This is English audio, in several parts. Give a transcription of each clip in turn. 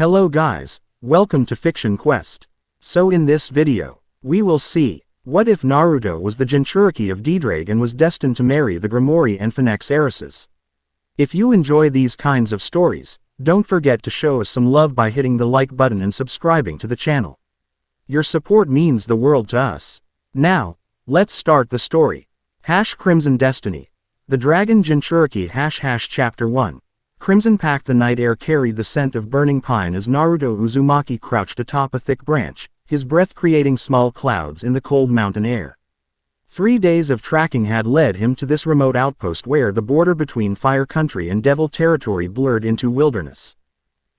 Hello guys, welcome to Fiction Quest. So in this video, we will see, what if Naruto was the Jinchuriki of Ddraig and was destined to marry the Gremory and Phenex Heiresses? If you enjoy these kinds of stories, don't forget to show us some love by hitting the like button and subscribing to the channel. Your support means the world to us. Now, let's start the story. Crimson Destiny. The Dragon Jinchuriki Chapter 1. Crimson Pact. The night air carried the scent of burning pine as Naruto Uzumaki crouched atop a thick branch, his breath creating small clouds in the cold mountain air. 3 days of tracking had led him to this remote outpost where the border between Fire Country and Devil Territory blurred into wilderness.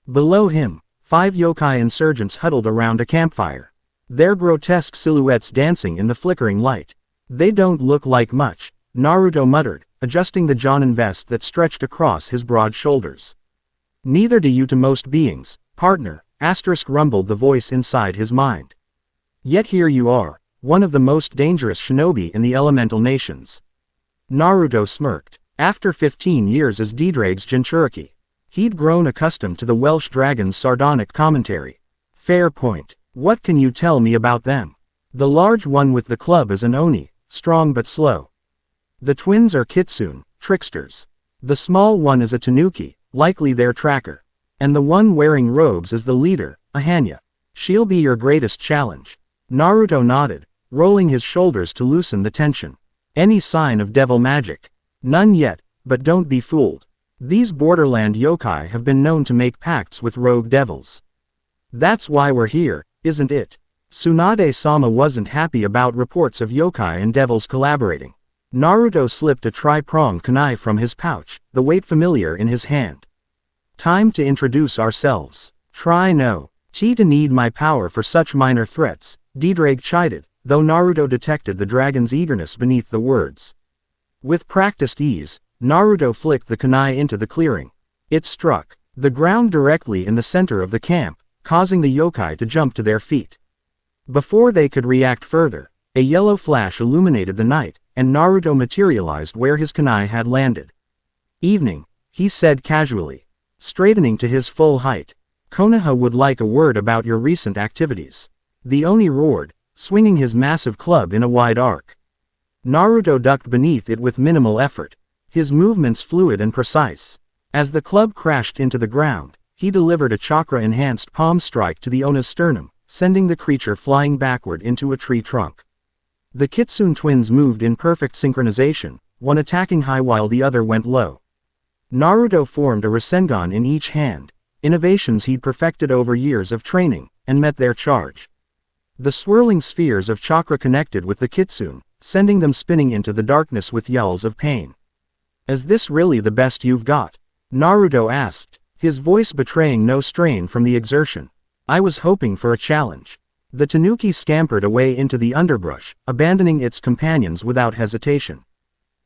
Below him, 5 yokai insurgents huddled around a campfire, their grotesque silhouettes dancing in the flickering light. "They don't look like much," Naruto muttered, adjusting the Jonin vest that stretched across his broad shoulders. "Neither do you to most beings, partner," rumbled the voice inside his mind. "Yet here you are, one of the most dangerous shinobi in the elemental nations." Naruto smirked. After 15 years as Ddraig's Jinchuriki, he'd grown accustomed to the Welsh dragon's sardonic commentary. "Fair point. What can you tell me about them?" "The large one with the club is an Oni, strong but slow. The twins are Kitsune, tricksters. The small one is a Tanuki, likely their tracker. And the one wearing robes is the leader, a Hanya. She'll be your greatest challenge." Naruto nodded, rolling his shoulders to loosen the tension. "Any sign of devil magic?" "None yet, but don't be fooled. These borderland yokai have been known to make pacts with rogue devils. That's why we're here, isn't it?" Tsunade-sama wasn't happy about reports of yokai and devils collaborating. Naruto slipped a tri-pronged kunai from his pouch, the weight familiar in his hand. "Time to introduce ourselves. Try no. To need my power for such minor threats," Ddraig chided, though Naruto detected the dragon's eagerness beneath the words. With practiced ease, Naruto flicked the kunai into the clearing. It struck the ground directly in the center of the camp, causing the yokai to jump to their feet. Before they could react further, a yellow flash illuminated the night, and Naruto materialized where his kunai had landed. "Evening," he said casually, straightening to his full height. "Konoha would like a word about your recent activities." The Oni roared, swinging his massive club in a wide arc. Naruto ducked beneath it with minimal effort, his movements fluid and precise. As the club crashed into the ground, he delivered a chakra-enhanced palm strike to the Ona's sternum, sending the creature flying backward into a tree trunk. The Kitsune twins moved in perfect synchronization, one attacking high while the other went low. Naruto formed a Rasengan in each hand, innovations he'd perfected over years of training, and met their charge. The swirling spheres of chakra connected with the Kitsune, sending them spinning into the darkness with yells of pain. "Is this really the best you've got?" Naruto asked, his voice betraying no strain from the exertion. "I was hoping for a challenge." The Tanuki scampered away into the underbrush, abandoning its companions without hesitation.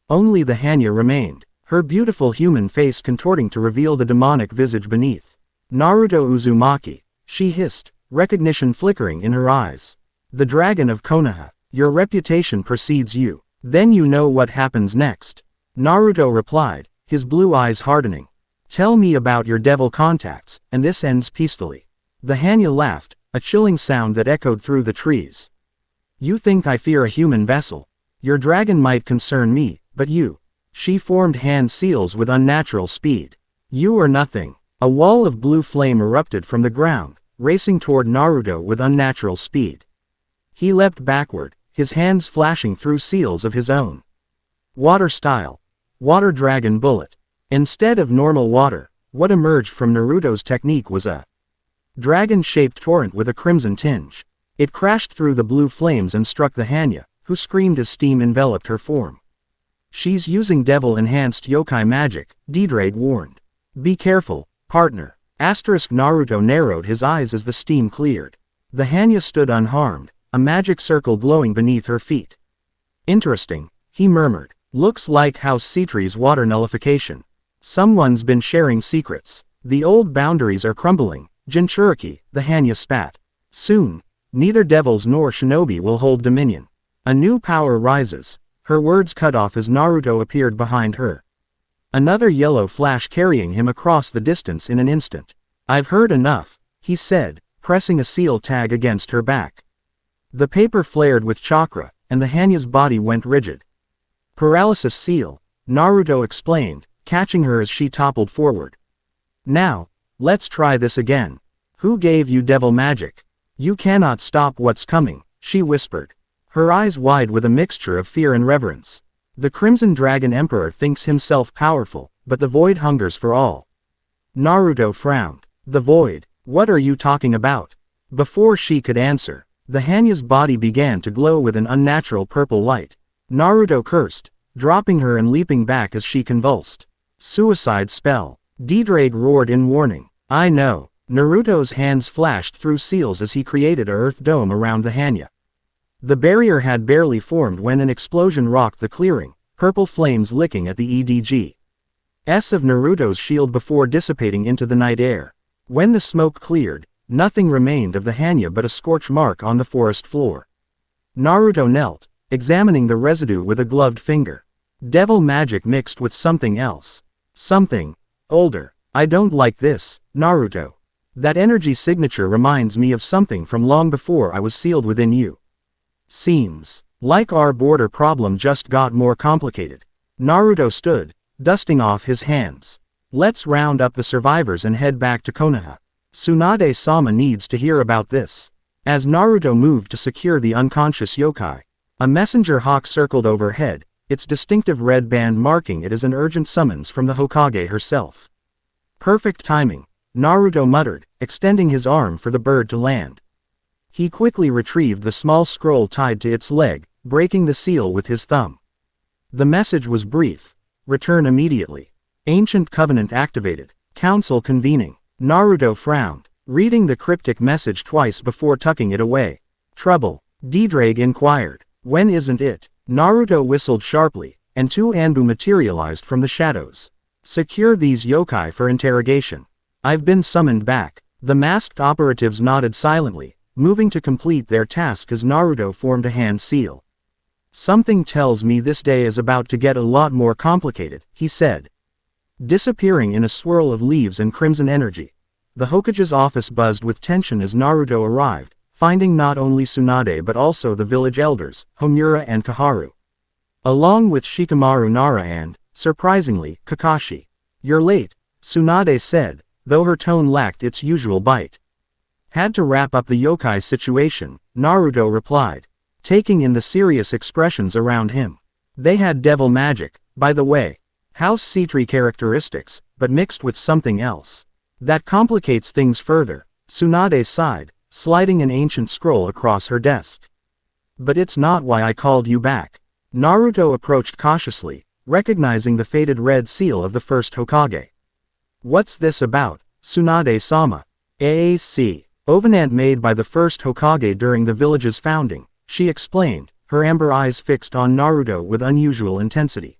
Only the Hanya remained, her beautiful human face contorting to reveal the demonic visage beneath. "Naruto Uzumaki," she hissed, recognition flickering in her eyes. "The dragon of Konoha. Your reputation precedes you. Then you know what happens next." Naruto replied, his blue eyes hardening. "Tell me about your devil contacts, and this ends peacefully." The Hanya laughed, a chilling sound that echoed through the trees. "You think I fear a human vessel? Your dragon might concern me, but you..." She formed hand seals with unnatural speed. "You are nothing." A wall of blue flame erupted from the ground, racing toward Naruto with unnatural speed. He leapt backward, his hands flashing through seals of his own. Water style. Water dragon bullet. Instead of normal water, what emerged from Naruto's technique was a dragon-shaped torrent with a crimson tinge. It crashed through the blue flames and struck the Hanya, who screamed as steam enveloped her form. "She's using devil-enhanced yokai magic," Ddraig warned. "Be careful, partner." Naruto narrowed his eyes as the steam cleared. The Hanya stood unharmed, a magic circle glowing beneath her feet. "Interesting," he murmured. "Looks like House Citri's water nullification. Someone's been sharing secrets. The old boundaries are crumbling." Jinchuriki, the Hanya spat. "Soon, neither devils nor shinobi will hold dominion. A new power rises." Her words cut off as Naruto appeared behind her. Another yellow flash carrying him across the distance in an instant. "I've heard enough," he said, pressing a seal tag against her back. The paper flared with chakra, and the Hanya's body went rigid. Paralysis seal, Naruto explained, catching her as she toppled forward. Now, let's try this again. Who gave you devil magic? You cannot stop what's coming, she whispered. Her eyes wide with a mixture of fear and reverence. The Crimson Dragon Emperor thinks himself powerful, but the void hungers for all. Naruto frowned. The void, what are you talking about? Before she could answer, the Hanya's body began to glow with an unnatural purple light. Naruto cursed, dropping her and leaping back as she convulsed. Suicide spell. Ddraig roared in warning. I know. Naruto's hands flashed through seals as he created a earth dome around the Hanya. The barrier had barely formed when an explosion rocked the clearing, purple flames licking at the EDG's of Naruto's shield before dissipating into the night air. When the smoke cleared, nothing remained of the Hanya but a scorch mark on the forest floor. Naruto knelt, examining the residue with a gloved finger. Devil magic mixed with something else. Something older. I don't like this, Naruto. That energy signature reminds me of something from long before I was sealed within you. Seems like our border problem just got more complicated. Naruto stood, dusting off his hands. Let's round up the survivors and head back to Konoha. Tsunade-sama needs to hear about this. As Naruto moved to secure the unconscious yokai, a messenger hawk circled overhead, its distinctive red band marking it as an urgent summons from the Hokage herself. Perfect timing, Naruto muttered, extending his arm for the bird to land. He quickly retrieved the small scroll tied to its leg, breaking the seal with his thumb. The message was brief. Return immediately. Ancient Covenant activated. Council convening. Naruto frowned, reading the cryptic message twice before tucking it away. Trouble? Ddraig inquired. When isn't it? Naruto whistled sharply, and two Anbu materialized from the shadows. Secure these yokai for interrogation. I've been summoned back. The masked operatives nodded silently, moving to complete their task as Naruto formed a hand seal. Something tells me this day is about to get a lot more complicated, he said. Disappearing in a swirl of leaves and crimson energy, the Hokage's office buzzed with tension as Naruto arrived, finding not only Tsunade but also the village elders, Homura and Kaharu. Along with Shikamaru Nara and, surprisingly, Kakashi. You're late, Tsunade said, though her tone lacked its usual bite. Had to wrap up the yokai situation, Naruto replied, taking in the serious expressions around him. They had devil magic, by the way. House C-tree characteristics, but mixed with something else. That complicates things further, Tsunade sighed, sliding an ancient scroll across her desk. But it's not why I called you back. Naruto approached cautiously, recognizing the faded red seal of the first Hokage. What's this about, Tsunade-sama? AAC, Ovanant made by the first Hokage during the village's founding, she explained, her amber eyes fixed on Naruto with unusual intensity.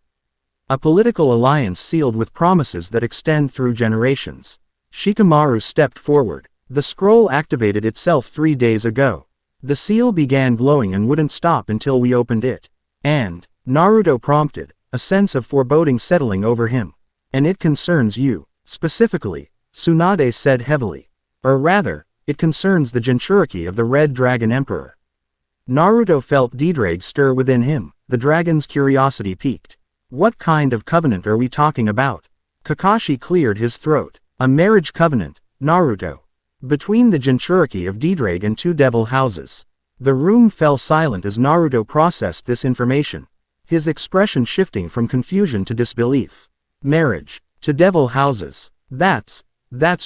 A political alliance sealed with promises that extend through generations. Shikamaru stepped forward. The scroll activated itself 3 days ago. The seal began glowing and wouldn't stop until we opened it. And, Naruto prompted, a sense of foreboding settling over him. And it concerns you, specifically, Tsunade said heavily. Or rather, it concerns the Jinchuriki of the Red Dragon Emperor. Naruto felt Ddraig stir within him, the dragon's curiosity piqued. What kind of covenant are we talking about? Kakashi cleared his throat. A marriage covenant, Naruto. Between the Jinchuriki of Ddraig and 2 devil houses. The room fell silent as Naruto processed this information, his expression shifting from confusion to disbelief. Marriage, to devil houses. That's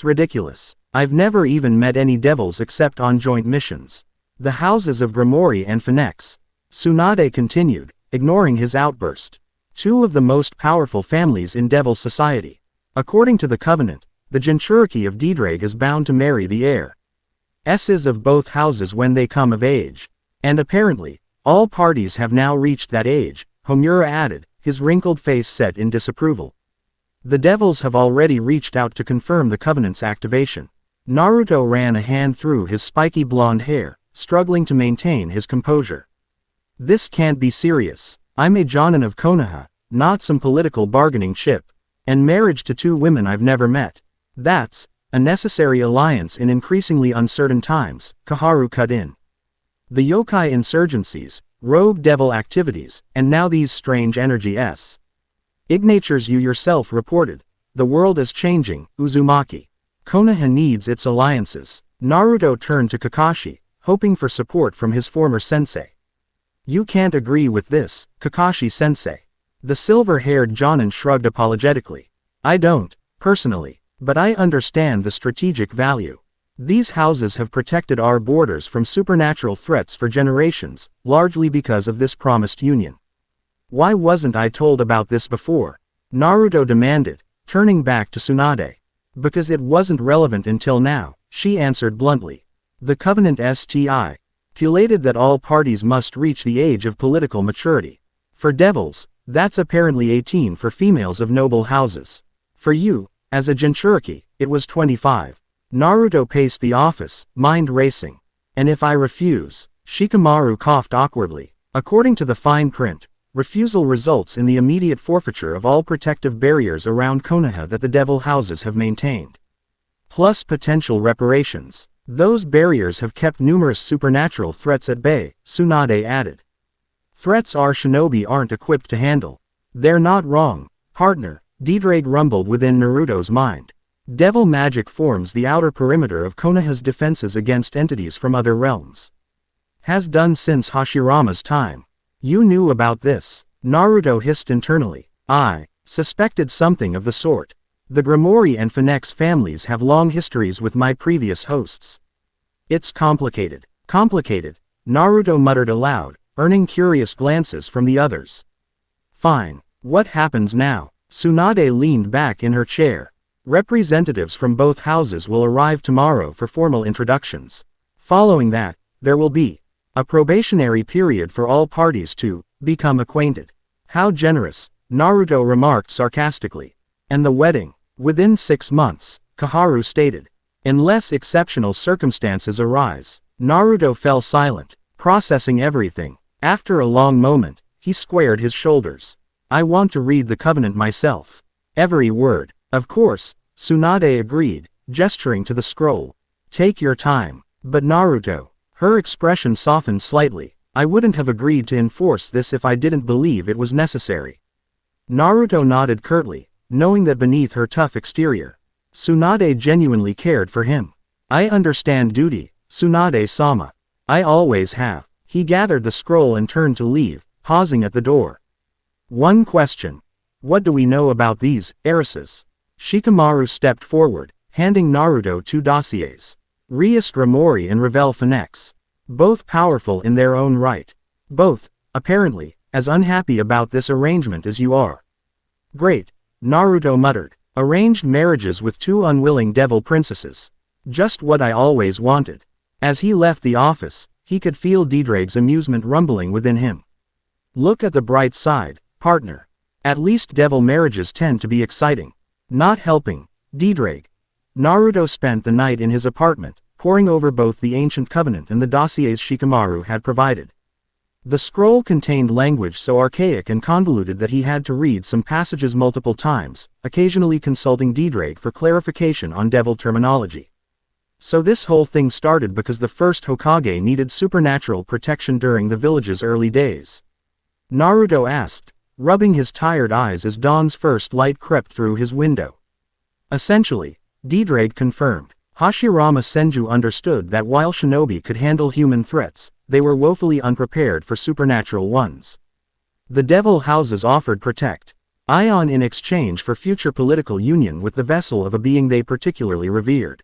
ridiculous. I've never even met any devils except on joint missions. The houses of Gremory and Phenex. Tsunade continued, ignoring his outburst. 2 of the most powerful families in devil society. According to the covenant, the Jinchuriki of Ddraig is bound to marry the heiresses of both houses when they come of age. And apparently, all parties have now reached that age, Homura added, his wrinkled face set in disapproval. The devils have already reached out to confirm the covenant's activation. Naruto ran a hand through his spiky blonde hair, struggling to maintain his composure. This can't be serious. I'm a Jonin of Konoha, not some political bargaining chip. And marriage to 2 women I've never met. That's A necessary alliance in increasingly uncertain times, Kaharu cut in. The yokai insurgencies, rogue devil activities, and now these strange energies. Ignatures, you yourself reported. The world is changing, Uzumaki. Konoha needs its alliances. Naruto turned to Kakashi, hoping for support from his former sensei. You can't agree with this, Kakashi-sensei. The silver-haired Jonin shrugged apologetically. I don't, personally, but I understand the strategic value. These houses have protected our borders from supernatural threats for generations, largely because of this promised union. Why wasn't I told about this before? Naruto demanded, turning back to Tsunade. Because it wasn't relevant until now, she answered bluntly. The Covenant stipulated that all parties must reach the age of political maturity. For devils, that's apparently 18 for females of noble houses. For you, as a Jinchuriki, it was 25. Naruto paced the office, mind racing. And if I refuse? Shikamaru coughed awkwardly. According to the fine print, refusal results in the immediate forfeiture of all protective barriers around Konoha that the devil houses have maintained. Plus potential reparations. Those barriers have kept numerous supernatural threats at bay, Tsunade added. Threats our shinobi aren't equipped to handle. They're not wrong, partner, Ddraig rumbled within Naruto's mind. Devil magic forms the outer perimeter of Konoha's defenses against entities from other realms. Has done since Hashirama's time. You knew about this, Naruto hissed internally. I suspected something of the sort. The Gremory and Phenex families have long histories with my previous hosts. It's complicated. Complicated, Naruto muttered aloud, earning curious glances from the others. Fine, what happens now? Tsunade leaned back in her chair. Representatives from both houses will arrive tomorrow for formal introductions. Following that, there will be a probationary period for all parties to become acquainted. How generous, Naruto remarked sarcastically. And the wedding, within 6 months, Kaharu stated. Unless exceptional circumstances arise. Naruto fell silent, processing everything. After a long moment, he squared his shoulders. I want to read the covenant myself. Every word. Of course, Tsunade agreed, gesturing to the scroll. Take your time. But Naruto. Her expression softened slightly. I wouldn't have agreed to enforce this if I didn't believe it was necessary. Naruto nodded curtly, knowing that beneath her tough exterior, Tsunade genuinely cared for him. I understand duty, Tsunade-sama. I always have. He gathered the scroll and turned to leave, pausing at the door. One question. What do we know about these heiresses? Shikamaru stepped forward, handing Naruto 2 dossiers. Gremory and Phenex. Both powerful in their own right. Both, apparently, as unhappy about this arrangement as you are. Great, Naruto muttered. Arranged marriages with 2 unwilling devil princesses. Just what I always wanted. As he left the office, he could feel Ddraig's amusement rumbling within him. Look at the bright side, partner. At least devil marriages tend to be exciting. Not helping, Ddraig. Naruto spent the night in his apartment, poring over both the ancient covenant and the dossiers Shikamaru had provided. The scroll contained language so archaic and convoluted that he had to read some passages multiple times, occasionally consulting Ddraig for clarification on devil terminology. So this whole thing started because the first Hokage needed supernatural protection during the village's early days. Naruto asked, rubbing his tired eyes as dawn's first light crept through his window. Essentially, Ddraig confirmed. Hashirama Senju understood that while shinobi could handle human threats, they were woefully unprepared for supernatural ones. The devil houses offered protect Ion in exchange for future political union with the vessel of a being they particularly revered.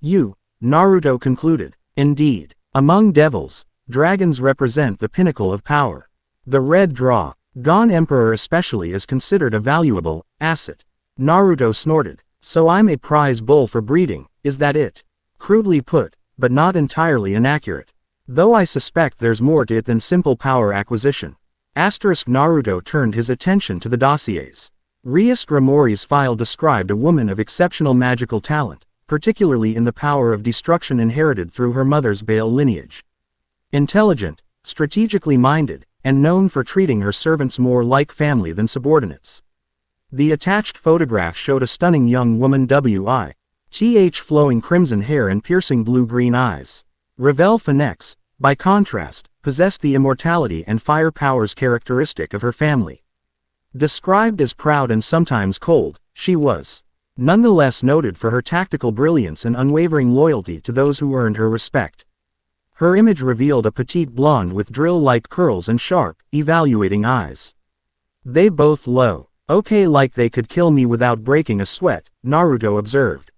You, Naruto concluded. Indeed, among devils, dragons represent the pinnacle of power. The red draw, Gon Emperor especially, is considered a valuable asset. Naruto snorted. So I'm a prize bull for breeding, is that it? Crudely put, but not entirely inaccurate. Though I suspect there's more to it than simple power acquisition. Naruto turned his attention to the dossiers. Gremory's file described a woman of exceptional magical talent, particularly in the power of destruction inherited through her mother's Baal lineage. Intelligent, strategically minded, and known for treating her servants more like family than subordinates. The attached photograph showed a stunning young woman Flowing crimson hair and piercing blue-green eyes. Revel Phenex, by contrast, possessed the immortality and fire powers characteristic of her family. Described as proud and sometimes cold, she was nonetheless noted for her tactical brilliance and unwavering loyalty to those who earned her respect. Her image revealed a petite blonde with drill-like curls and sharp, evaluating eyes. They both low. Okay, like they could kill me without breaking a sweat, Naruto observed.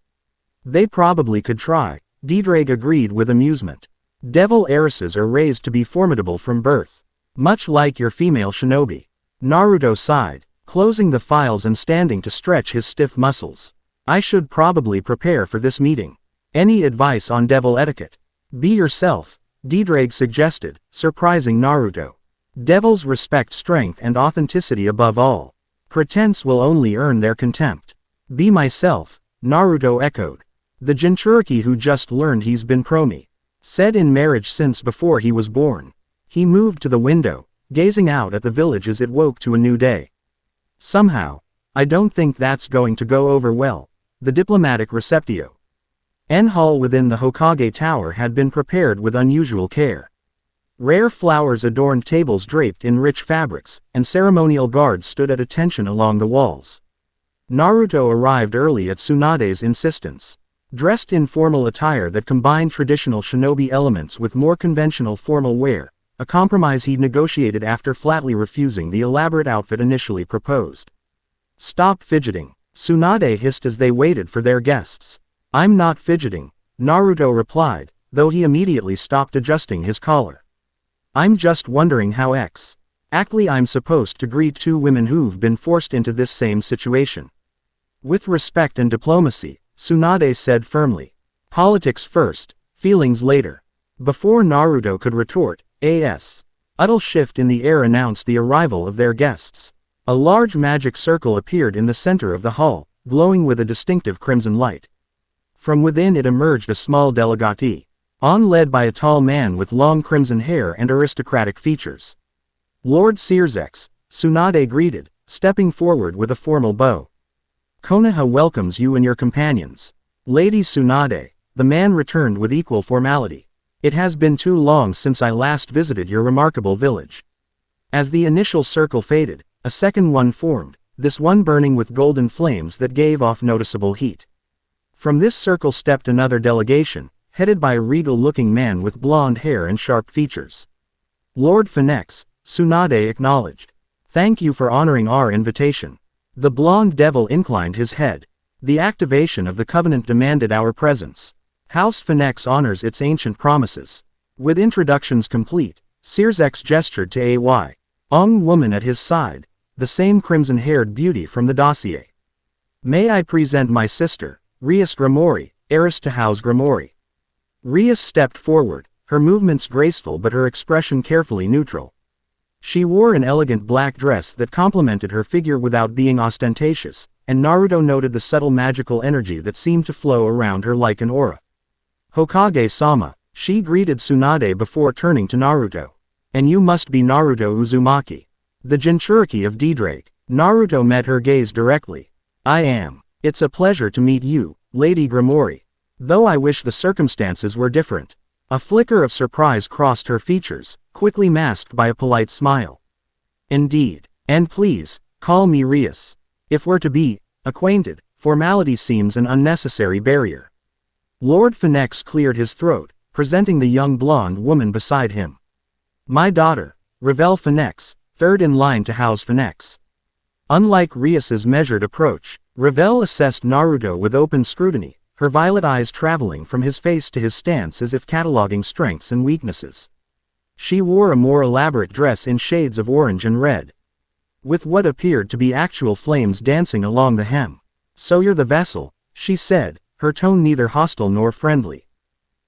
They probably could try, Ddraig agreed with amusement. Devil heiresses are raised to be formidable from birth. Much like your female shinobi. Naruto sighed, closing the files and standing to stretch his stiff muscles. I should probably prepare for this meeting. Any advice on devil etiquette? Be yourself, Ddraig suggested, surprising Naruto. Devils respect strength and authenticity above all. Pretense will only earn their contempt. Be myself, Naruto echoed. The Jinchuriki who just learned he's been promi. Said in marriage since before he was born. He moved to the window, gazing out at the village as it woke to a new day. Somehow, I don't think that's going to go over well. The diplomatic receptio. Hall within the Hokage Tower had been prepared with unusual care. Rare flowers adorned tables draped in rich fabrics, and ceremonial guards stood at attention along the walls. Naruto arrived early at Tsunade's insistence. Dressed in formal attire that combined traditional shinobi elements with more conventional formal wear, a compromise he negotiated after flatly refusing the elaborate outfit initially proposed. Stop fidgeting, Tsunade hissed as they waited for their guests. I'm not fidgeting, Naruto replied, though he immediately stopped adjusting his collar. I'm just wondering how exactly I'm supposed to greet two women who've been forced into this same situation. With respect and diplomacy, Tsunade said firmly. Politics first, feelings later. Before Naruto could retort, utter shift in the air announced the arrival of their guests. A large magic circle appeared in the center of the hall, glowing with a distinctive crimson light. From within it emerged a small delegate, led by a tall man with long crimson hair and aristocratic features. Lord Searsex, Tsunade greeted, stepping forward with a formal bow. Konoha welcomes you and your companions. Lady Tsunade, the man returned with equal formality. It has been too long since I last visited your remarkable village. As the initial circle faded, a second one formed, this one burning with golden flames that gave off noticeable heat. From this circle stepped another delegation, headed by a regal-looking man with blonde hair and sharp features. Lord Phenex, Tsunade acknowledged. Thank you for honoring our invitation. The blonde devil inclined his head. The activation of the covenant demanded our presence. House Phenex honors its ancient promises. With introductions complete, Searsex gestured to a young woman at his side, the same crimson-haired beauty from the dossier. May I present my sister, Rias Gremory, heiress to House Gremory. Rias stepped forward, her movements graceful but her expression carefully neutral. She wore an elegant black dress that complemented her figure without being ostentatious, and Naruto noted the subtle magical energy that seemed to flow around her like an aura. Hokage-sama, she greeted Tsunade before turning to Naruto. And you must be Naruto Uzumaki. The Jinchuriki of Ddraig. Naruto met her gaze directly. I am. It's a pleasure to meet you, Lady Gremory. Though I wish the circumstances were different. A flicker of surprise crossed her features, quickly masked by a polite smile. Indeed. And please, call me Rias. If we're to be acquainted, formality seems an unnecessary barrier. Lord Phenex cleared his throat, presenting the young blonde woman beside him. My daughter, Revel Phenex, third in line to House Phenex. Unlike Rias's measured approach, Revel assessed Naruto with open scrutiny, her violet eyes traveling from his face to his stance as if cataloging strengths and weaknesses. She wore a more elaborate dress in shades of orange and red, with what appeared to be actual flames dancing along the hem. So you're the vessel, she said, her tone neither hostile nor friendly.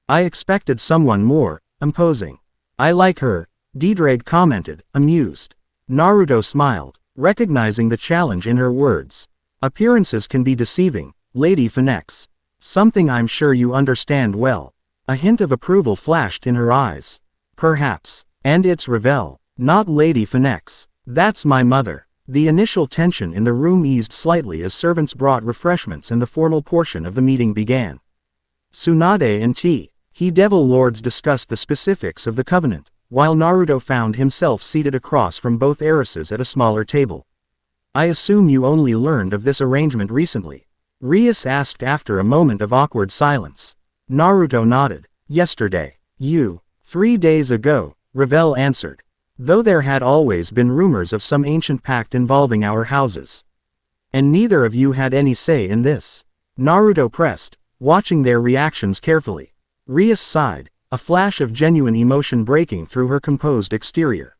I expected someone more imposing. I like her, Ddraig commented, amused. Naruto smiled, recognizing the challenge in her words. Appearances can be deceiving, Lady Phenex. Something I'm sure you understand well. A hint of approval flashed in her eyes. Perhaps. And it's Revel, not Lady Phenex. That's my mother. The initial tension in the room eased slightly as servants brought refreshments and the formal portion of the meeting began. Tsunade and He Devil Lords discussed the specifics of the covenant, while Naruto found himself seated across from both heiresses at a smaller table. I assume you only learned of this arrangement recently? Rias asked after a moment of awkward silence. Naruto nodded. Yesterday. 3 days ago, Revel answered. Though there had always been rumors of some ancient pact involving our houses. And neither of you had any say in this. Naruto pressed, watching their reactions carefully. Rias sighed, a flash of genuine emotion breaking through her composed exterior.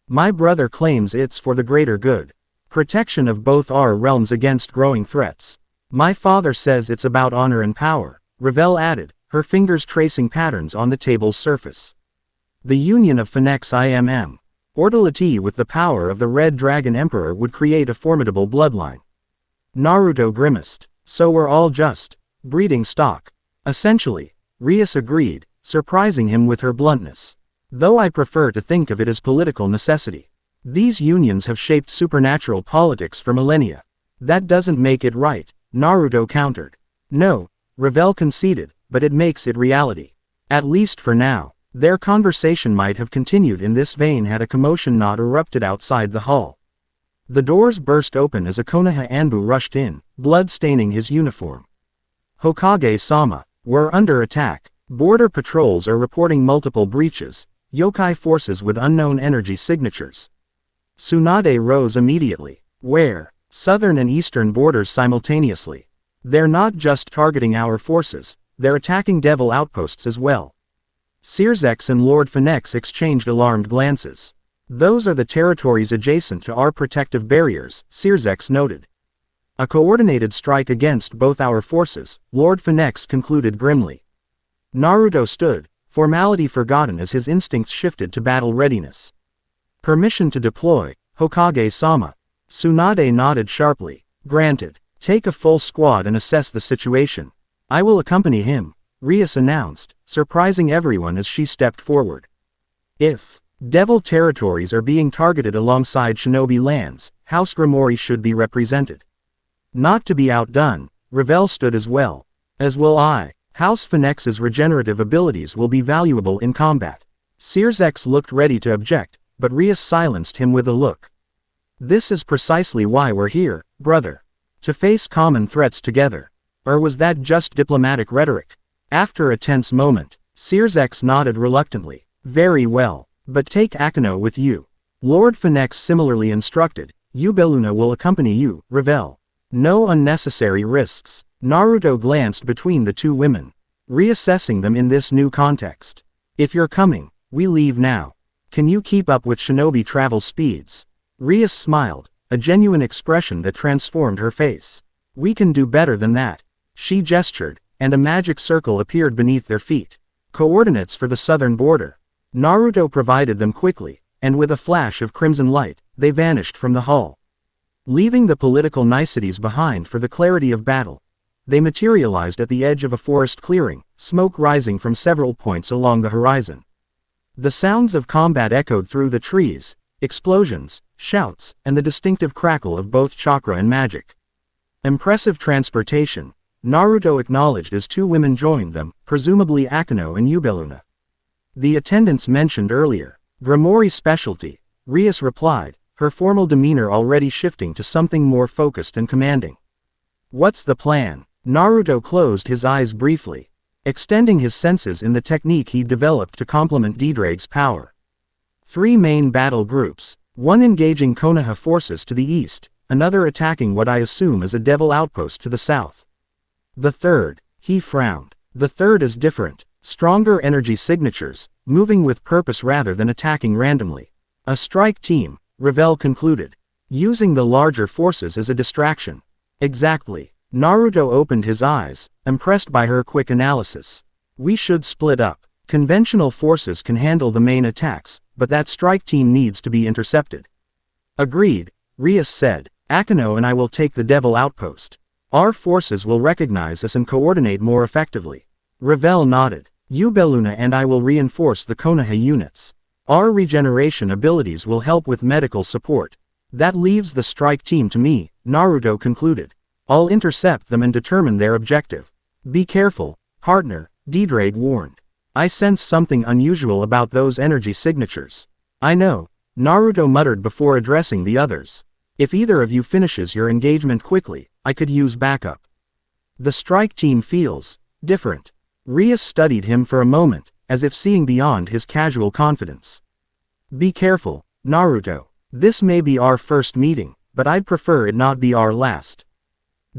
My brother claims it's for the greater good. Protection of both our realms against growing threats. My father says it's about honor and power, Revel added, her fingers tracing patterns on the table's surface. The union of Phenex Heiresses with the power of the Red Dragon Emperor would create a formidable bloodline. Naruto grimaced. So we're all just breeding stock. Essentially, Rias agreed, surprising him with her bluntness. Though I prefer to think of it as political necessity. These unions have shaped supernatural politics for millennia. That doesn't make it right, Naruto countered. No, Revel conceded, but it makes it reality. At least for now. Their conversation might have continued in this vein had a commotion not erupted outside the hall. The doors burst open as a Konoha Anbu rushed in, blood staining his uniform. Hokage-sama, we're under attack. Border patrols are reporting multiple breaches, yokai forces with unknown energy signatures. Tsunade rose immediately. Where? Southern and eastern borders simultaneously. They're not just targeting our forces, they're attacking devil outposts as well. Circex and Lord Phenex exchanged alarmed glances. Those are the territories adjacent to our protective barriers, Circex noted. A coordinated strike against both our forces, Lord Phenex concluded grimly. Naruto stood, formality forgotten as his instincts shifted to battle readiness. Permission to deploy, Hokage-sama. Tsunade nodded sharply. Granted. Take a full squad and assess the situation. I will accompany him, Rias announced, surprising everyone as she stepped forward. If devil territories are being targeted alongside shinobi lands, House Gremory should be represented. Not to be outdone, Revel stood as well. As will I. House Phenex's regenerative abilities will be valuable in combat. Circex looked ready to object, but Rias silenced him with a look. This is precisely why we're here, brother. To face common threats together. Or was that just diplomatic rhetoric? After a tense moment, Circex nodded reluctantly. Very well, but take Akeno with you. Lord Phenex similarly instructed. Yubeluna will accompany you, Revel. No unnecessary risks. Naruto glanced between the two women, reassessing them in this new context. If you're coming, we leave now. Can you keep up with shinobi travel speeds? Rias smiled, a genuine expression that transformed her face. We can do better than that. She gestured, and a magic circle appeared beneath their feet. Coordinates for the southern border. Naruto provided them quickly, and with a flash of crimson light, they vanished from the hall. Leaving the political niceties behind for the clarity of battle, they materialized at the edge of a forest clearing, smoke rising from several points along the horizon. The sounds of combat echoed through the trees, explosions, shouts, and the distinctive crackle of both chakra and magic. Impressive transportation, Naruto acknowledged as two women joined them, presumably Akeno and Yubeluna. The attendants mentioned earlier, Gremory specialty, Rias replied, her formal demeanor already shifting to something more focused and commanding. What's the plan? Naruto closed his eyes briefly, extending his senses in the technique he'd developed to complement Ddraig's power. 3 main battle groups, one engaging Konoha forces to the east, another attacking what I assume is a devil outpost to the south. The third, he frowned. The third is different, stronger energy signatures, moving with purpose rather than attacking randomly. A strike team, Revel concluded, using the larger forces as a distraction. Exactly. Naruto opened his eyes, impressed by her quick analysis. We should split up. Conventional forces can handle the main attacks, but that strike team needs to be intercepted. Agreed, Rias said. Akeno and I will take the devil outpost. Our forces will recognize us and coordinate more effectively. Revel nodded. Yubeluna and I will reinforce the Konoha units. Our regeneration abilities will help with medical support. That leaves the strike team to me, Naruto concluded. I'll intercept them and determine their objective. Be careful, partner, Ddraig warned. I sense something unusual about those energy signatures. I know, Naruto muttered before addressing the others. If either of you finishes your engagement quickly, I could use backup. The strike team feels different. Rias studied him for a moment, as if seeing beyond his casual confidence. Be careful, Naruto. This may be our first meeting, but I'd prefer it not be our last.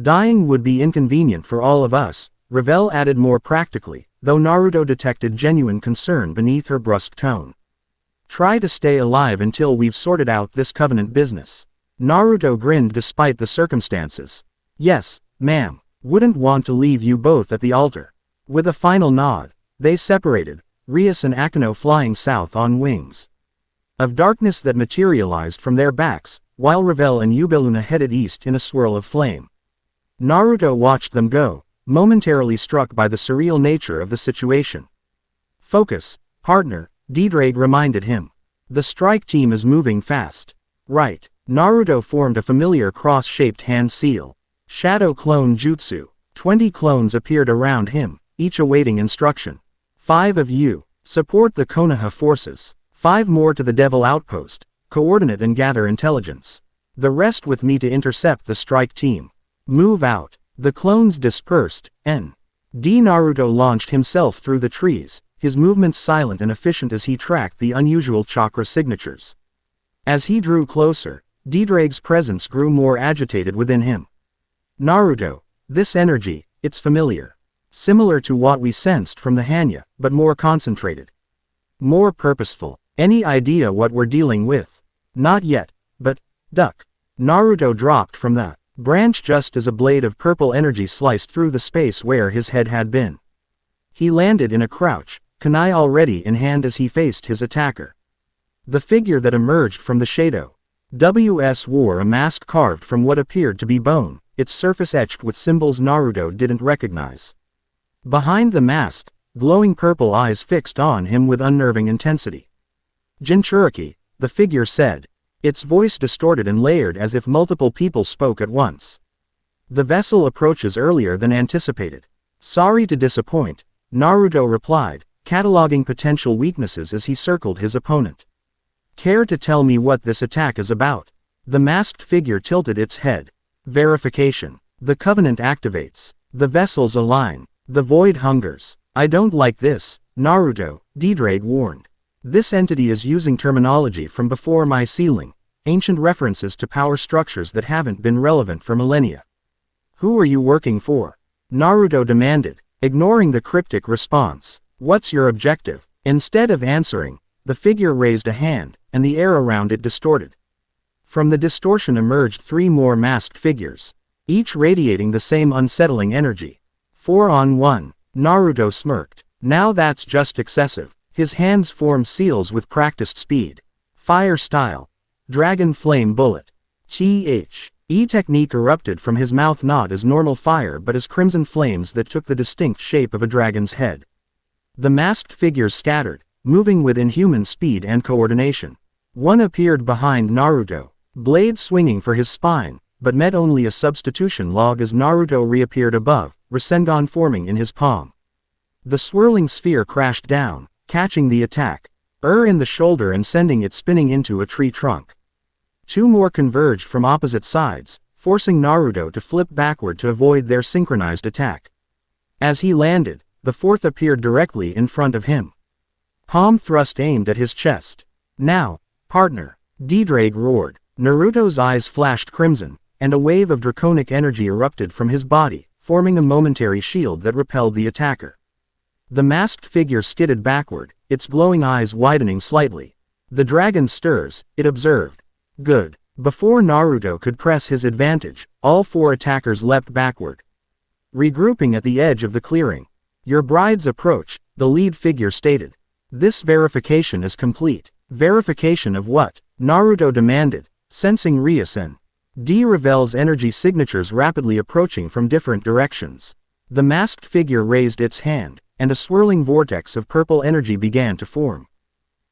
Dying would be inconvenient for all of us, Revel added more practically, though Naruto detected genuine concern beneath her brusque tone. Try to stay alive until we've sorted out this covenant business. Naruto grinned despite the circumstances. Yes, ma'am. Wouldn't want to leave you both at the altar. With a final nod, they separated, Rias and Akino flying south on wings of darkness that materialized from their backs, while Revel and Yubeluna headed east in a swirl of flame. Naruto watched them go, momentarily struck by the surreal nature of the situation. Focus, partner, Ddraig reminded him. The strike team is moving fast. Right. Naruto formed a familiar cross-shaped hand seal. Shadow Clone Jutsu. 20 clones appeared around him, each awaiting instruction. 5 of you, support the Konoha forces. 5 more to the Devil Outpost, coordinate and gather intelligence. The rest with me to intercept the strike team. Move out. The clones dispersed, Naruto launched himself through the trees, his movements silent and efficient as he tracked the unusual chakra signatures. As he drew closer, Ddraig's presence grew more agitated within him. Naruto, this energy, it's familiar. Similar to what we sensed from the Hanya, but more concentrated. More purposeful. Any idea what we're dealing with? Not yet, but, duck. Naruto dropped from the branch just as a blade of purple energy sliced through the space where his head had been. He landed in a crouch, kunai already in hand as he faced his attacker. The figure that emerged from the shadow. Wore a mask carved from what appeared to be bone, its surface etched with symbols Naruto didn't recognize. Behind the mask, glowing purple eyes fixed on him with unnerving intensity. Jinchuriki, the figure said. Its voice distorted and layered as if multiple people spoke at once. The vessel approaches earlier than anticipated. Sorry to disappoint, Naruto replied, cataloging potential weaknesses as he circled his opponent. Care to tell me what this attack is about? The masked figure tilted its head. Verification. The covenant activates. The vessels align. The void hungers. I don't like this, Naruto, Ddraig warned. This entity is using terminology from before my sealing, ancient references to power structures that haven't been relevant for millennia. Who are you working for? Naruto demanded, ignoring the cryptic response. What's your objective? Instead of answering, the figure raised a hand, and the air around it distorted. From the distortion emerged 3 more masked figures, each radiating the same unsettling energy. 4 on 1, Naruto smirked. Now that's just excessive. His hands formed seals with practiced speed. Fire style. Dragon flame bullet. E technique erupted from his mouth not as normal fire but as crimson flames that took the distinct shape of a dragon's head. The masked figures scattered, moving with inhuman speed and coordination. One appeared behind Naruto, blade swinging for his spine, but met only a substitution log as Naruto reappeared above, Rasengan forming in his palm. The swirling sphere crashed down, catching the attack, in the shoulder and sending it spinning into a tree trunk. 2 more converged from opposite sides, forcing Naruto to flip backward to avoid their synchronized attack. As he landed, the 4th appeared directly in front of him. Palm thrust aimed at his chest. Now, partner, Ddraig roared. Naruto's eyes flashed crimson, and a wave of draconic energy erupted from his body, forming a momentary shield that repelled the attacker. The masked figure skidded backward, its glowing eyes widening slightly. The dragon stirs, it observed. Good. Before Naruto could press his advantage, all 4 attackers leapt backward. Regrouping at the edge of the clearing. Your bride's approach, the lead figure stated. This verification is complete. Verification of what? Naruto demanded, sensing Rias and Revel's energy signatures rapidly approaching from different directions. The masked figure raised its hand, and a swirling vortex of purple energy began to form.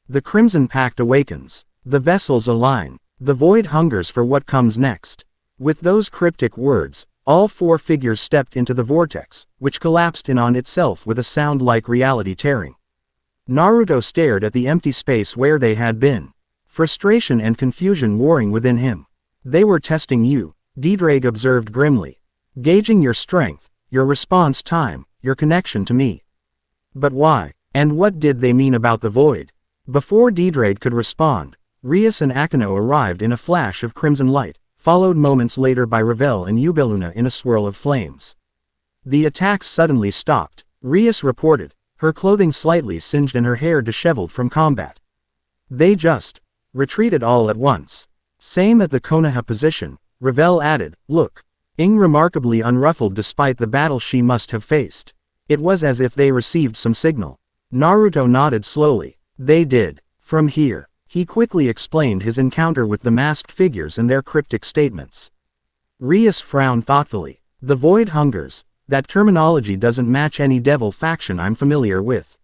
The Crimson Pact awakens. The vessels align. The void hungers for what comes next. With those cryptic words, all four figures stepped into the vortex, which collapsed in on itself with a sound like reality tearing. Naruto stared at the empty space where they had been. Frustration and confusion warring within him. They were testing you, Ddraig observed grimly. Gauging your strength, your response time, your connection to me. But why? And what did they mean about the void? Before Ddraig could respond, Rias and Akeno arrived in a flash of crimson light, followed moments later by Revel and Yubeluna in a swirl of flames. The attacks suddenly stopped, Rias reported, her clothing slightly singed and her hair disheveled from combat. They just retreated all at once. Same at the Konoha position, Revel added, look. Ing remarkably unruffled despite the battle she must have faced. It was as if they received some signal. Naruto nodded slowly. They did. From here. He quickly explained his encounter with the masked figures and their cryptic statements. Rias frowned thoughtfully. The void hungers. That terminology doesn't match any devil faction I'm familiar with.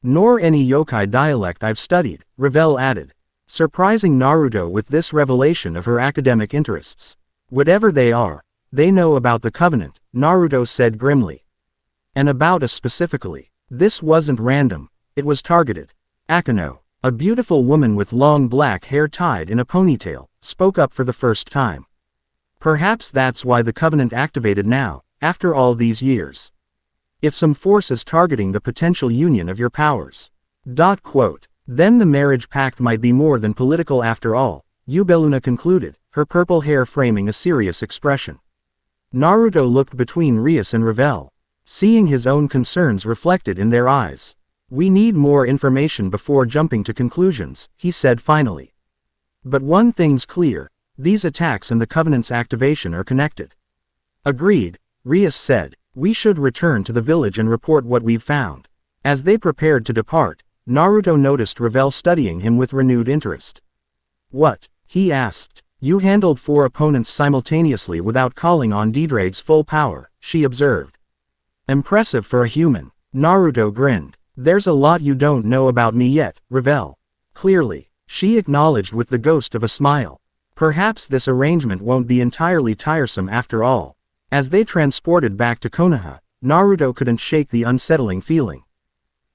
Nor any yokai dialect I've studied, Revel added, surprising Naruto with this revelation of her academic interests. Whatever they are, they know about the Covenant, Naruto said grimly. And about us specifically. This wasn't random, it was targeted. Akeno, a beautiful woman with long black hair tied in a ponytail, spoke up for the first time. Perhaps that's why the Covenant activated now, after all these years. If some force is targeting the potential union of your powers. Then the marriage pact might be more than political after all, Yubeluna concluded, her purple hair framing a serious expression. Naruto looked between Rias and Revel, seeing his own concerns reflected in their eyes. We need more information before jumping to conclusions, he said finally. But one thing's clear, these attacks and the Covenant's activation are connected. Agreed, Rias said, we should return to the village and report what we've found. As they prepared to depart, Naruto noticed Revel studying him with renewed interest. What? He asked. You handled 4 opponents simultaneously without calling on Ddraig's full power, she observed. Impressive for a human. Naruto grinned. There's a lot you don't know about me yet, Revel. Clearly, she acknowledged with the ghost of a smile. Perhaps this arrangement won't be entirely tiresome after all. As they transported back to Konoha, Naruto couldn't shake the unsettling feeling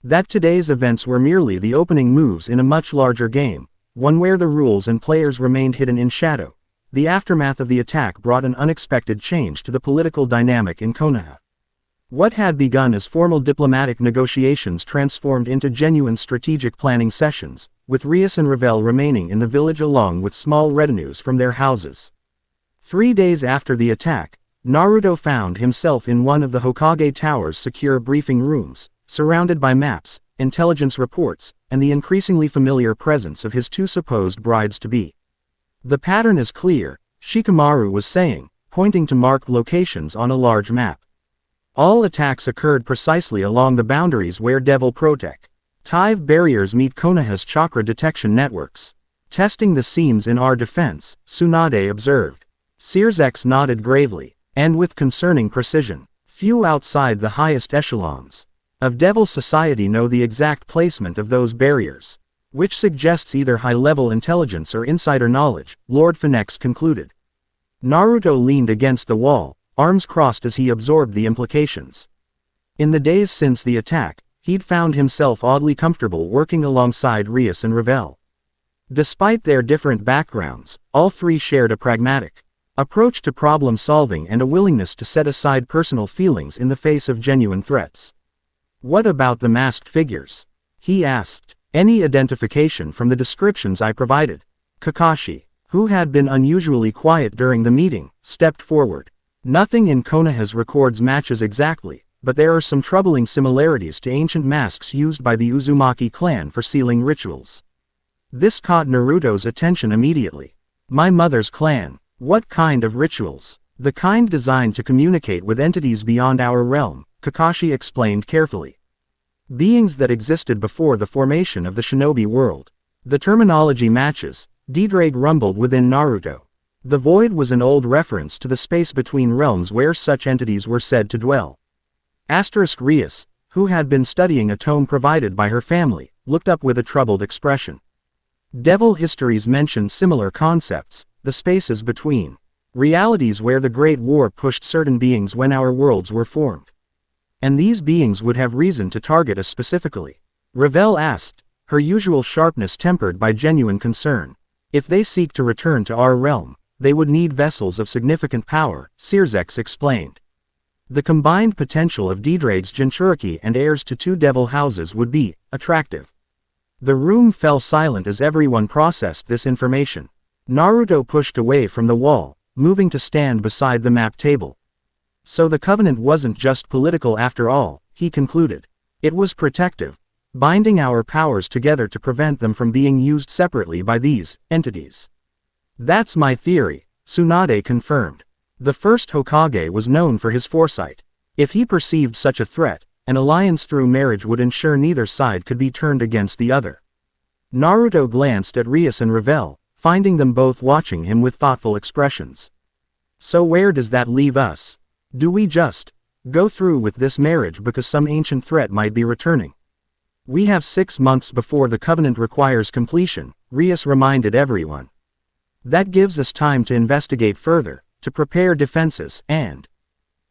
that today's events were merely the opening moves in a much larger game, one where the rules and players remained hidden in shadow. The aftermath of the attack brought an unexpected change to the political dynamic in Konoha. What had begun as formal diplomatic negotiations transformed into genuine strategic planning sessions, with Rias and Revel remaining in the village along with small retinues from their houses. 3 days after the attack, Naruto found himself in one of the Hokage Tower's secure briefing rooms, surrounded by maps, intelligence reports, and the increasingly familiar presence of his 2 supposed brides-to-be. The pattern is clear, Shikamaru was saying, pointing to marked locations on a large map. All attacks occurred precisely along the boundaries where Devil Protect Tive barriers meet Konoha's chakra detection networks. Testing the seams in our defense, Tsunade observed. Searsex nodded gravely, and with concerning precision. Few outside the highest echelons of Devil Society know the exact placement of those barriers, which suggests either high-level intelligence or insider knowledge, Lord Phenex concluded. Naruto leaned against the wall, arms crossed as he absorbed the implications. In the days since the attack, he'd found himself oddly comfortable working alongside Rias and Revel. Despite their different backgrounds, all 3 shared a pragmatic approach to problem solving and a willingness to set aside personal feelings in the face of genuine threats. What about the masked figures? He asked. Any identification from the descriptions I provided? Kakashi, who had been unusually quiet during the meeting, stepped forward. Nothing in Konoha's records matches exactly, but there are some troubling similarities to ancient masks used by the Uzumaki clan for sealing rituals. This caught Naruto's attention immediately. My mother's clan. What kind of rituals? The kind designed to communicate with entities beyond our realm, Kakashi explained carefully. Beings that existed before the formation of the shinobi world. The terminology matches, Ddraig rumbled within Naruto. The void was an old reference to the space between realms where such entities were said to dwell. Rias, who had been studying a tome provided by her family, looked up with a troubled expression. Devil histories mention similar concepts, the spaces between realities where the Great War pushed certain beings when our worlds were formed. And these beings would have reason to target us specifically. Ravel asked, her usual sharpness tempered by genuine concern. If they seek to return to our realm, they would need vessels of significant power, Sirzex explained. The combined potential of Ddraig's Jinchuriki and heirs to 2 devil houses would be attractive. The room fell silent as everyone processed this information. Naruto pushed away from the wall, moving to stand beside the map table. So the covenant wasn't just political after all, he concluded. It was protective, binding our powers together to prevent them from being used separately by these entities. That's my theory, Tsunade confirmed. The first Hokage was known for his foresight. If he perceived such a threat, an alliance through marriage would ensure neither side could be turned against the other. Naruto glanced at Rias and Ravel, finding them both watching him with thoughtful expressions. So where does that leave us? Do we just go through with this marriage because some ancient threat might be returning? We have 6 months before the covenant requires completion, Rias reminded everyone. That gives us time to investigate further, to prepare defenses, and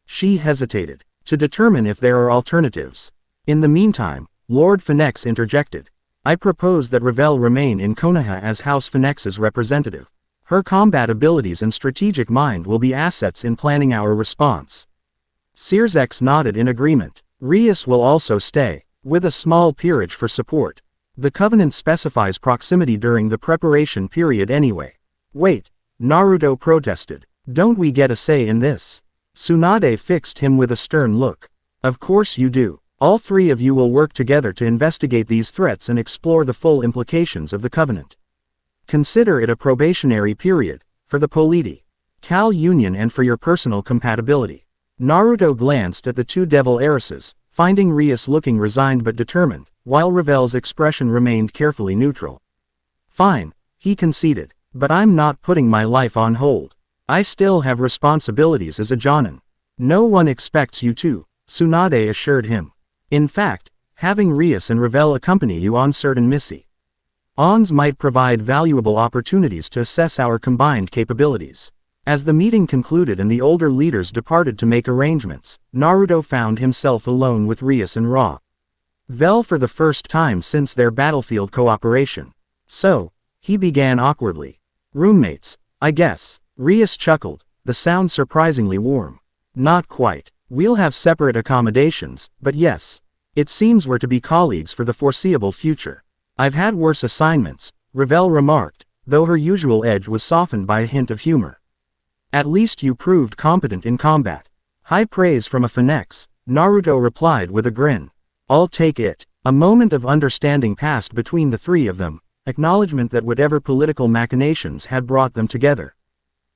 she hesitated, to determine if there are alternatives. In the meantime, Lord Phenex interjected. I propose that Ravel remain in Konoha as House Phenex's representative. Her combat abilities and strategic mind will be assets in planning our response. Sirzex nodded in agreement. Rias will also stay, with a small peerage for support. The covenant specifies proximity during the preparation period anyway. Wait, Naruto protested. Don't we get a say in this? Tsunade fixed him with a stern look. Of course you do. All 3 of you will work together to investigate these threats and explore the full implications of the covenant. Consider it a probationary period, for the polity, Cal Union and for your personal compatibility. Naruto glanced at the 2 devil heiresses, finding Rias looking resigned but determined, while Ravel's expression remained carefully neutral. Fine, he conceded, but I'm not putting my life on hold. I still have responsibilities as a Jonin. No one expects you to, Tsunade assured him. In fact, having Rias and Ravel accompany you on certain missions might provide valuable opportunities to assess our combined capabilities. As the meeting concluded and the older leaders departed to make arrangements, Naruto found himself alone with Rias and Ravel for the first time since their battlefield cooperation. So, he began awkwardly. Roommates, I guess. Rias chuckled, the sound surprisingly warm. Not quite. We'll have separate accommodations, but yes. It seems we're to be colleagues for the foreseeable future. I've had worse assignments, Ravel remarked, though her usual edge was softened by a hint of humor. At least you proved competent in combat. High praise from a Phenex, Naruto replied with a grin. I'll take it. A moment of understanding passed between the 3 of them, acknowledgement that whatever political machinations had brought them together,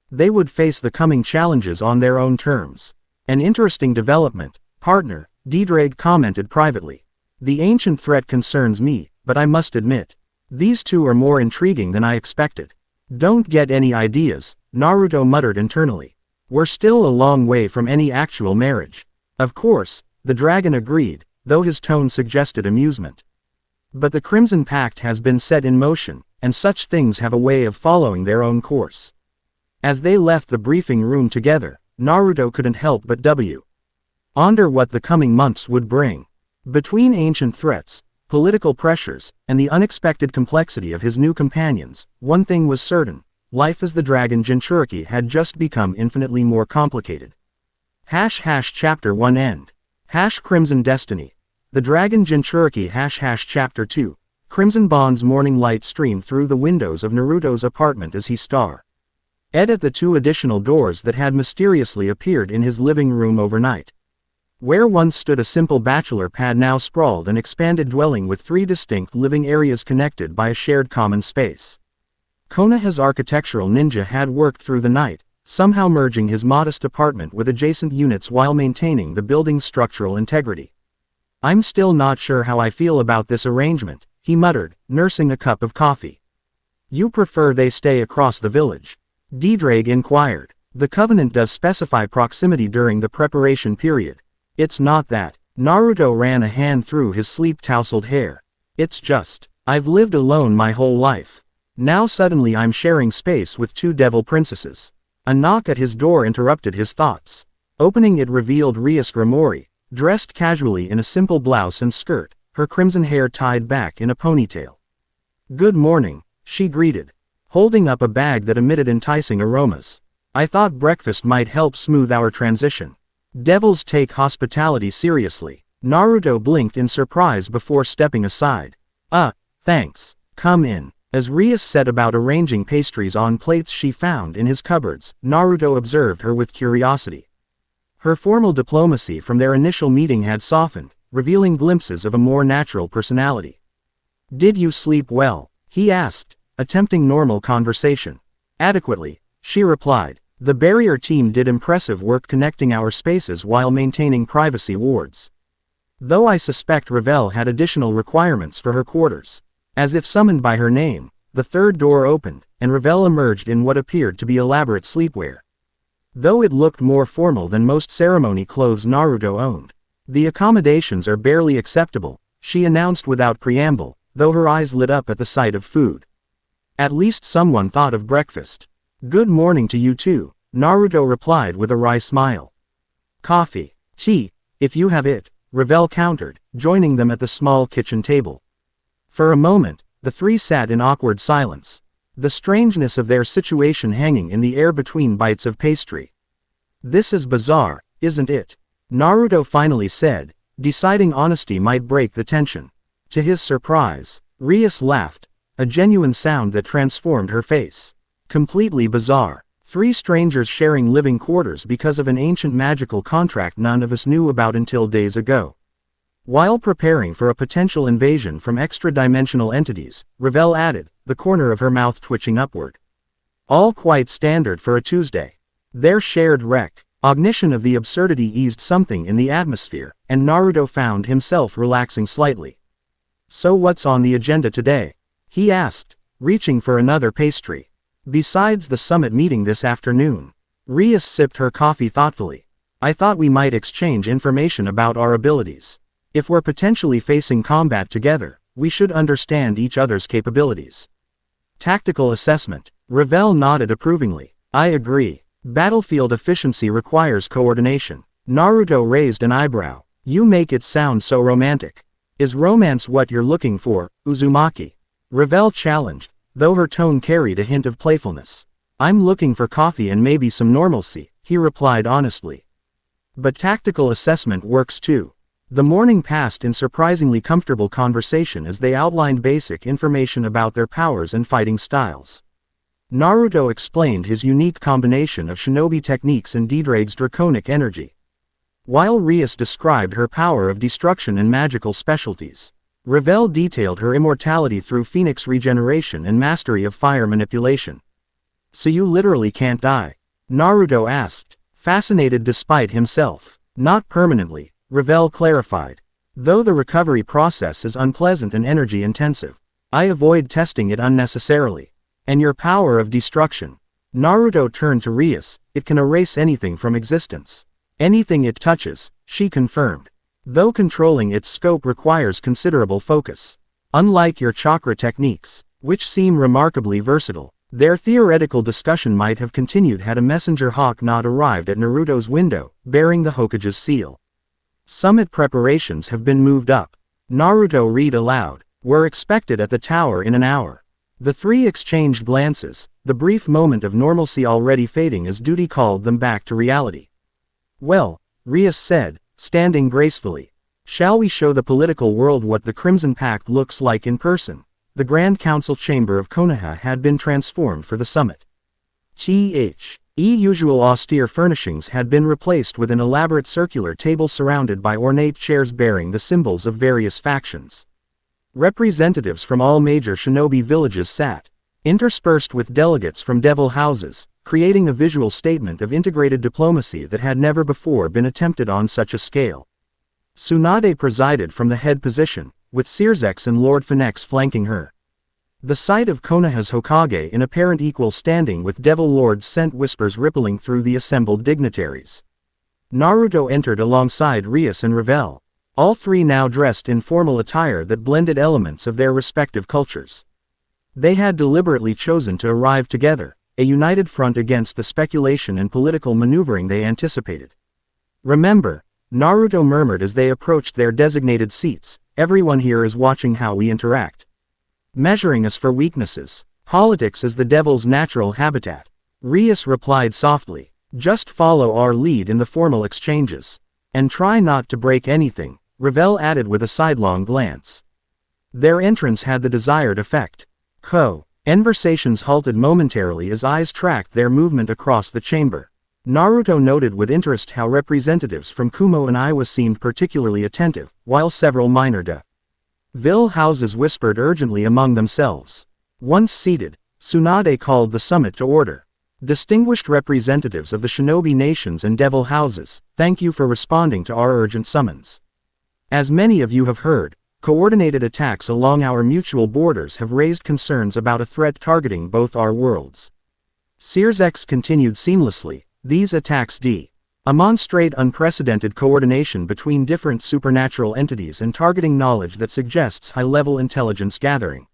they would face the coming challenges on their own terms. An interesting development, partner, Ddraig commented privately. The ancient threat concerns me, but I must admit, these 2 are more intriguing than I expected. Don't get any ideas, Naruto muttered internally. We're still a long way from any actual marriage. Of course, the dragon agreed, though his tone suggested amusement. But the Crimson Pact has been set in motion, and such things have a way of following their own course. As they left the briefing room together, Naruto couldn't help but wonder what the coming months would bring. Between ancient threats, political pressures, and the unexpected complexity of his new companions, one thing was certain: life as the dragon Jinchuriki had just become infinitely more complicated. Chapter 1 End. Crimson Destiny. The Dragon Jinchuriki Chapter 2. Crimson Bond's morning light streamed through the windows of Naruto's apartment as he stared at the 2 additional doors that had mysteriously appeared in his living room overnight. Where once stood a simple bachelor pad now sprawled an expanded dwelling with 3 distinct living areas connected by a shared common space. Konoha's architectural ninja had worked through the night, somehow merging his modest apartment with adjacent units while maintaining the building's structural integrity. I'm still not sure how I feel about this arrangement, he muttered, nursing a cup of coffee. You prefer they stay across the village? Ddraig inquired. The covenant does specify proximity during the preparation period. It's not that. Naruto ran a hand through his sleep-tousled hair. It's just, I've lived alone my whole life. Now suddenly I'm sharing space with two devil princesses. A knock at his door interrupted his thoughts. Opening it revealed Rias Gremory, dressed casually in a simple blouse and skirt, her crimson hair tied back in a ponytail. "Good morning," she greeted, holding up a bag that emitted enticing aromas. "I thought breakfast might help smooth our transition." Devils take hospitality seriously. Naruto blinked in surprise before stepping aside. Thanks. Come in." As Rias set about arranging pastries on plates she found in his cupboards, Naruto observed her with curiosity. Her formal diplomacy from their initial meeting had softened, revealing glimpses of a more natural personality. "Did you sleep well?" he asked, attempting normal conversation. "Adequately," she replied. "The barrier team did impressive work connecting our spaces while maintaining privacy wards. Though I suspect Revel had additional requirements for her quarters." As if summoned by her name, the third door opened, and Revel emerged in what appeared to be elaborate sleepwear. Though it looked more formal than most ceremony clothes Naruto owned. "The accommodations are barely acceptable," she announced without preamble, though her eyes lit up at the sight of food. "At least someone thought of breakfast." "Good morning to you too," Naruto replied with a wry smile. "Coffee, tea, if you have it," Revel countered, joining them at the small kitchen table. For a moment, the three sat in awkward silence, the strangeness of their situation hanging in the air between bites of pastry. "This is bizarre, isn't it?" Naruto finally said, deciding honesty might break the tension. To his surprise, Rias laughed, a genuine sound that transformed her face. "Completely bizarre. Three strangers sharing living quarters because of an ancient magical contract none of us knew about until days ago." While preparing for a potential invasion from extra-dimensional entities, Revel added, the corner of her mouth twitching upward. "All quite standard for a Tuesday." Their shared recognition of the absurdity eased something in the atmosphere, and Naruto found himself relaxing slightly. "So what's on the agenda today?" he asked, reaching for another pastry. "Besides the summit meeting this afternoon." Rias sipped her coffee thoughtfully. "I thought we might exchange information about our abilities. If we're potentially facing combat together, we should understand each other's capabilities." "Tactical assessment." Revel nodded approvingly. "I agree. Battlefield efficiency requires coordination." Naruto raised an eyebrow. "You make it sound so romantic." "Is romance what you're looking for, Uzumaki?" Revel challenged, though her tone carried a hint of playfulness. "I'm looking for coffee and maybe some normalcy," he replied honestly. "But tactical assessment works too." The morning passed in surprisingly comfortable conversation as they outlined basic information about their powers and fighting styles. Naruto explained his unique combination of shinobi techniques and Ddraig's draconic energy, while Rias described her power of destruction and magical specialties. Revel detailed her immortality through Phenex regeneration and mastery of fire manipulation. "So you literally can't die?" Naruto asked, fascinated despite himself. "Not permanently," Revel clarified. "Though the recovery process is unpleasant and energy-intensive. I avoid testing it unnecessarily." "And your power of destruction?" Naruto turned to Rias. "It can erase anything from existence." "Anything it touches," she confirmed. "Though controlling its scope requires considerable focus. Unlike your chakra techniques, which seem remarkably versatile." Their theoretical discussion might have continued had a messenger hawk not arrived at Naruto's window, bearing the Hokage's seal. "Summit preparations have been moved up." Naruto read aloud. "Were expected at the tower in an hour." The three exchanged glances, the brief moment of normalcy already fading as duty called them back to reality. "Well," Rias said, standing gracefully. "Shall we show the political world what the Crimson Pact looks like in person?" The Grand Council chamber of Konoha had been transformed for the summit. Usual austere furnishings had been replaced with an elaborate circular table surrounded by ornate chairs bearing the symbols of various factions. Representatives from all major shinobi villages sat, interspersed with delegates from devil houses, creating a visual statement of integrated diplomacy that had never before been attempted on such a scale. Tsunade presided from the head position, with Searzex and Lord Phenex flanking her. The sight of Konoha's Hokage in apparent equal standing with Devil Lords sent whispers rippling through the assembled dignitaries. Naruto entered alongside Rias and Revel, all three now dressed in formal attire that blended elements of their respective cultures. They had deliberately chosen to arrive together, a united front against the speculation and political maneuvering they anticipated. Remember, Naruto murmured as they approached their designated seats, everyone here is watching how we interact. Measuring us for weaknesses. Politics is the devil's natural habitat. Rias replied softly. Just follow our lead in the formal exchanges. And try not to break anything, Revel added with a sidelong glance. Their entrance had the desired effect. Conversations halted momentarily as eyes tracked their movement across the chamber. Naruto noted with interest how representatives from Kumo and Iwa seemed particularly attentive, while several minor Ville houses whispered urgently among themselves. Once seated, Tsunade called the summit to order. Distinguished representatives of the shinobi nations and devil houses, thank you for responding to our urgent summons. As many of you have heard, coordinated attacks along our mutual borders have raised concerns about a threat targeting both our worlds. Sears continued seamlessly, these attacks demonstrate unprecedented coordination between different supernatural entities and targeting knowledge that suggests high-level intelligence gathering.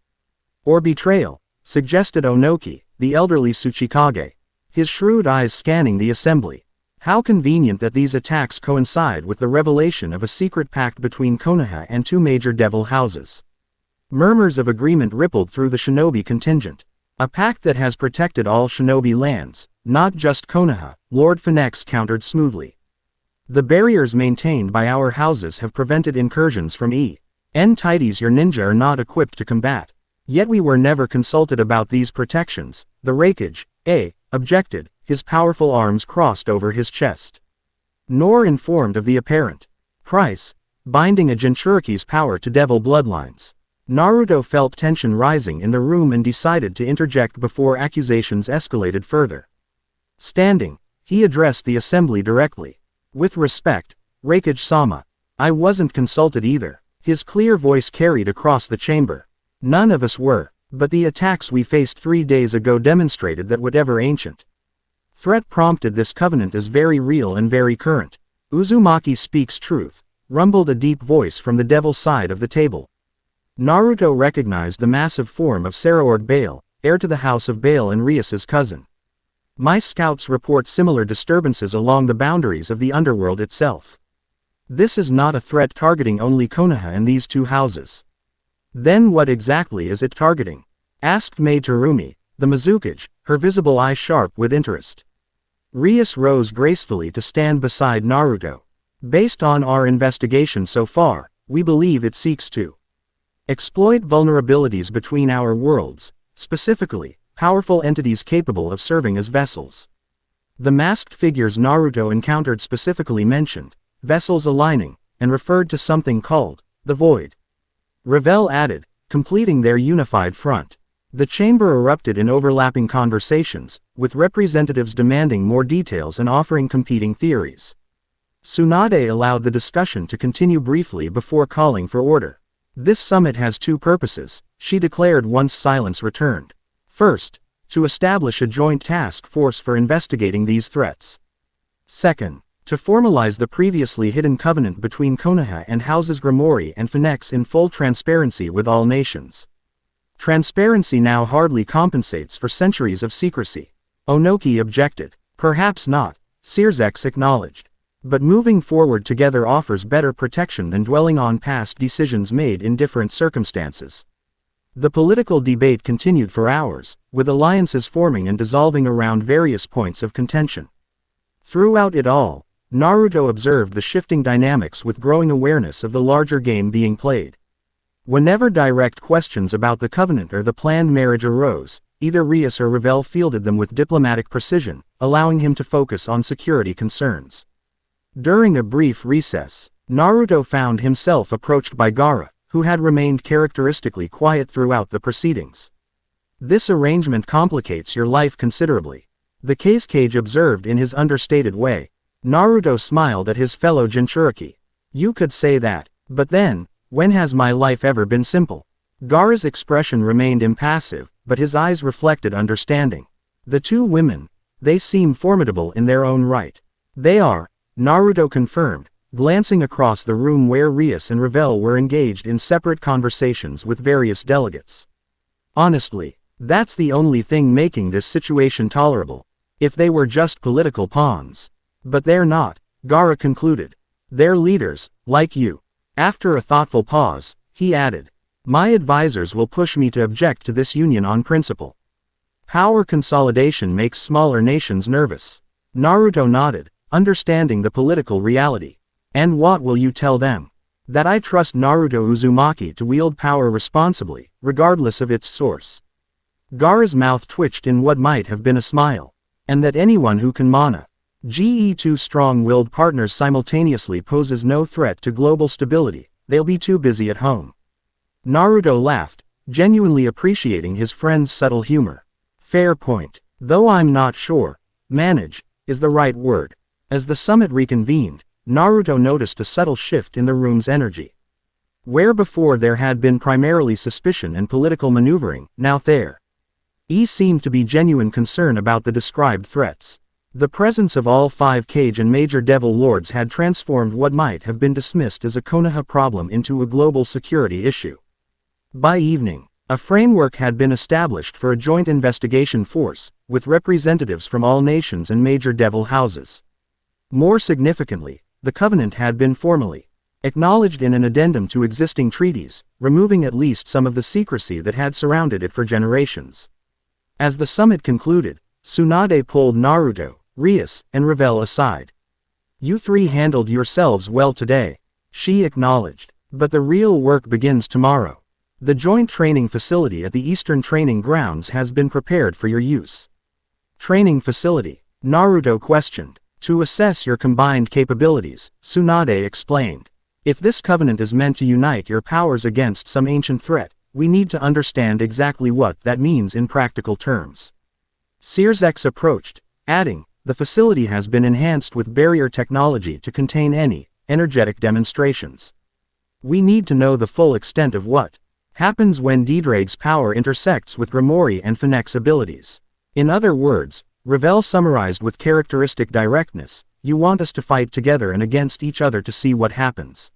Or betrayal, suggested Onoki, the elderly Tsuchikage, his shrewd eyes scanning the assembly. How convenient that these attacks coincide with the revelation of a secret pact between Konoha and two major devil houses. Murmurs of agreement rippled through the shinobi contingent. A pact that has protected all shinobi lands, not just Konoha, Lord Phenex countered smoothly. The barriers maintained by our houses have prevented incursions from entities your ninja are not equipped to combat. Yet we were never consulted about these protections, the Raikage, objected, his powerful arms crossed over his chest. Nor informed of the apparent price, binding a Jinchuriki's power to devil bloodlines. Naruto felt tension rising in the room and decided to interject before accusations escalated further. Standing, he addressed the assembly directly. With respect, Raikage-sama, I wasn't consulted either. His clear voice carried across the chamber. None of us were, but the attacks we faced 3 days ago demonstrated that whatever ancient threat prompted this covenant is very real and very current. Uzumaki speaks truth, rumbled a deep voice from the devil side of the table. Naruto recognized the massive form of Saraorg Bale, heir to the house of Bale and Rias's cousin. My scouts report similar disturbances along the boundaries of the underworld itself. This is not a threat targeting only Konoha and these two houses. Then what exactly is it targeting? Asked Mei Terumi, the Mizukage, her visible eye sharp with interest. Rias rose gracefully to stand beside Naruto. Based on our investigation so far, we believe it seeks to exploit vulnerabilities between our worlds, specifically, powerful entities capable of serving as vessels. The masked figures Naruto encountered specifically mentioned vessels aligning, and referred to something called the Void. Revel added, completing their unified front. The chamber erupted in overlapping conversations, with representatives demanding more details and offering competing theories. Tsunade allowed the discussion to continue briefly before calling for order. This summit has two purposes, she declared once silence returned. First, to establish a joint task force for investigating these threats. Second, to formalize the previously hidden covenant between Konoha and houses Gremory and Phenex in full transparency with all nations. Transparency now hardly compensates for centuries of secrecy. Onoki objected. Perhaps not, Sears acknowledged. But moving forward together offers better protection than dwelling on past decisions made in different circumstances. The political debate continued for hours, with alliances forming and dissolving around various points of contention. Throughout it all, Naruto observed the shifting dynamics with growing awareness of the larger game being played. Whenever direct questions about the covenant or the planned marriage arose, either Rias or Revel fielded them with diplomatic precision, allowing him to focus on security concerns. During a brief recess, Naruto found himself approached by Gaara, who had remained characteristically quiet throughout the proceedings. This arrangement complicates your life considerably, the Cage observed in his understated way. Naruto smiled at his fellow Jinchuriki. You could say that, but then, when has my life ever been simple? Gaara's expression remained impassive, but his eyes reflected understanding. The two women, they seem formidable in their own right. They are, Naruto confirmed, glancing across the room where Rias and Revel were engaged in separate conversations with various delegates. Honestly, that's the only thing making this situation tolerable. If they were just political pawns. But they're not, Gaara concluded. They're leaders, like you. After a thoughtful pause, he added, my advisors will push me to object to this union on principle. Power consolidation makes smaller nations nervous. Naruto nodded, understanding the political reality. And what will you tell them? That I trust Naruto Uzumaki to wield power responsibly, regardless of its source. Gaara's mouth twitched in what might have been a smile. And that anyone who can mana two strong-willed partners simultaneously poses no threat to global stability, they'll be too busy at home. Naruto laughed, genuinely appreciating his friend's subtle humor. Fair point. Though I'm not sure, manage, is the right word. As the summit reconvened, Naruto noticed a subtle shift in the room's energy. Where before there had been primarily suspicion and political maneuvering, now there seemed to be genuine concern about the described threats. The presence of all 5 Kage and Major Devil Lords had transformed what might have been dismissed as a Konoha problem into a global security issue. By evening, a framework had been established for a joint investigation force, with representatives from all nations and major devil houses. More significantly, the Covenant had been formally acknowledged in an addendum to existing treaties, removing at least some of the secrecy that had surrounded it for generations. As the summit concluded, Tsunade pulled Naruto, Rias, and Revel aside. You three handled yourselves well today, she acknowledged, but the real work begins tomorrow. The joint training facility at the Eastern Training Grounds has been prepared for your use. Training facility? Naruto questioned. To assess your combined capabilities, Tsunade explained. If this covenant is meant to unite your powers against some ancient threat, we need to understand exactly what that means in practical terms. Searsex approached, adding, the facility has been enhanced with barrier technology to contain any energetic demonstrations. We need to know the full extent of what happens when Ddraig's power intersects with Gremory and Phenex abilities. In other words, Revel summarized with characteristic directness, you want us to fight together and against each other to see what happens.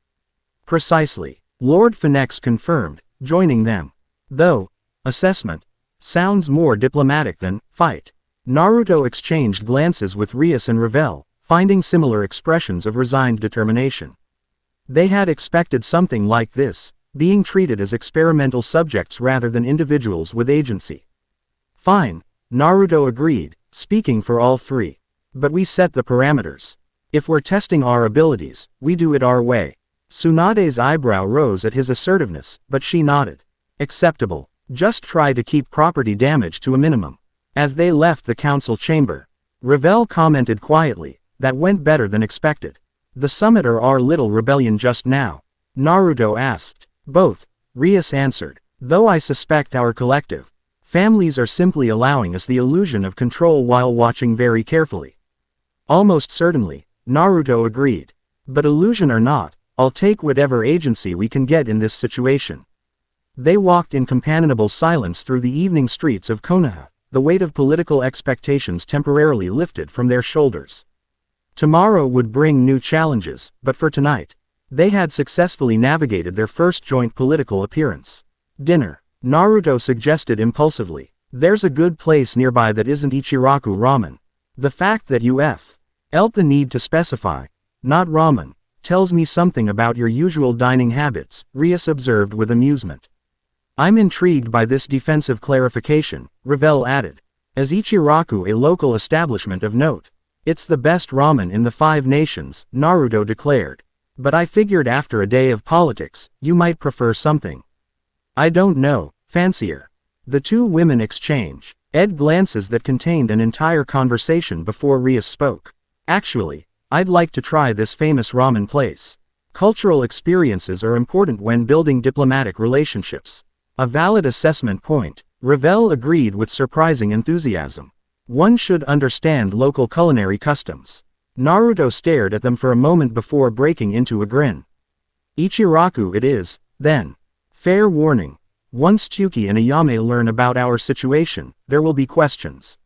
Precisely. Lord Phenex confirmed, joining them. Though, assessment, sounds more diplomatic than fight. Naruto exchanged glances with Rias and Revel, finding similar expressions of resigned determination. They had expected something like this, being treated as experimental subjects rather than individuals with agency. Fine, Naruto agreed, speaking for all three. But we set the parameters. If we're testing our abilities, we do it our way. Tsunade's eyebrow rose at his assertiveness, but she nodded. Acceptable. Just try to keep property damage to a minimum. As they left the council chamber, Revel commented quietly, that went better than expected. The summit or our little rebellion just now? Naruto asked. Both, Rias answered. Though I suspect our collective families are simply allowing us the illusion of control while watching very carefully. Almost certainly, Naruto agreed. But illusion or not, I'll take whatever agency we can get in this situation. They walked in companionable silence through the evening streets of Konoha, the weight of political expectations temporarily lifted from their shoulders. Tomorrow would bring new challenges, but for tonight, they had successfully navigated their first joint political appearance. Dinner, Naruto suggested impulsively. There's a good place nearby that isn't Ichiraku ramen. The fact that you felt the need to specify, not ramen, tells me something about your usual dining habits, Rias observed with amusement. I'm intrigued by this defensive clarification, Revel added. As Ichiraku a local establishment of note, it's the best ramen in the 5 nations, Naruto declared. But I figured after a day of politics, you might prefer something. I don't know, fancier. The two women exchanged glances that contained an entire conversation before Rias spoke. Actually, I'd like to try this famous ramen place. Cultural experiences are important when building diplomatic relationships. A valid assessment point, Revel agreed with surprising enthusiasm. One should understand local culinary customs. Naruto stared at them for a moment before breaking into a grin. Ichiraku it is, then. Fair warning. Once Tsuki and Ayame learn about our situation, there will be questions.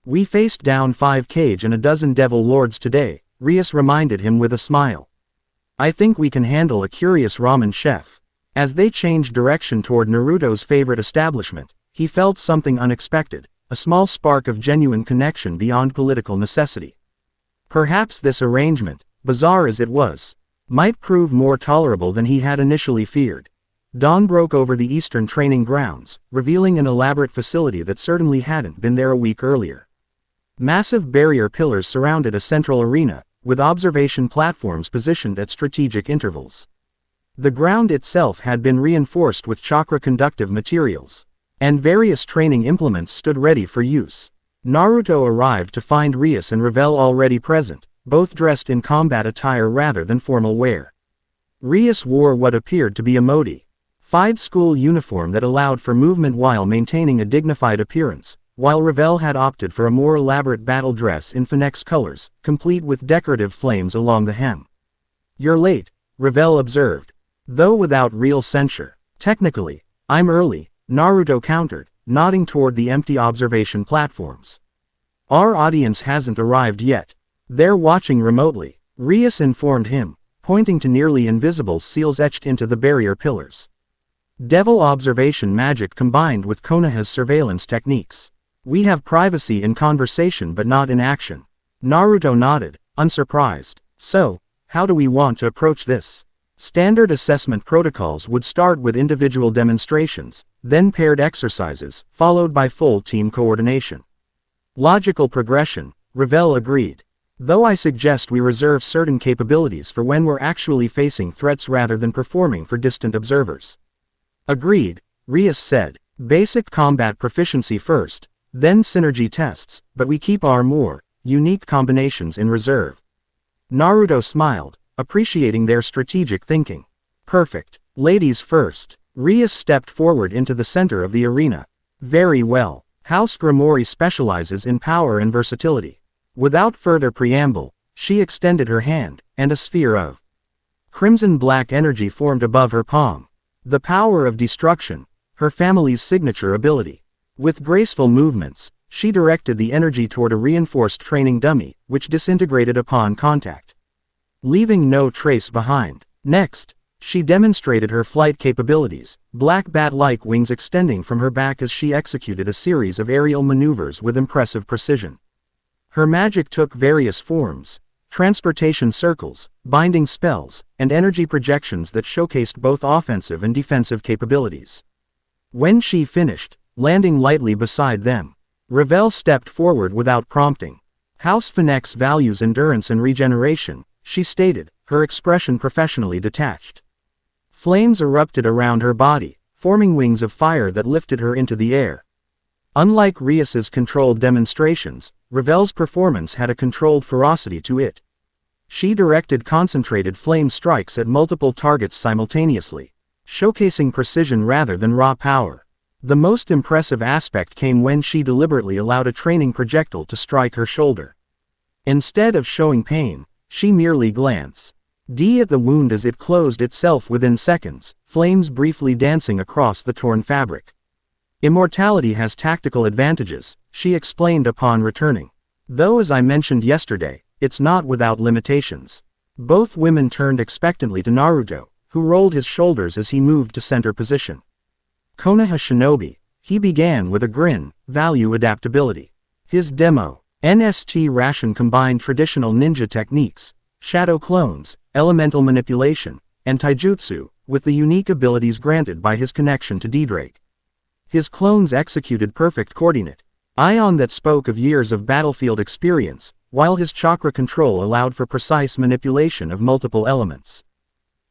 We faced down 5 Kage and a dozen Devil Lords today, Rias reminded him with a smile. I think we can handle a curious ramen chef. As they changed direction toward Naruto's favorite establishment, He felt something unexpected, a small spark of genuine connection beyond political necessity. Perhaps this arrangement, bizarre as it was, might prove more tolerable than he had initially feared. Dawn broke over the eastern training grounds, revealing an elaborate facility that certainly hadn't been there a week earlier. Massive barrier pillars surrounded a central arena, with observation platforms positioned at strategic intervals. The ground itself had been reinforced with chakra-conductive materials, and various training implements stood ready for use. Naruto arrived to find Rias and Revel already present, both dressed in combat attire rather than formal wear. Rias wore what appeared to be a modified school uniform that allowed for movement while maintaining a dignified appearance, while Revel had opted for a more elaborate battle dress in Phenex colors, complete with decorative flames along the hem. "You're late," Revel observed, though without real censure. "Technically, I'm early," Naruto countered, nodding toward the empty observation platforms. "Our audience hasn't arrived yet. They're watching remotely," Rias informed him, pointing to nearly invisible seals etched into the barrier pillars. Devil observation magic combined with Konoha's surveillance techniques. "We have privacy in conversation but not in action." Naruto nodded, unsurprised. "So, how do we want to approach this?" Standard assessment protocols would start with individual demonstrations, then paired exercises, followed by full team coordination. "Logical progression," Revel agreed. "Though I suggest we reserve certain capabilities for when we're actually facing threats rather than performing for distant observers." "Agreed," Rias said. "Basic combat proficiency first, then synergy tests, but we keep our more unique combinations in reserve." Naruto smiled, appreciating their strategic thinking. "Perfect. Ladies first." Rias stepped forward into the center of the arena. "Very well. House Gremory specializes in power and versatility." Without further preamble, she extended her hand, and a sphere of crimson-black energy formed above her palm. The power of destruction, her family's signature ability. With graceful movements, she directed the energy toward a reinforced training dummy, which disintegrated upon contact, leaving no trace behind. Next, she demonstrated her flight capabilities, black bat-like wings extending from her back as she executed a series of aerial maneuvers with impressive precision. Her magic took various forms: transportation circles, binding spells, and energy projections that showcased both offensive and defensive capabilities. When she finished, landing lightly beside them, Revel stepped forward without prompting. "House Phenex values endurance and regeneration," she stated, her expression professionally detached. Flames erupted around her body, forming wings of fire that lifted her into the air. Unlike Rias's controlled demonstrations, Revel's performance had a controlled ferocity to it. She directed concentrated flame strikes at multiple targets simultaneously, showcasing precision rather than raw power. The most impressive aspect came when she deliberately allowed a training projectile to strike her shoulder. Instead of showing pain, she merely glanced at the wound as it closed itself within seconds, flames briefly dancing across the torn fabric. "Immortality has tactical advantages," she explained upon returning. "Though as I mentioned yesterday, it's not without limitations." Both women turned expectantly to Naruto, who rolled his shoulders as he moved to center position. "Konoha Shinobi," he began with a grin, "value adaptability." His demo, NST ration combined traditional ninja techniques, shadow clones, elemental manipulation, and taijutsu, with the unique abilities granted by his connection to Ddraig. His clones executed perfect coordinate ion that spoke of years of battlefield experience, while his chakra control allowed for precise manipulation of multiple elements.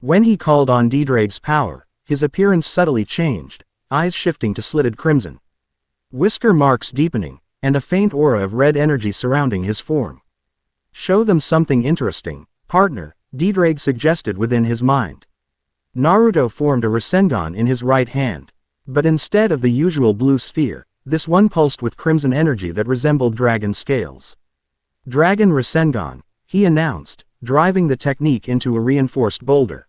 When he called on Ddraig's power, his appearance subtly changed, eyes shifting to slitted crimson, whisker marks deepening, and a faint aura of red energy surrounding his form. "Show them something interesting, partner," Ddraig suggested within his mind. Naruto formed a Rasengan in his right hand. But instead of the usual blue sphere, this one pulsed with crimson energy that resembled dragon scales. "Dragon Rasengan," he announced, driving the technique into a reinforced boulder.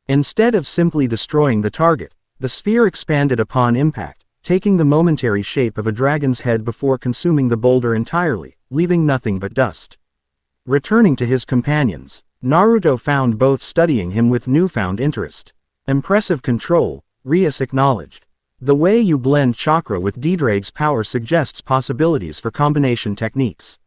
Instead of simply destroying the target, the sphere expanded upon impact, taking the momentary shape of a dragon's head before consuming the boulder entirely, leaving nothing but dust. Returning to his companions, Naruto found both studying him with newfound interest. "Impressive control," Rias acknowledged. The way you blend chakra with Ddraig's power suggests possibilities for combination techniques.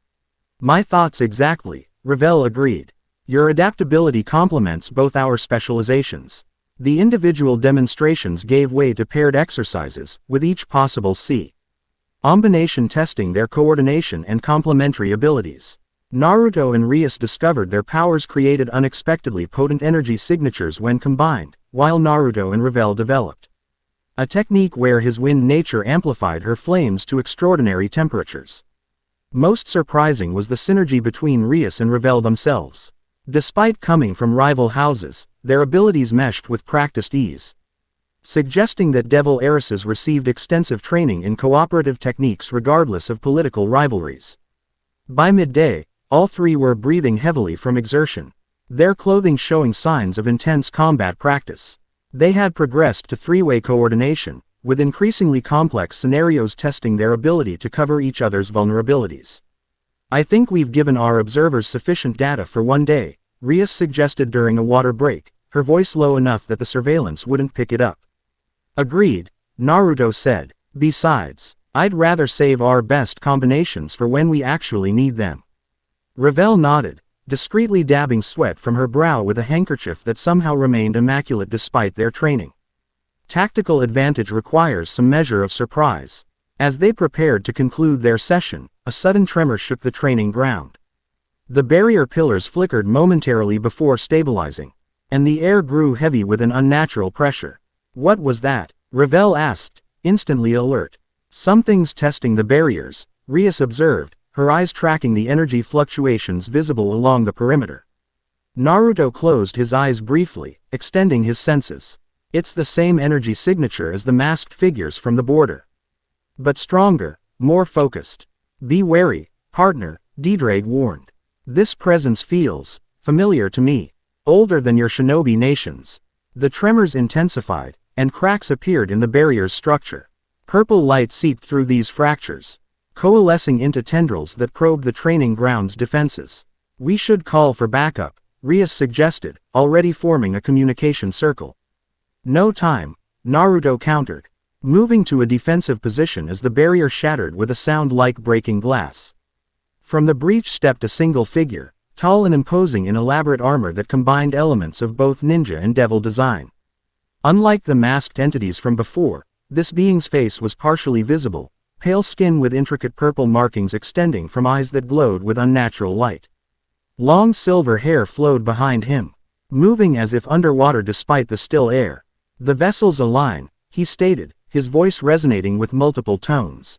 My thoughts exactly, Revel agreed. Your adaptability complements both our specializations. The individual demonstrations gave way to paired exercises, with each possible combination testing their coordination and complementary abilities. Naruto and Rias discovered their powers created unexpectedly potent energy signatures when combined, while Naruto and Revel developed a technique where his wind nature amplified her flames to extraordinary temperatures. Most surprising was the synergy between Rias and Revel themselves. Despite coming from rival houses, their abilities meshed with practiced ease, suggesting that Devil Heiresses received extensive training in cooperative techniques regardless of political rivalries. By midday, all three were breathing heavily from exertion, their clothing showing signs of intense combat practice. They had progressed to three-way coordination, with increasingly complex scenarios testing their ability to cover each other's vulnerabilities. I think we've given our observers sufficient data for one day, Rias suggested during a water break, her voice low enough that the surveillance wouldn't pick it up. Agreed, Naruto said. Besides, I'd rather save our best combinations for when we actually need them. Revel nodded, discreetly dabbing sweat from her brow with a handkerchief that somehow remained immaculate despite their training. Tactical advantage requires some measure of surprise. As they prepared to conclude their session, a sudden tremor shook the training ground. The barrier pillars flickered momentarily before stabilizing, and the air grew heavy with an unnatural pressure. What was that? Revel asked, instantly alert. Something's testing the barriers, Rias observed, her eyes tracking the energy fluctuations visible along the perimeter. Naruto closed his eyes briefly, extending his senses. It's the same energy signature as the masked figures from the border, but stronger, more focused. Be wary, partner, Ddraig warned. This presence feels familiar to me, older than your shinobi nations. The tremors intensified, and cracks appeared in the barrier's structure. Purple light seeped through these fractures, coalescing into tendrils that probed the training ground's defenses. We should call for backup, Rias suggested, already forming a communication circle. No time, Naruto countered, moving to a defensive position as the barrier shattered with a sound like breaking glass. From the breach stepped a single figure, tall and imposing in elaborate armor that combined elements of both ninja and devil design. Unlike the masked entities from before, this being's face was partially visible, pale skin with intricate purple markings extending from eyes that glowed with unnatural light. Long silver hair flowed behind him, moving as if underwater despite the still air. The vessels align, he stated, his voice resonating with multiple tones.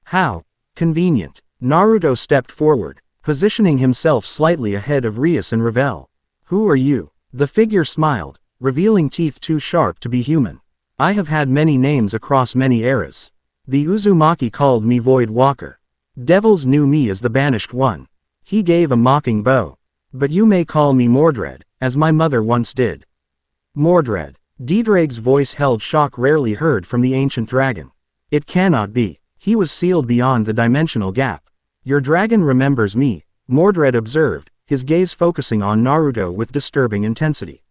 How convenient. Naruto stepped forward, positioning himself slightly ahead of Rias and Revel. Who are you? The figure smiled, revealing teeth too sharp to be human. I have had many names across many eras. The Uzumaki called me Void Walker. Devils knew me as the Banished One. He gave a mocking bow. But you may call me Mordred, as my mother once did. Mordred. Ddraig's voice held shock rarely heard from the ancient dragon. It cannot be. He was sealed beyond the dimensional gap. Your dragon remembers me, Mordred observed, his gaze focusing on Naruto with disturbing intensity.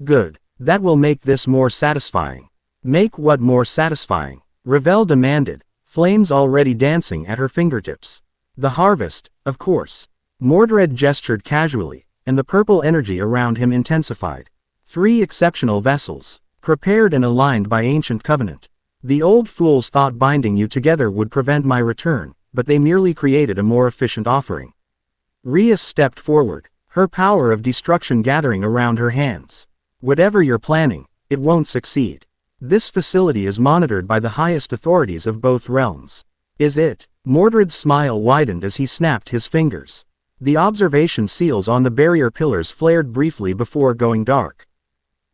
Good. That will make this more satisfying. Make what more satisfying? Revel demanded, flames already dancing at her fingertips. The harvest, of course. Mordred gestured casually, and the purple energy around him intensified. 3 exceptional vessels, prepared and aligned by ancient covenant. The old fools thought binding you together would prevent my return, but they merely created a more efficient offering. Rias stepped forward, her power of destruction gathering around her hands. Whatever you're planning, it won't succeed. This facility is monitored by the highest authorities of both realms. Is it? Mordred's smile widened as he snapped his fingers. The observation seals on the barrier pillars flared briefly before going dark.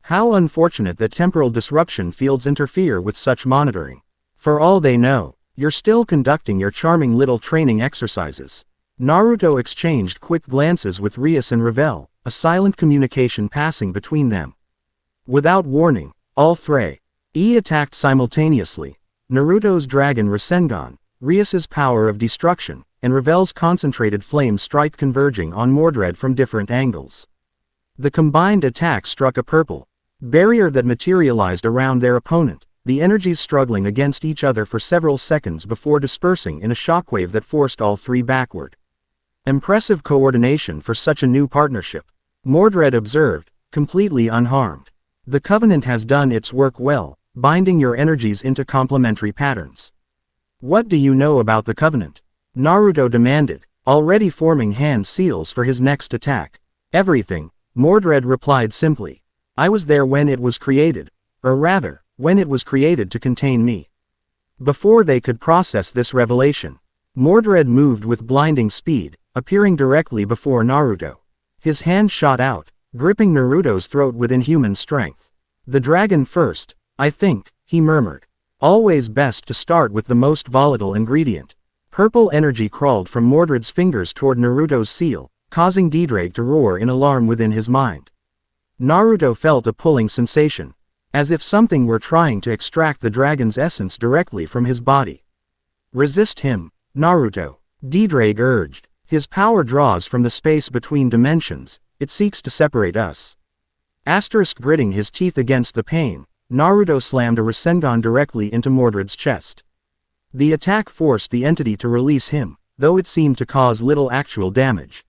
How unfortunate that temporal disruption fields interfere with such monitoring. For all they know, you're still conducting your charming little training exercises. Naruto exchanged quick glances with Rias and Revel, a silent communication passing between them. Without warning, all three attacked simultaneously. Naruto's Dragon Rasengan, Rias's power of destruction, and Revel's concentrated flame strike converging on Mordred from different angles. The combined attack struck a purple barrier that materialized around their opponent, the energies struggling against each other for several seconds before dispersing in a shockwave that forced all three backward. Impressive coordination for such a new partnership, Mordred observed, completely unharmed. The Covenant has done its work well, binding your energies into complementary patterns. What do you know about the Covenant? Naruto demanded, already forming hand seals for his next attack. Everything, Mordred replied simply. I was there when it was created, or rather, when it was created to contain me. Before they could process this revelation, Mordred moved with blinding speed, appearing directly before Naruto. His hand shot out, gripping Naruto's throat with inhuman strength. The dragon first, I think, he murmured. Always best to start with the most volatile ingredient. Purple energy crawled from Mordred's fingers toward Naruto's seal, causing Ddraig to roar in alarm within his mind. Naruto felt a pulling sensation, as if something were trying to extract the dragon's essence directly from his body. Resist him, Naruto, Ddraig urged. His power draws from the space between dimensions, it seeks to separate us. Gritting his teeth against the pain, Naruto slammed a Rasengan directly into Mordred's chest. The attack forced the entity to release him, though it seemed to cause little actual damage.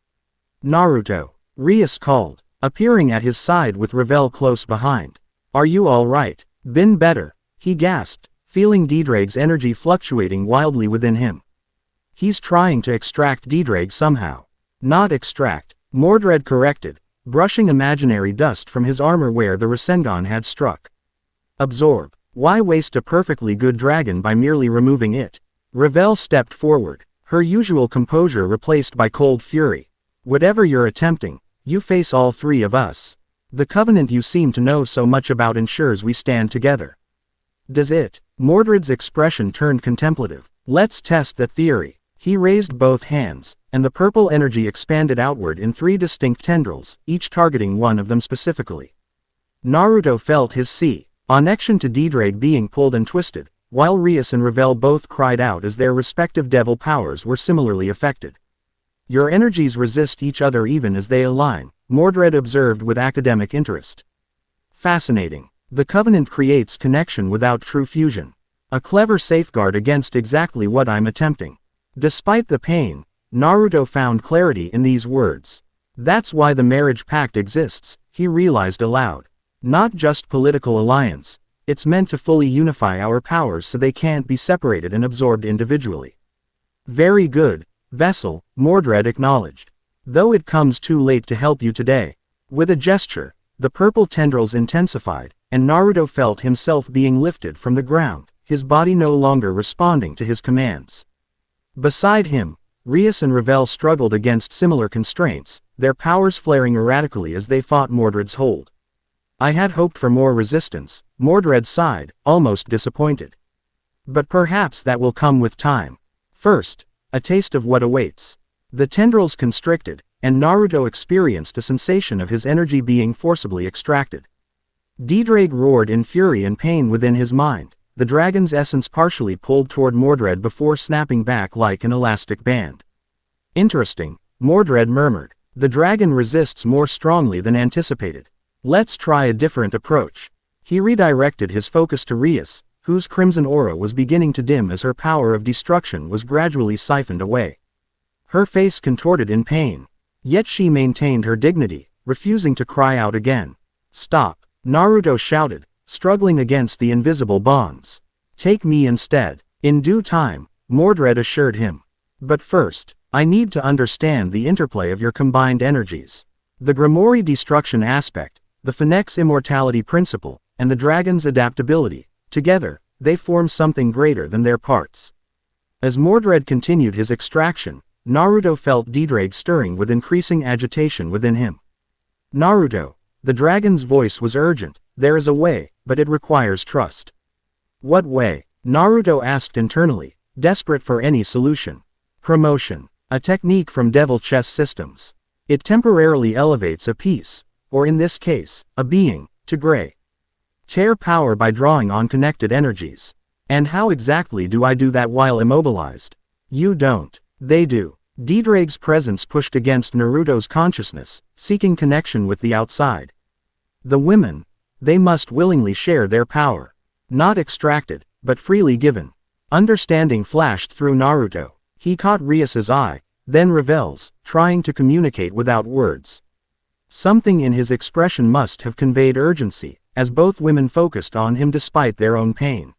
Naruto, Rias called, appearing at his side with Revel close behind. Are you all right? Been better, he gasped, feeling Ddraig's energy fluctuating wildly within him. He's trying to extract Ddraig somehow. Not extract, Mordred corrected, brushing imaginary dust from his armor where the Rasengan had struck. Absorb. Why waste a perfectly good dragon by merely removing it? Revel stepped forward, her usual composure replaced by cold fury. Whatever you're attempting, you face all three of us. The Covenant you seem to know so much about ensures we stand together. Does it? Mordred's expression turned contemplative. Let's test the theory. He raised both hands, and the purple energy expanded outward in three distinct tendrils, each targeting one of them specifically. Naruto felt his connection to Ddraig being pulled and twisted, while Rias and Revel both cried out as their respective devil powers were similarly affected. Your energies resist each other even as they align, Mordred observed with academic interest. Fascinating. The Covenant creates connection without true fusion. A clever safeguard against exactly what I'm attempting. Despite the pain, Naruto found clarity in these words. That's why the marriage pact exists, he realized aloud. Not just political alliance, it's meant to fully unify our powers so they can't be separated and absorbed individually. Very good, Vessel, Mordred acknowledged. Though it comes too late to help you today. With a gesture, the purple tendrils intensified, and Naruto felt himself being lifted from the ground, his body no longer responding to his commands. Beside him, Rias and Revel struggled against similar constraints, their powers flaring erratically as they fought Mordred's hold. I had hoped for more resistance, Mordred sighed, almost disappointed. But perhaps that will come with time. First, a taste of what awaits. The tendrils constricted, and Naruto experienced a sensation of his energy being forcibly extracted. Ddraig roared in fury and pain within his mind, the dragon's essence partially pulled toward Mordred before snapping back like an elastic band. Interesting, Mordred murmured. The dragon resists more strongly than anticipated. Let's try a different approach. He redirected his focus to Rias, whose crimson aura was beginning to dim as her power of destruction was gradually siphoned away. Her face contorted in pain. Yet she maintained her dignity, refusing to cry out again. Stop, Naruto shouted, struggling against the invisible bonds. Take me instead. In due time, Mordred assured him. But first, I need to understand the interplay of your combined energies. The Gremory destruction aspect, the Phenex immortality principle, and the dragon's adaptability, together, they form something greater than their parts. As Mordred continued his extraction, Naruto felt Ddraig stirring with increasing agitation within him. Naruto, the dragon's voice was urgent, there is a way, but it requires trust. What way? Naruto asked internally, desperate for any solution. Promotion, a technique from Devil Chess Systems. It temporarily elevates a piece, or in this case, a being, to gray chair power by drawing on connected energies. And how exactly do I do that while immobilized? You don't. They do. Ddraig's presence pushed against Naruto's consciousness, seeking connection with the outside. The women, they must willingly share their power. Not extracted, but freely given. Understanding flashed through Naruto. He caught Rias's eye, then Revel's, trying to communicate without words. Something in his expression must have conveyed urgency, as both women focused on him despite their own pain.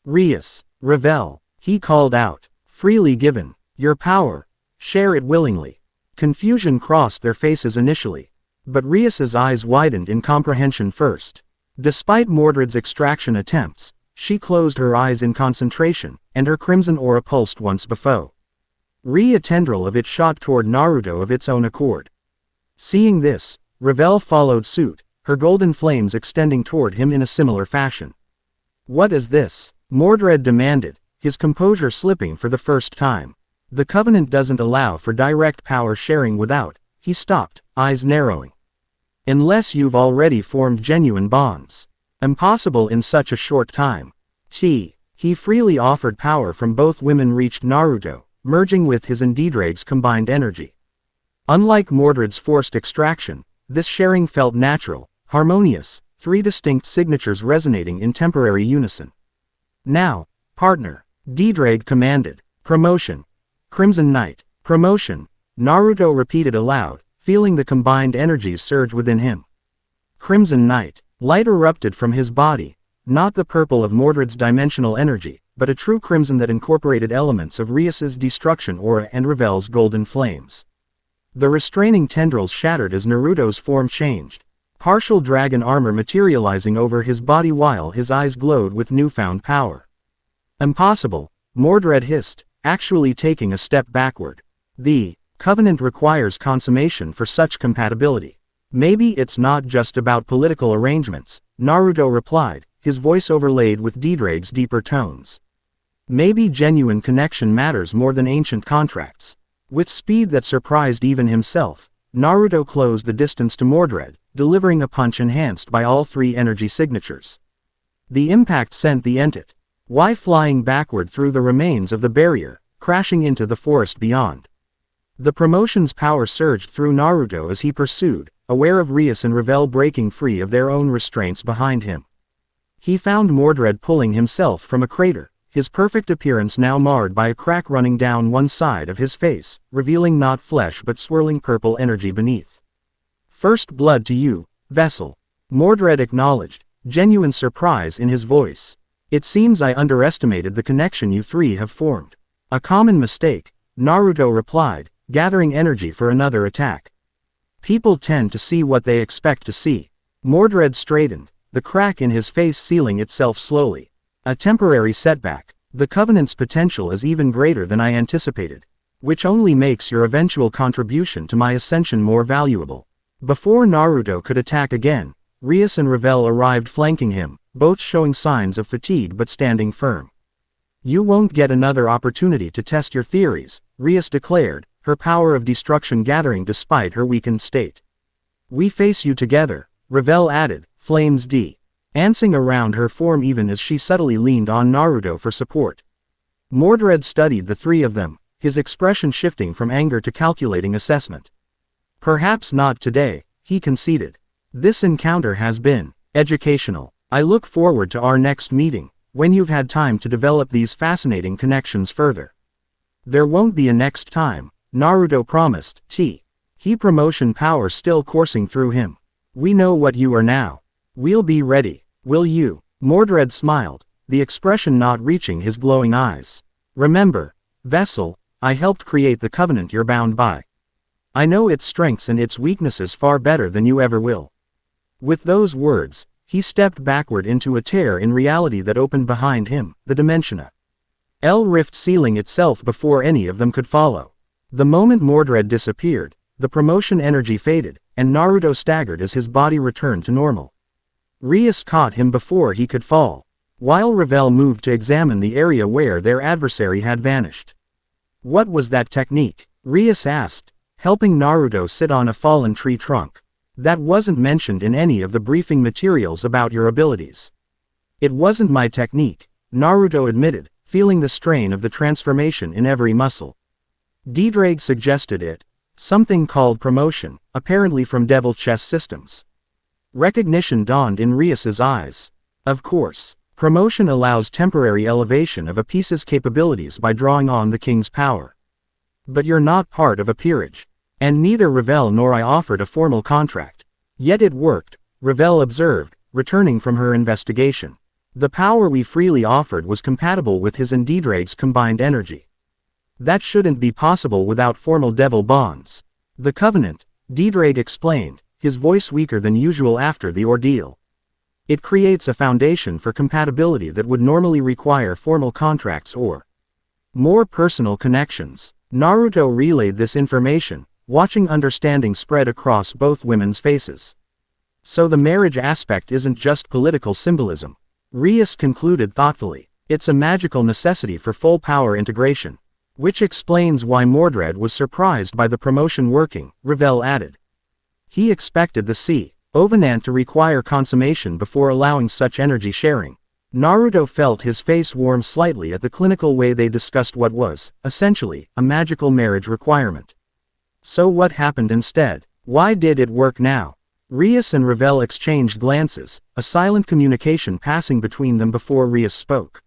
Rias, Revel, he called out, freely given, your power, share it willingly. Confusion crossed their faces initially, but Rias's eyes widened in comprehension first. Despite Mordred's extraction attempts, she closed her eyes in concentration, and her crimson aura pulsed once before. A tendril of it shot toward Naruto of its own accord. Seeing this, Revel followed suit, her golden flames extending toward him in a similar fashion. What is this? Mordred demanded, his composure slipping for the first time. The Covenant doesn't allow for direct power sharing without. He stopped, eyes narrowing. Unless you've already formed genuine bonds. Impossible in such a short time. He freely offered power from both women reached Naruto, merging with his and Ddraig's combined energy. Unlike Mordred's forced extraction, this sharing felt natural, harmonious, three distinct signatures resonating in temporary unison. Now, partner, Ddraig commanded. Promotion. Crimson Knight. Promotion. Naruto repeated aloud, feeling the combined energies surge within him. Crimson Knight. Light erupted from his body, not the purple of Mordred's dimensional energy, but a true crimson that incorporated elements of Rias's destruction aura and Revel's golden flames. The restraining tendrils shattered as Naruto's form changed, partial dragon armor materializing over his body while his eyes glowed with newfound power. Impossible, Mordred hissed, actually taking a step backward. The Covenant requires consummation for such compatibility. Maybe it's not just about political arrangements, Naruto replied, his voice overlaid with Ddraig's deeper tones. Maybe genuine connection matters more than ancient contracts. With speed that surprised even himself, Naruto closed the distance to Mordred, delivering a punch enhanced by all three energy signatures. The impact sent the entity flying backward through the remains of the barrier, crashing into the forest beyond. The promotion's power surged through Naruto as he pursued, aware of Rias and Revel breaking free of their own restraints behind him. He found Mordred pulling himself from a crater, his perfect appearance now marred by a crack running down one side of his face, revealing not flesh but swirling purple energy beneath. First blood to you, vessel. Mordred acknowledged, genuine surprise in his voice. It seems I underestimated the connection you three have formed. A common mistake, Naruto replied, gathering energy for another attack. People tend to see what they expect to see. Mordred straightened, the crack in his face sealing itself slowly. A temporary setback. The Covenant's potential is even greater than I anticipated, which only makes your eventual contribution to my ascension more valuable. Before Naruto could attack again, Rias and Revel arrived flanking him, both showing signs of fatigue but standing firm. You won't get another opportunity to test your theories, Rias declared, her power of destruction gathering despite her weakened state. We face you together, Revel added, flames dancing around her form even as she subtly leaned on Naruto for support. Mordred studied the three of them, his expression shifting from anger to calculating assessment. Perhaps not today, he conceded. This encounter has been educational. I look forward to our next meeting, when you've had time to develop these fascinating connections further. There won't be a next time, Naruto promised. He promotion power still coursing through him. We know what you are now. We'll be ready. Will you? Mordred smiled, the expression not reaching his glowing eyes. Remember, vessel, I helped create the Covenant you're bound by. I know its strengths and its weaknesses far better than you ever will. With those words, he stepped backward into a tear in reality that opened behind him, the Dimensiona. Rift sealing itself before any of them could follow. The moment Mordred disappeared, the promotion energy faded, and Naruto staggered as his body returned to normal. Rias caught him before he could fall, while Revel moved to examine the area where their adversary had vanished. What was that technique? Rias asked, helping Naruto sit on a fallen tree trunk. That wasn't mentioned in any of the briefing materials about your abilities. It wasn't my technique, Naruto admitted, feeling the strain of the transformation in every muscle. Ddraig suggested it. Something called promotion, apparently from Devil Chess Systems. Recognition dawned in Rias's eyes. Of course, Promotion allows temporary elevation of a piece's capabilities by drawing on the king's power. But you're not part of a peerage. And neither Ravel nor I offered a formal contract. Yet it worked, Ravel observed, returning from her investigation. The power we freely offered was compatible with his and Ddraig's combined energy. That shouldn't be possible without formal devil bonds. The covenant, Ddraig explained, his voice weaker than usual after the ordeal. It creates a foundation for compatibility that would normally require formal contracts or more personal connections. Naruto relayed this information, watching understanding spread across both women's faces. So the marriage aspect isn't just political symbolism. Rias concluded thoughtfully. It's a magical necessity for full power integration. Which explains why Mordred was surprised by the promotion working, Ravel added. He expected the Ovenant to require consummation before allowing such energy sharing. Naruto felt his face warm slightly at the clinical way they discussed what was, essentially, a magical marriage requirement. So what happened instead? Why did it work now? Rias and Ravel exchanged glances, a silent communication passing between them before Rias spoke.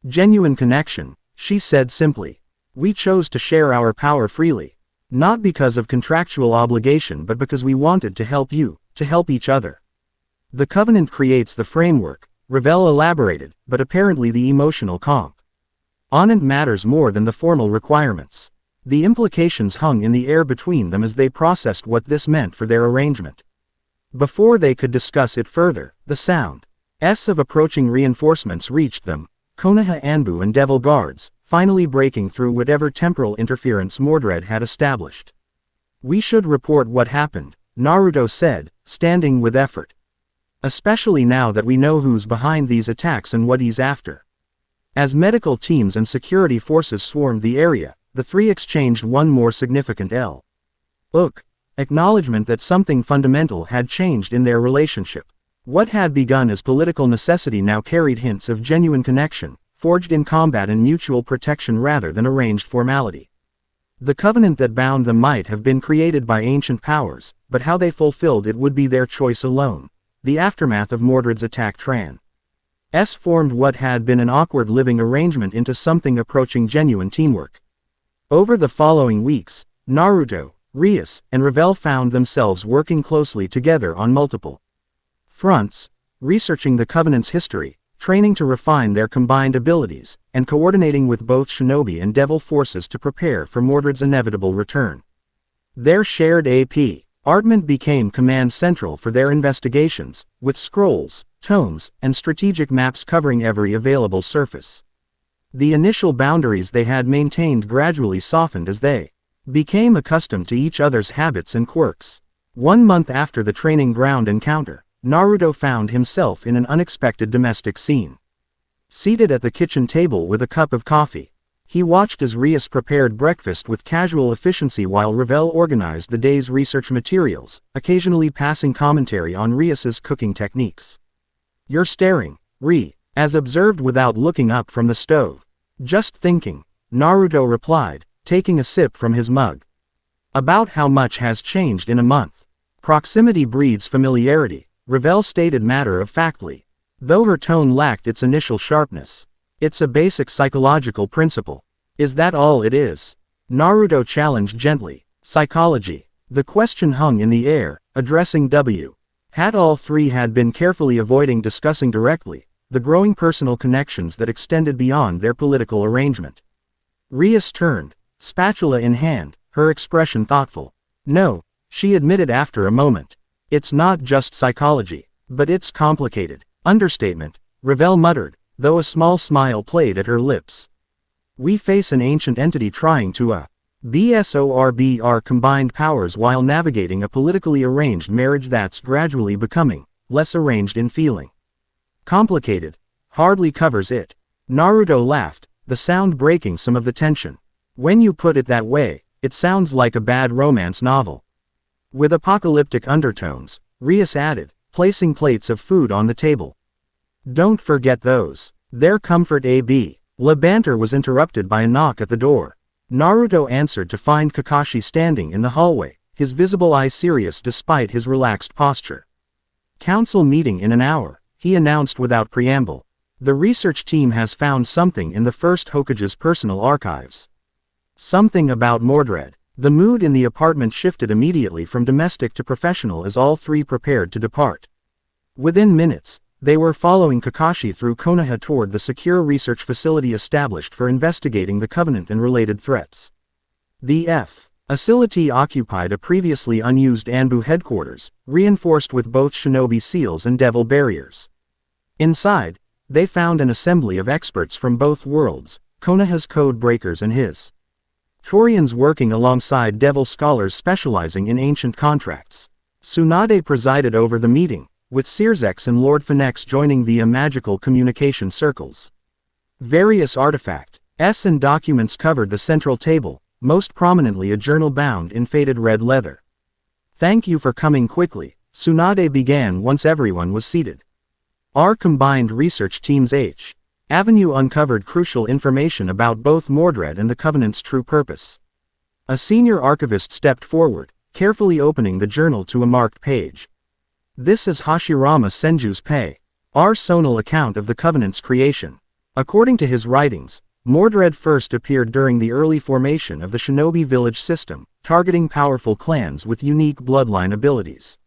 Genuine connection, she said simply. We chose to share our power freely. Not because of contractual obligation but because we wanted to help you, to help each other. The covenant creates the framework, Ravel elaborated, but apparently the emotional component matters more than the formal requirements. The implications hung in the air between them as they processed what this meant for their arrangement. Before they could discuss it further, the sounds of approaching reinforcements reached them, Konoha Anbu and Devil Guards, finally breaking through whatever temporal interference Mordred had established. We should report what happened, Naruto said, standing with effort. Especially now that we know who's behind these attacks and what he's after. As medical teams and security forces swarmed the area, the three exchanged one more significant acknowledgement that something fundamental had changed in their relationship. What had begun as political necessity now carried hints of genuine connection, forged in combat and mutual protection rather than arranged formality. The covenant that bound them might have been created by ancient powers, but how they fulfilled it would be their choice alone. The aftermath of Mordred's attack formed what had been an awkward living arrangement into something approaching genuine teamwork. Over the following weeks, Naruto, Rias, and Ravel found themselves working closely together on multiple fronts, researching the Covenant's history, training to refine their combined abilities, and coordinating with both shinobi and devil forces to prepare for Mordred's inevitable return. Their shared armament became command central for their investigations, with scrolls, tomes, and strategic maps covering every available surface. The initial boundaries they had maintained gradually softened as they became accustomed to each other's habits and quirks. 1 month after the training ground encounter, Naruto found himself in an unexpected domestic scene. Seated at the kitchen table with a cup of coffee, he watched as Rias prepared breakfast with casual efficiency while Ravel organized the day's research materials, occasionally passing commentary on Rias's cooking techniques. You're staring, as observed without looking up from the stove. Just thinking, Naruto replied, taking a sip from his mug. About how much has changed in a month. Proximity breeds familiarity, Ravel stated matter-of-factly, though her tone lacked its initial sharpness. It's a basic psychological principle. Is that all it is? Naruto challenged gently. Psychology. The question hung in the air, addressing W. Had all three had been carefully avoiding discussing directly the growing personal connections that extended beyond their political arrangement. Rias turned, spatula in hand, her expression thoughtful. No, she admitted after a moment. It's not just psychology, but it's complicated. Understatement, Ravel muttered, though a small smile played at her lips. We face an ancient entity trying to absorb our combined powers while navigating a politically arranged marriage that's gradually becoming less arranged in feeling. Complicated. Hardly covers it. Naruto laughed, the sound breaking some of the tension. When you put it that way, it sounds like a bad romance novel. With apocalyptic undertones, Rias added, placing plates of food on the table. Don't forget those. Their comfort AB. La banter was interrupted by a knock at the door. Naruto answered to find Kakashi standing in the hallway, his visible eye serious despite his relaxed posture. Council meeting in an hour, he announced without preamble. The research team has found something in the first Hokage's personal archives. Something about Mordred. The mood in the apartment shifted immediately from domestic to professional as all three prepared to depart. Within minutes, they were following Kakashi through Konoha toward the secure research facility established for investigating the Covenant and related threats. The facility occupied a previously unused Anbu headquarters, reinforced with both shinobi seals and devil barriers. Inside, they found an assembly of experts from both worlds, Konoha's code breakers and his Torians working alongside devil scholars specializing in ancient contracts. Tsunade presided over the meeting, with Searsex and Lord Phenex joining via magical communication circles. Various artifacts and documents covered the central table, most prominently a journal bound in faded red leather. "Thank you for coming quickly," Tsunade began once everyone was seated. Our combined research team's Avenue uncovered crucial information about both Mordred and the Covenant's true purpose. A senior archivist stepped forward, carefully opening the journal to a marked page. "This is Hashirama Senju's our sonal account of the Covenant's creation. According to his writings, Mordred first appeared during the early formation of the shinobi village system, targeting powerful clans with unique bloodline abilities.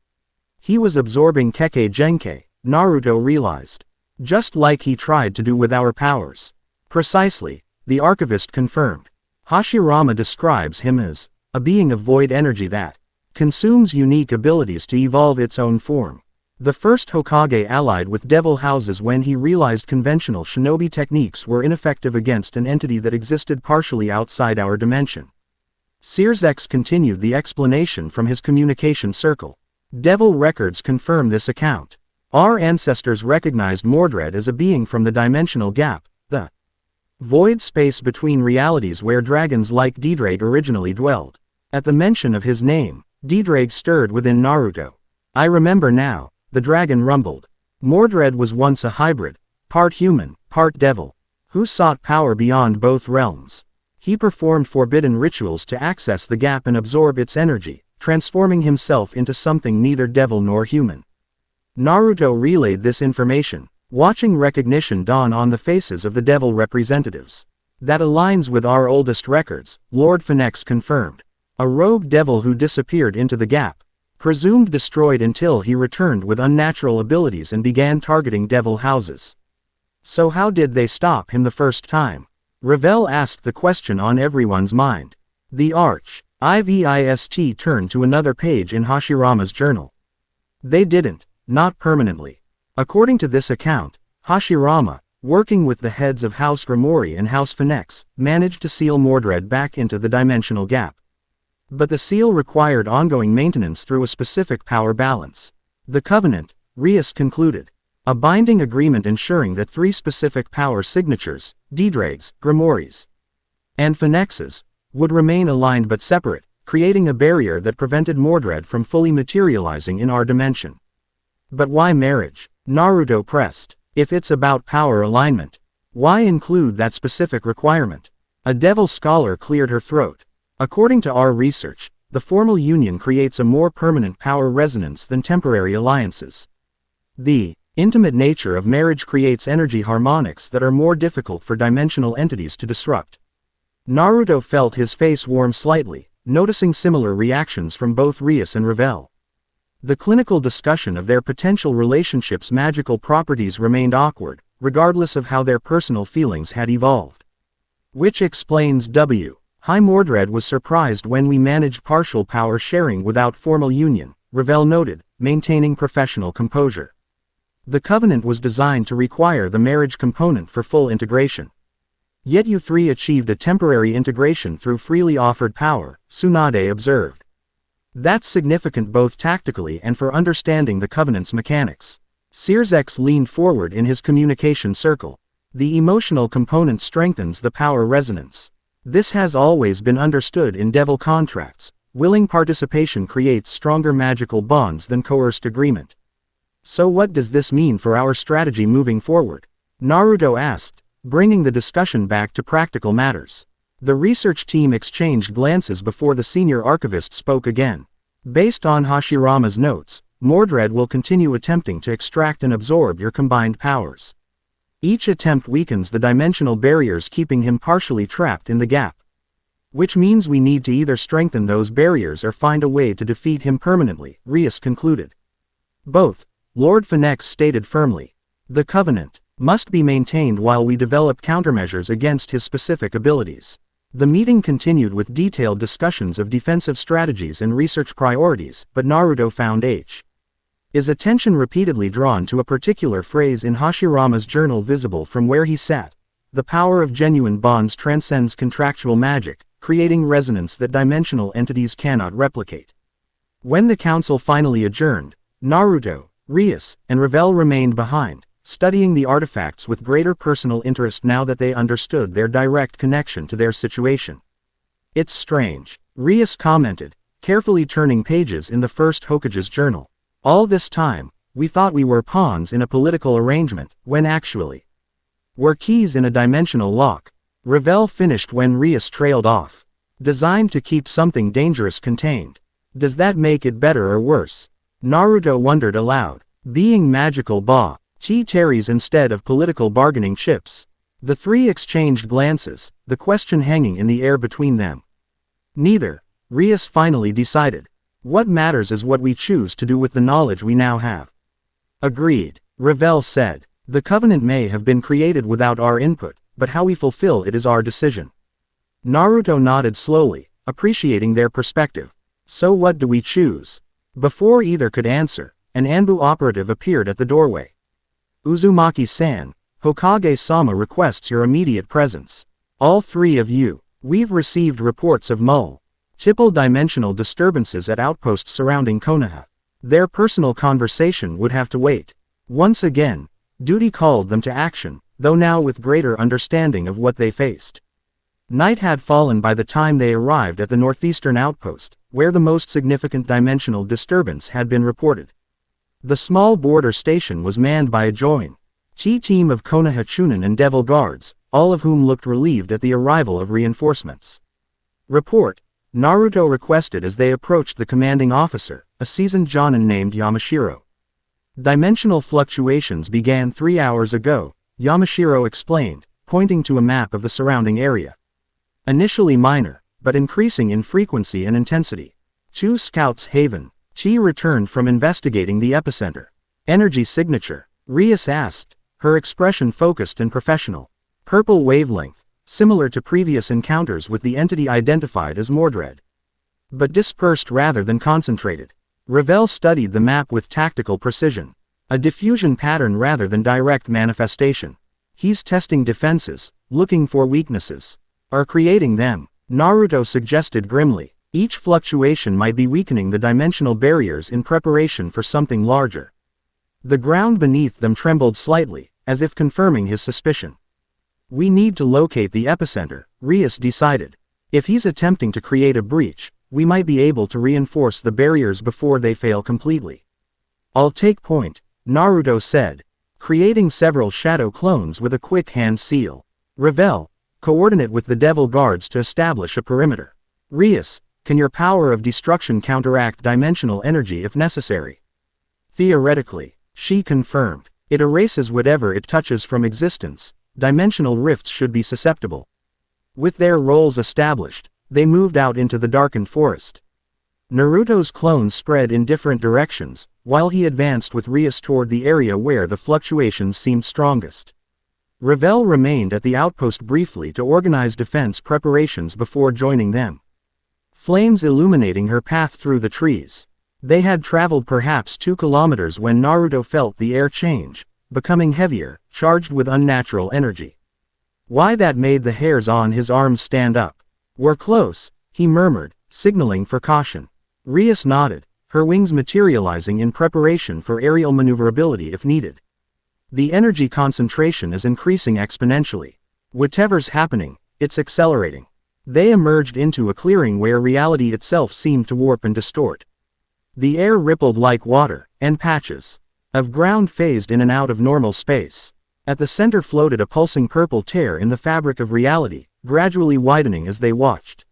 He was absorbing Kekkei Genkei, Naruto realized. Just like he tried to do with our powers." "Precisely," the archivist confirmed. "Hashirama describes him as a being of void energy that consumes unique abilities to evolve its own form. The first Hokage allied with devil houses when he realized conventional shinobi techniques were ineffective against an entity that existed partially outside our dimension." Searsex continued the explanation from his communication circle. "Devil records confirm this account. Our ancestors recognized Mordred as a being from the dimensional gap, the void space between realities where dragons like Ddraig originally dwelled. At the mention of his name, Ddraig stirred within Naruto. "I remember now," the dragon rumbled. "Mordred was once a hybrid, part human, part devil, who sought power beyond both realms. He performed forbidden rituals to access the gap and absorb its energy, transforming himself into something neither devil nor human." Naruto relayed this information, watching recognition dawn on the faces of the devil representatives. "That aligns with our oldest records," Lord Phenex confirmed. "A rogue devil who disappeared into the gap, presumed destroyed until he returned with unnatural abilities and began targeting devil houses." "So how did they stop him the first time?" Ravel asked the question on everyone's mind. The archivist turned to another page in Hashirama's journal. "They didn't. Not permanently. According to this account, Hashirama, working with the heads of House Gremory and House Phenex, managed to seal Mordred back into the dimensional gap. But the seal required ongoing maintenance through a specific power balance. The Covenant, Rias concluded, a binding agreement ensuring that three specific power signatures, Ddraig's, Gremory's, and Phenex's, would remain aligned but separate, creating a barrier that prevented Mordred from fully materializing in our dimension." "But why marriage?" Naruto pressed. "If it's about power alignment, why include that specific requirement?" A devil scholar cleared her throat. "According to our research, the formal union creates a more permanent power resonance than temporary alliances. The intimate nature of marriage creates energy harmonics that are more difficult for dimensional entities to disrupt." Naruto felt his face warm slightly, noticing similar reactions from both Rias and Ravel. The clinical discussion of their potential relationship's magical properties remained awkward, regardless of how their personal feelings had evolved. Which explains why Mordred was surprised when we managed partial power sharing without formal union, Ravel noted, maintaining professional composure. "The Covenant was designed to require the marriage component for full integration. Yet you three achieved a temporary integration through freely offered power," Tsunade observed. "That's significant both tactically and for understanding the Covenant's mechanics." Searsex leaned forward in his communication circle. "The emotional component strengthens the power resonance. This has always been understood in devil contracts. Willing participation creates stronger magical bonds than coerced agreement." "So what does this mean for our strategy moving forward?" Naruto asked, bringing the discussion back to practical matters. The research team exchanged glances before the senior archivist spoke again. "Based on Hashirama's notes, Mordred will continue attempting to extract and absorb your combined powers. Each attempt weakens the dimensional barriers, keeping him partially trapped in the gap. Which means we need to either strengthen those barriers or find a way to defeat him permanently, Rias concluded. Both, Lord Phenex stated firmly. The Covenant must be maintained while we develop countermeasures against his specific abilities. The meeting continued with detailed discussions of defensive strategies and research priorities, but Naruto found his attention repeatedly drawn to a particular phrase in Hashirama's journal visible from where he sat. The power of genuine bonds transcends contractual magic, creating resonance that dimensional entities cannot replicate. When the council finally adjourned, Naruto, Rias, and Revel remained behind, studying the artifacts with greater personal interest now that they understood their direct connection to their situation. It's strange, Rias commented, carefully turning pages in the first Hokage's journal. All this time, we thought we were pawns in a political arrangement, when actually we're keys in a dimensional lock. Revel finished when Rias trailed off. Designed to keep something dangerous contained. Does that make it better or worse? Naruto wondered aloud. Being magical chi terries instead of political bargaining chips. The three exchanged glances, the question hanging in the air between them. Neither, Rias finally decided. What matters is what we choose to do with the knowledge we now have. Agreed, Revel said. The Covenant may have been created without our input, but how we fulfill it is our decision. Naruto nodded slowly, appreciating their perspective. So what do we choose? Before either could answer, an Anbu operative appeared at the doorway. Uzumaki-san, Hokage-sama requests your immediate presence. All three of you. We've received reports of multiple-dimensional disturbances at outposts surrounding Konoha. Their personal conversation would have to wait. Once again, duty called them to action, though now with greater understanding of what they faced. Night had fallen by the time they arrived at the northeastern outpost, where the most significant dimensional disturbance had been reported. The small border station was manned by a chi team of Konoha Chunin and Devil Guards, all of whom looked relieved at the arrival of reinforcements. Report, Naruto requested as they approached the commanding officer, a seasoned Jonin named Yamashiro. Dimensional fluctuations began 3 hours ago, Yamashiro explained, pointing to a map of the surrounding area. Initially minor, but increasing in frequency and intensity. Chu Scouts Haven. Chi returned from investigating the epicenter. Energy signature, Rias asked, her expression focused and professional. Purple wavelength, similar to previous encounters with the entity identified as Mordred. But dispersed rather than concentrated. Revel studied the map with tactical precision. A diffusion pattern rather than direct manifestation. He's testing defenses, looking for weaknesses. Or creating them, Naruto suggested grimly. Each fluctuation might be weakening the dimensional barriers in preparation for something larger. The ground beneath them trembled slightly, as if confirming his suspicion. We need to locate the epicenter, Rias decided. If he's attempting to create a breach, we might be able to reinforce the barriers before they fail completely. I'll take point, Naruto said, creating several shadow clones with a quick hand seal. Revel, coordinate with the Devil Guards to establish a perimeter. Rias, can your power of destruction counteract dimensional energy if necessary? Theoretically, she confirmed. It erases whatever it touches from existence. Dimensional rifts should be susceptible. With their roles established, they moved out into the darkened forest. Naruto's clones spread in different directions, while he advanced with Rias toward the area where the fluctuations seemed strongest. Revel remained at the outpost briefly to organize defense preparations before joining them. Flames illuminating her path through the trees. They had traveled perhaps 2 kilometers when Naruto felt the air change, becoming heavier, charged with unnatural energy. Why, that made the hairs on his arms stand up. We're close, he murmured, signaling for caution. Rias nodded, her wings materializing in preparation for aerial maneuverability if needed. The energy concentration is increasing exponentially. Whatever's happening, it's accelerating. They emerged into a clearing where reality itself seemed to warp and distort. The air rippled like water, and patches of ground phased in and out of normal space. At the center floated a pulsing purple tear in the fabric of reality, gradually widening as they watched.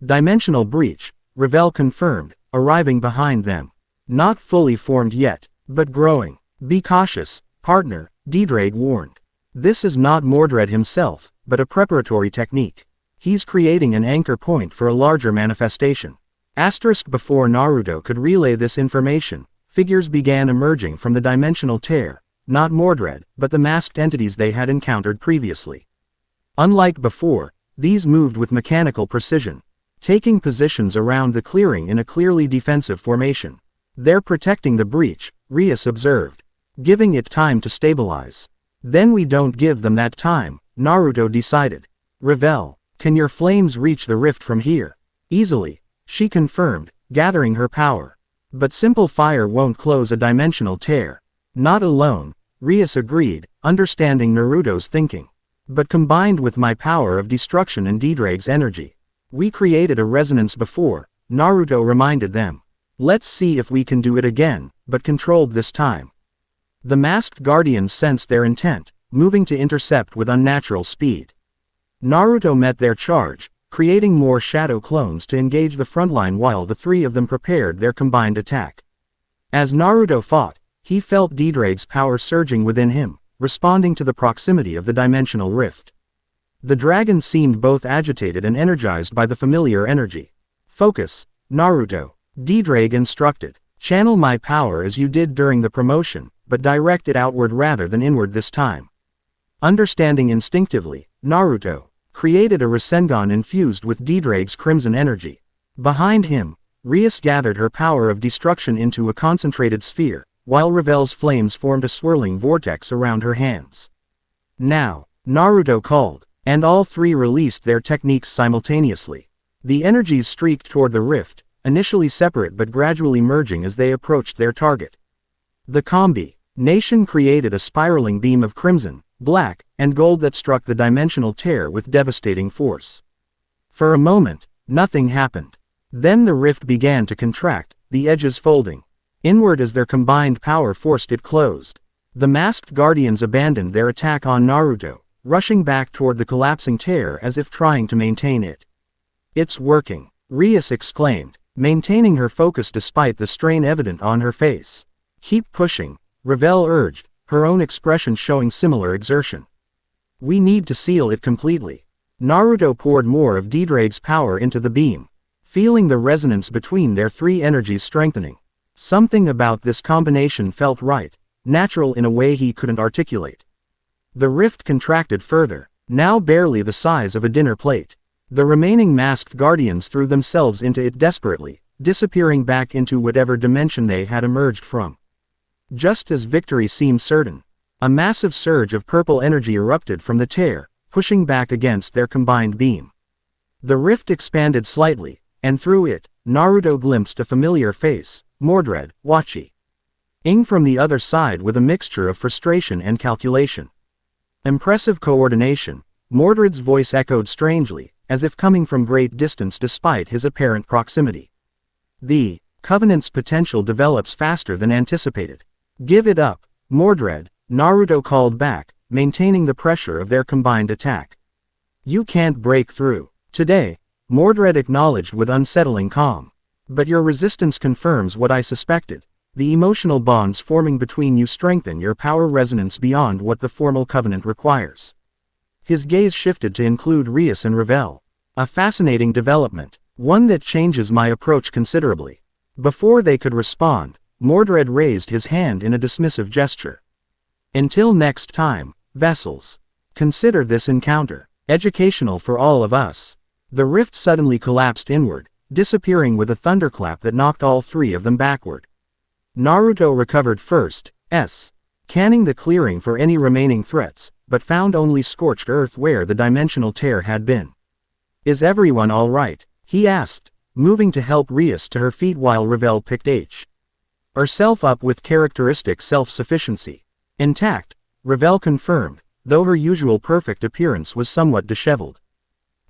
Dimensional breach, Revel confirmed, arriving behind them. Not fully formed yet, but growing. Be cautious, partner, Ddraig warned. This is not Mordred himself, but a preparatory technique. He's creating an anchor point for a larger manifestation. Before Naruto could relay this information, figures began emerging from the dimensional tear, not Mordred, but the masked entities they had encountered previously. Unlike before, these moved with mechanical precision, taking positions around the clearing in a clearly defensive formation. They're protecting the breach, Rias observed, giving it time to stabilize. Then we don't give them that time, Naruto decided. Revel, can your flames reach the rift from here? Easily, she confirmed, gathering her power. But simple fire won't close a dimensional tear. Not alone, Rias agreed, understanding Naruto's thinking. But combined with my power of destruction and Ddraig's energy. We created a resonance before, Naruto reminded them. Let's see if we can do it again, but controlled this time. The masked guardians sensed their intent, moving to intercept with unnatural speed. Naruto met their charge, creating more shadow clones to engage the frontline while the three of them prepared their combined attack. As Naruto fought, he felt Ddraig's power surging within him, responding to the proximity of the dimensional rift. The dragon seemed both agitated and energized by the familiar energy. Focus, Naruto, Ddraig instructed. Channel my power as you did during the promotion, but direct it outward rather than inward this time. Understanding instinctively, Naruto created a Rasengan infused with Ddraig's crimson energy. Behind him, Rias gathered her power of destruction into a concentrated sphere, while Revel's flames formed a swirling vortex around her hands. Now, Naruto called, and all three released their techniques simultaneously. The energies streaked toward the rift, initially separate but gradually merging as they approached their target. The combination created a spiraling beam of crimson, black, and gold that struck the dimensional tear with devastating force. For a moment, nothing happened. Then the rift began to contract, the edges folding inward as their combined power forced it closed. The masked guardians abandoned their attack on Naruto, rushing back toward the collapsing tear as if trying to maintain it. It's working, Rias exclaimed, maintaining her focus despite the strain evident on her face. Keep pushing, Revel urged, her own expression showing similar exertion. We need to seal it completely. Naruto poured more of Ddraig's power into the beam, feeling the resonance between their three energies strengthening. Something about this combination felt right, natural in a way he couldn't articulate. The rift contracted further, now barely the size of a dinner plate. The remaining masked guardians threw themselves into it desperately, disappearing back into whatever dimension they had emerged from. Just as victory seemed certain, a massive surge of purple energy erupted from the tear, pushing back against their combined beam. The rift expanded slightly, and through it, Naruto glimpsed a familiar face, Mordred, watching from the other side with a mixture of frustration and calculation. Impressive coordination, Mordred's voice echoed strangely, as if coming from great distance despite his apparent proximity. The Covenant's potential develops faster than anticipated. Give it up, Mordred, Naruto called back, maintaining the pressure of their combined attack. You can't break through. Today, Mordred acknowledged with unsettling calm. But your resistance confirms what I suspected. The emotional bonds forming between you strengthen your power resonance beyond what the formal covenant requires. His gaze shifted to include Rias and Revel. A fascinating development, one that changes my approach considerably. Before they could respond, Mordred raised his hand in a dismissive gesture. Until next time, vessels. Consider this encounter educational for all of us. The rift suddenly collapsed inward, disappearing with a thunderclap that knocked all three of them backward. Naruto recovered first, scanning the clearing for any remaining threats, but found only scorched earth where the dimensional tear had been. Is everyone all right? He asked, moving to help Rias to her feet while Revel picked herself up with characteristic self-sufficiency. Intact, Revel confirmed, though her usual perfect appearance was somewhat disheveled.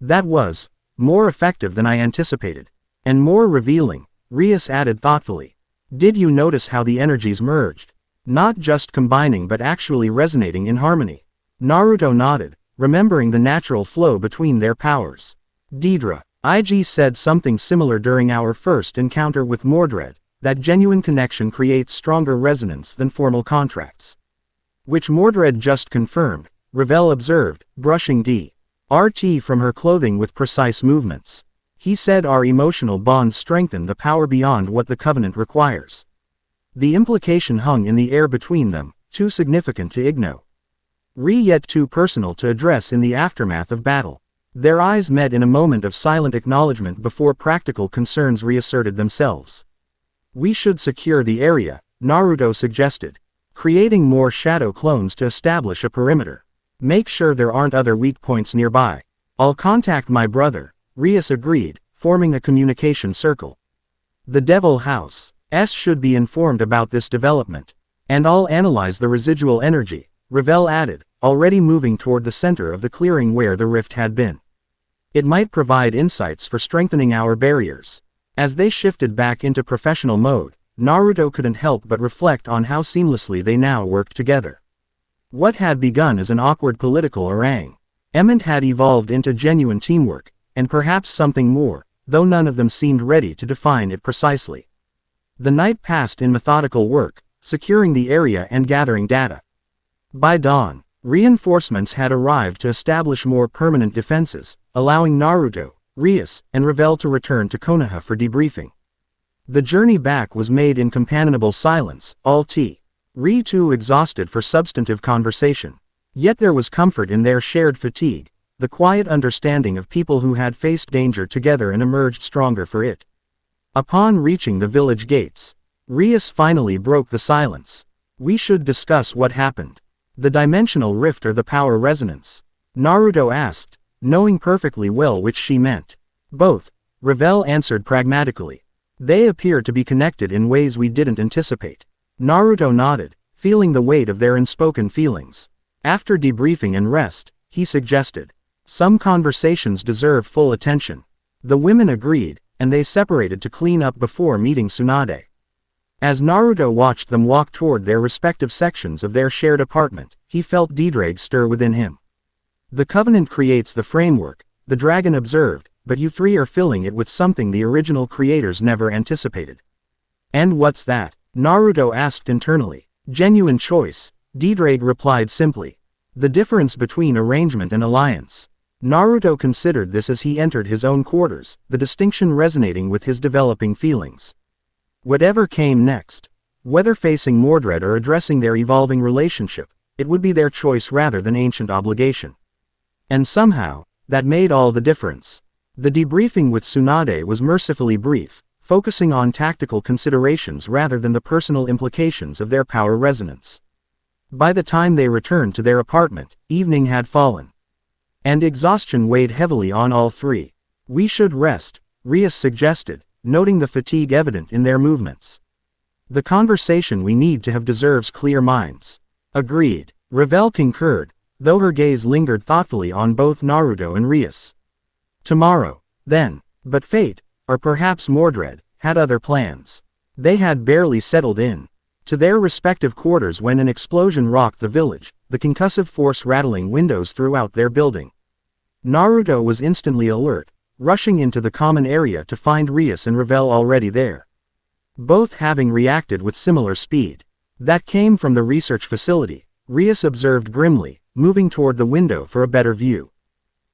That was more effective than I anticipated. And more revealing, Rias added thoughtfully. Did you notice how the energies merged? Not just combining but actually resonating in harmony. Naruto nodded, remembering the natural flow between their powers. Ddraig said something similar during our first encounter with Mordred, that genuine connection creates stronger resonance than formal contracts. Which Mordred just confirmed, Revel observed, brushing DRT from her clothing with precise movements. He said our emotional bonds strengthen the power beyond what the Covenant requires. The implication hung in the air between them, too significant to ignore. Yet too personal to address in the aftermath of battle. Their eyes met in a moment of silent acknowledgement before practical concerns reasserted themselves. We should secure the area, Naruto suggested. Creating more shadow clones to establish a perimeter. Make sure there aren't other weak points nearby. I'll contact my brother, Rias agreed, forming a communication circle. The Devil House should be informed about this development. And I'll analyze the residual energy, Revel added, already moving toward the center of the clearing where the rift had been. It might provide insights for strengthening our barriers. As they shifted back into professional mode, Naruto couldn't help but reflect on how seamlessly they now worked together. What had begun as an awkward political arrangement had evolved into genuine teamwork, and perhaps something more, though none of them seemed ready to define it precisely. The night passed in methodical work, securing the area and gathering data. By dawn, reinforcements had arrived to establish more permanent defenses, allowing Naruto, Rias, and Revel to return to Konoha for debriefing. The journey back was made in companionable silence, all too exhausted for substantive conversation. Yet there was comfort in their shared fatigue, the quiet understanding of people who had faced danger together and emerged stronger for it. Upon reaching the village gates, Rias finally broke the silence. We should discuss what happened. The dimensional rift or the power resonance? Naruto asked, knowing perfectly well which she meant. Both, Revel answered pragmatically. They appear to be connected in ways we didn't anticipate. Naruto nodded, feeling the weight of their unspoken feelings. After debriefing and rest, he suggested. Some conversations deserve full attention. The women agreed, and they separated to clean up before meeting Tsunade. As Naruto watched them walk toward their respective sections of their shared apartment, he felt Ddraig stir within him. The Covenant creates the framework, the dragon observed, but you three are filling it with something the original creators never anticipated. And what's that? Naruto asked internally. Genuine choice, Ddraig replied simply. The difference between arrangement and alliance. Naruto considered this as he entered his own quarters, the distinction resonating with his developing feelings. Whatever came next, whether facing Mordred or addressing their evolving relationship, it would be their choice rather than ancient obligation. And somehow, that made all the difference. The debriefing with Tsunade was mercifully brief, focusing on tactical considerations rather than the personal implications of their power resonance. By the time they returned to their apartment, evening had fallen. And exhaustion weighed heavily on all three. We should rest, Rias suggested, noting the fatigue evident in their movements. The conversation we need to have deserves clear minds. Agreed, Revel concurred, though her gaze lingered thoughtfully on both Naruto and Rias. Tomorrow, then, but fate, or perhaps Mordred, had other plans. They had barely settled in to their respective quarters when an explosion rocked the village, the concussive force rattling windows throughout their building. Naruto was instantly alert, rushing into the common area to find Rias and Revel already there. Both having reacted with similar speed. That came from the research facility, Rias observed grimly, moving toward the window for a better view.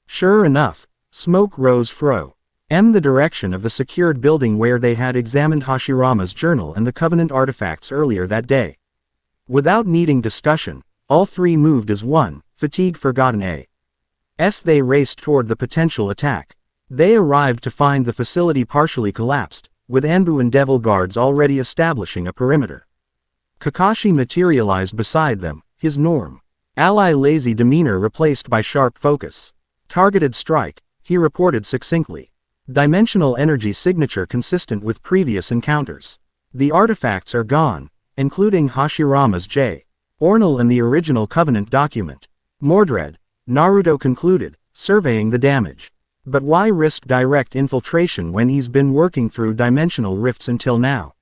Sure enough, smoke rose from the direction of the secured building where they had examined Hashirama's journal and the Covenant artifacts earlier that day. Without needing discussion, all three moved as one, fatigue forgotten as they raced toward the potential attack. They arrived to find the facility partially collapsed, with Anbu and Devil Guards already establishing a perimeter. Kakashi materialized beside them, his ally lazy demeanor replaced by sharp focus. Targeted strike, he reported succinctly. Dimensional energy signature consistent with previous encounters. The artifacts are gone, including Hashirama's Journal and the original Covenant document. Mordred, Naruto concluded, surveying the damage. But why risk direct infiltration when he's been working through dimensional rifts until now?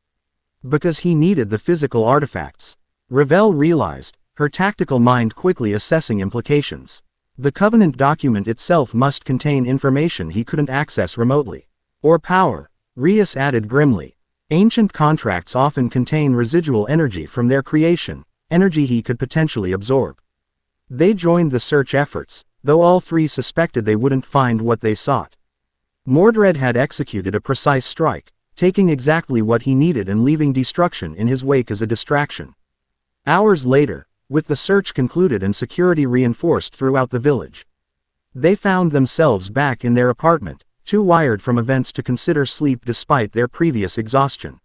Because he needed the physical artifacts. Revel realized, her tactical mind quickly assessing implications. The Covenant document itself must contain information he couldn't access remotely. Or power, Rias added grimly. Ancient contracts often contain residual energy from their creation, energy he could potentially absorb. They joined the search efforts, though all three suspected they wouldn't find what they sought. Mordred had executed a precise strike, taking exactly what he needed and leaving destruction in his wake as a distraction. Hours later, with the search concluded and security reinforced throughout the village, they found themselves back in their apartment, too wired from events to consider sleep despite their previous exhaustion.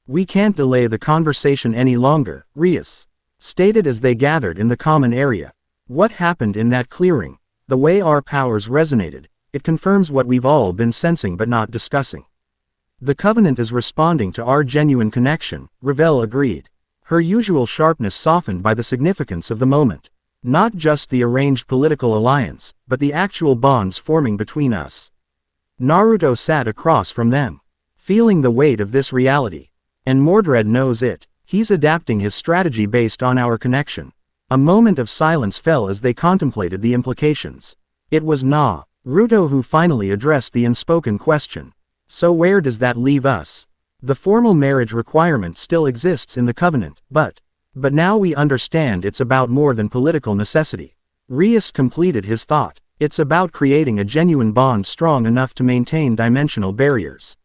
"We can't delay the conversation any longer," Rias stated as they gathered in the common area. "What happened in that clearing? The way our powers resonated, it confirms what we've all been sensing but not discussing." "The Covenant is responding to our genuine connection," Ravel agreed, her usual sharpness softened by the significance of the moment. "Not just the arranged political alliance, but the actual bonds forming between us." Naruto sat across from them, feeling the weight of this reality. "And Mordred knows it. He's adapting his strategy based on our connection." A moment of silence fell as they contemplated the implications. It was Naruto who finally addressed the unspoken question. "So where does that leave us? The formal marriage requirement still exists in the Covenant, but now we understand it's about more than political necessity." Rias completed his thought. "It's about creating a genuine bond strong enough to maintain dimensional barriers."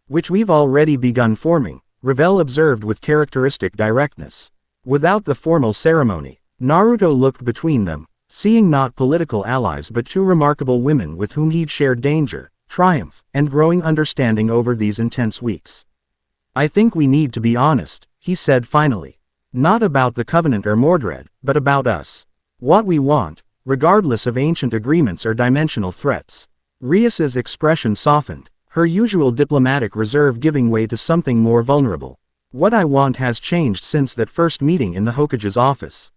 "Which we've already begun forming," Ravel observed with characteristic directness. Without the formal ceremony, Naruto looked between them, seeing not political allies but two remarkable women with whom he'd shared danger, triumph, and growing understanding over these intense weeks. "I think we need to be honest," he said finally. "Not about the Covenant or Mordred, but about us. What we want, regardless of ancient agreements or dimensional threats." Rias's expression softened, her usual diplomatic reserve giving way to something more vulnerable. "What I want has changed since that first meeting in the Hokage's office.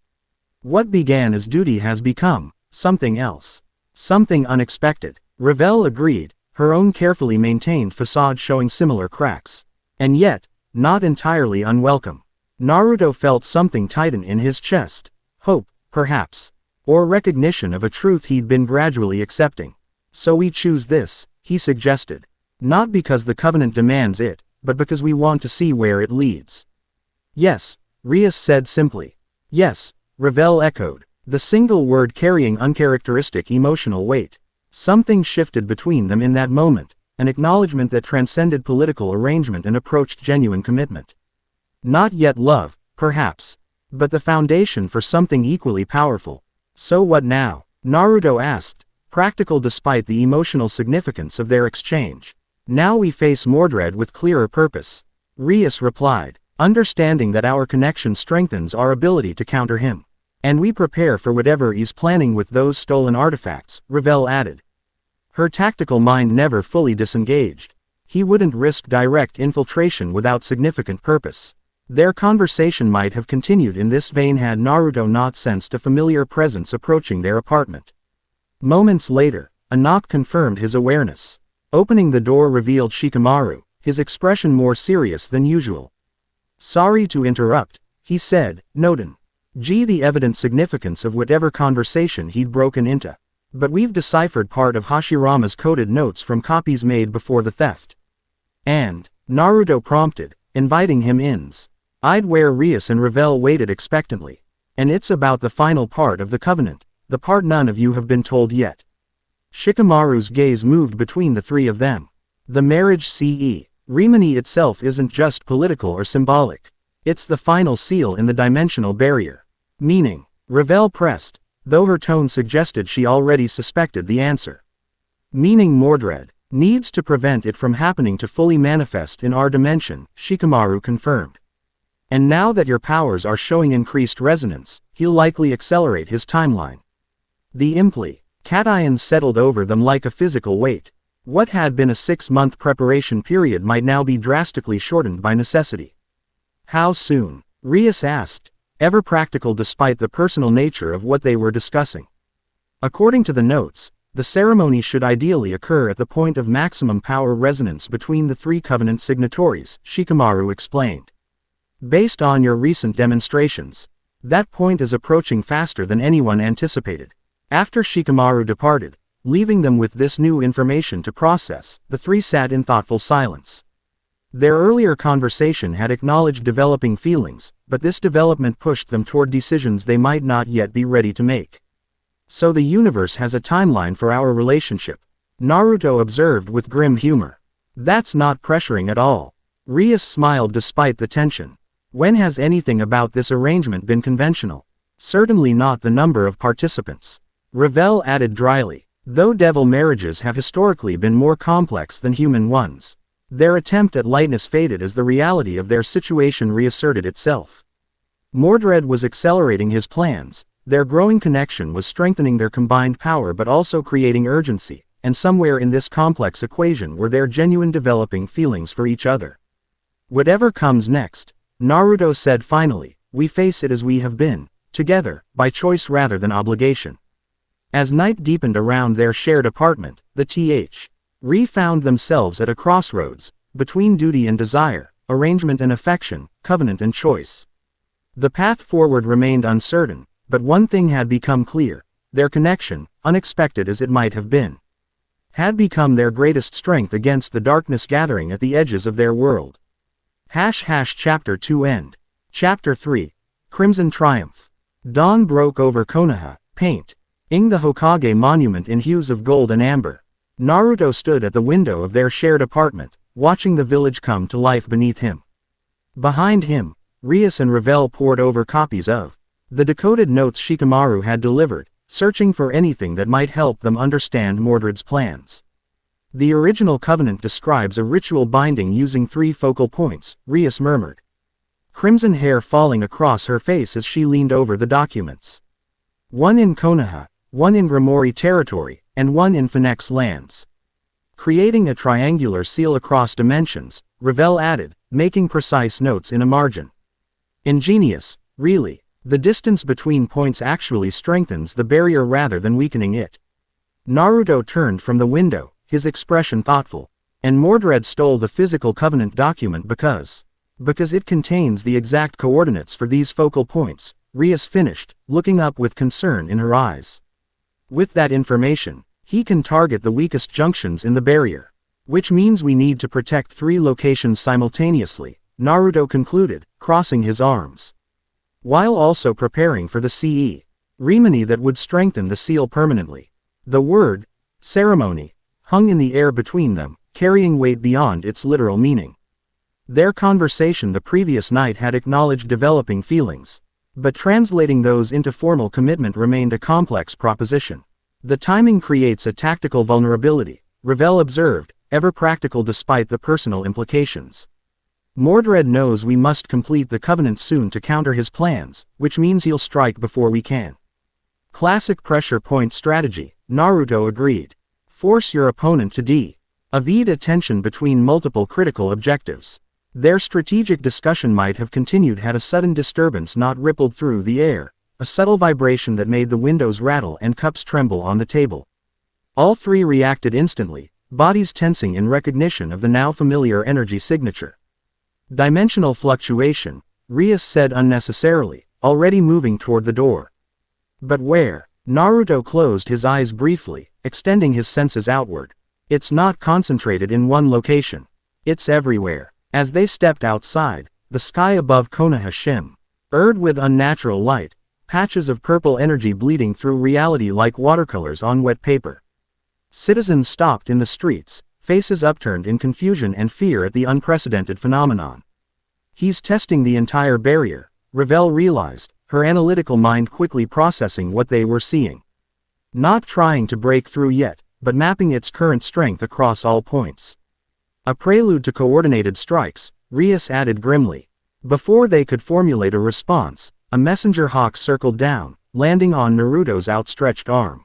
What began as duty has become something else. Something unexpected." Ravel agreed, her own carefully maintained facade showing similar cracks. And yet, not entirely unwelcome. Naruto felt something tighten in his chest. Hope, perhaps. Or recognition of a truth he'd been gradually accepting. "So we choose this," he suggested. "Not because the Covenant demands it, but because we want to see where it leads." "Yes," Rias said simply. "Yes," Ravel echoed, the single word carrying uncharacteristic emotional weight. Something shifted between them in that moment, an acknowledgement that transcended political arrangement and approached genuine commitment. Not yet love, perhaps, but the foundation for something equally powerful. "So what now?" Naruto asked, practical despite the emotional significance of their exchange. "Now we face Mordred with clearer purpose," Rias replied, "understanding that our connection strengthens our ability to counter him. And we prepare for whatever he's planning with those stolen artifacts," Ravel added. Her tactical mind never fully disengaged. He wouldn't risk direct infiltration without significant purpose. Their conversation might have continued in this vein had Naruto not sensed a familiar presence approaching their apartment. Moments later, a knock confirmed his awareness. Opening the door revealed Shikamaru, his expression more serious than usual. "Sorry to interrupt," he said, noting the evident significance of whatever conversation he'd broken into. "But we've deciphered part of Hashirama's coded notes from copies made before the theft." "And?" Naruto prompted, inviting him in. Eyed where Rias and Ravel waited expectantly. "And it's about the final part of the Covenant, the part none of you have been told yet." Shikamaru's gaze moved between the three of them. "The marriage Rimini itself isn't just political or symbolic. It's the final seal in the dimensional barrier." "Meaning?" Ravel pressed, though her tone suggested she already suspected the answer. "Meaning Mordred needs to prevent it from happening to fully manifest in our dimension," Shikamaru confirmed. "And now that your powers are showing increased resonance, he'll likely accelerate his timeline." The cations settled over them like a physical weight. What had been a 6-month preparation period might now be drastically shortened by necessity. "How soon?" Rias asked, ever practical despite the personal nature of what they were discussing. "According to the notes, the ceremony should ideally occur at the point of maximum power resonance between the 3 Covenant signatories," Shikamaru explained. "Based on your recent demonstrations, that point is approaching faster than anyone anticipated." After Shikamaru departed, leaving them with this new information to process, the 3 sat in thoughtful silence. Their earlier conversation had acknowledged developing feelings, but this development pushed them toward decisions they might not yet be ready to make. So the universe has a timeline for our relationship, Naruto observed with grim humor. That's not pressuring at all. Rias smiled despite the tension. When has anything about this arrangement been conventional? Certainly not the number of participants. Ravel added dryly. Though devil marriages have historically been more complex than human ones, their attempt at lightness faded as the reality of their situation reasserted itself. Mordred was accelerating his plans, their growing connection was strengthening their combined power but also creating urgency, and somewhere in this complex equation were their genuine developing feelings for each other. Whatever comes next, Naruto said finally, we face it as we have been, together, by choice rather than obligation. As night deepened around their shared apartment, the Ri found themselves at a crossroads, between duty and desire, arrangement and affection, covenant and choice. The path forward remained uncertain, but one thing had become clear: their connection, unexpected as it might have been, had become their greatest strength against the darkness gathering at the edges of their world. Chapter 2 End. Chapter 3. Crimson Triumph. Dawn broke over Konoha, painting the Hokage monument in hues of gold and amber. Naruto stood at the window of their shared apartment, watching the village come to life beneath him. Behind him, Rias and Ravel pored over copies of the decoded notes Shikamaru had delivered, searching for anything that might help them understand Mordred's plans. The original covenant describes a ritual binding using 3 focal points, Rias murmured. Crimson hair falling across her face as she leaned over the documents. 1 in Konoha, 1 in Gremory territory, and 1 in Phenex lands. Creating a triangular seal across dimensions, Ravel added, making precise notes in a margin. Ingenious, really. The distance between points actually strengthens the barrier rather than weakening it. Naruto turned from the window, his expression thoughtful. And Mordred stole the physical covenant document because it contains the exact coordinates for these focal points, Rias finished, looking up with concern in her eyes. With that information, he can target the weakest junctions in the barrier. Which means we need to protect 3 locations simultaneously, Naruto concluded, crossing his arms. While also preparing for the ceremony that would strengthen the seal permanently. The word, ceremony, hung in the air between them, carrying weight beyond its literal meaning. Their conversation the previous night had acknowledged developing feelings, but translating those into formal commitment remained a complex proposition. The timing creates a tactical vulnerability, Ravel observed, ever practical despite the personal implications. Mordred knows we must complete the covenant soon to counter his plans, which means he'll strike before we can. Classic pressure point strategy, Naruto agreed. Force your opponent to avoid a tension between multiple critical objectives. Their strategic discussion might have continued had a sudden disturbance not rippled through the air, a subtle vibration that made the windows rattle and cups tremble on the table. All 3 reacted instantly, bodies tensing in recognition of the now familiar energy signature. Dimensional fluctuation, Rias said unnecessarily, already moving toward the door. But where? Naruto closed his eyes briefly, extending his senses outward. It's not concentrated in one location. It's everywhere. As they stepped outside, the sky above Konoha shimmered with unnatural light, patches of purple energy bleeding through reality like watercolors on wet paper. Citizens stopped in the streets, faces upturned in confusion and fear at the unprecedented phenomenon. He's testing the entire barrier, Ravel realized, her analytical mind quickly processing what they were seeing. Not trying to break through yet, but mapping its current strength across all points. A prelude to coordinated strikes, Rias added grimly. Before they could formulate a response, a messenger hawk circled down, landing on Naruto's outstretched arm.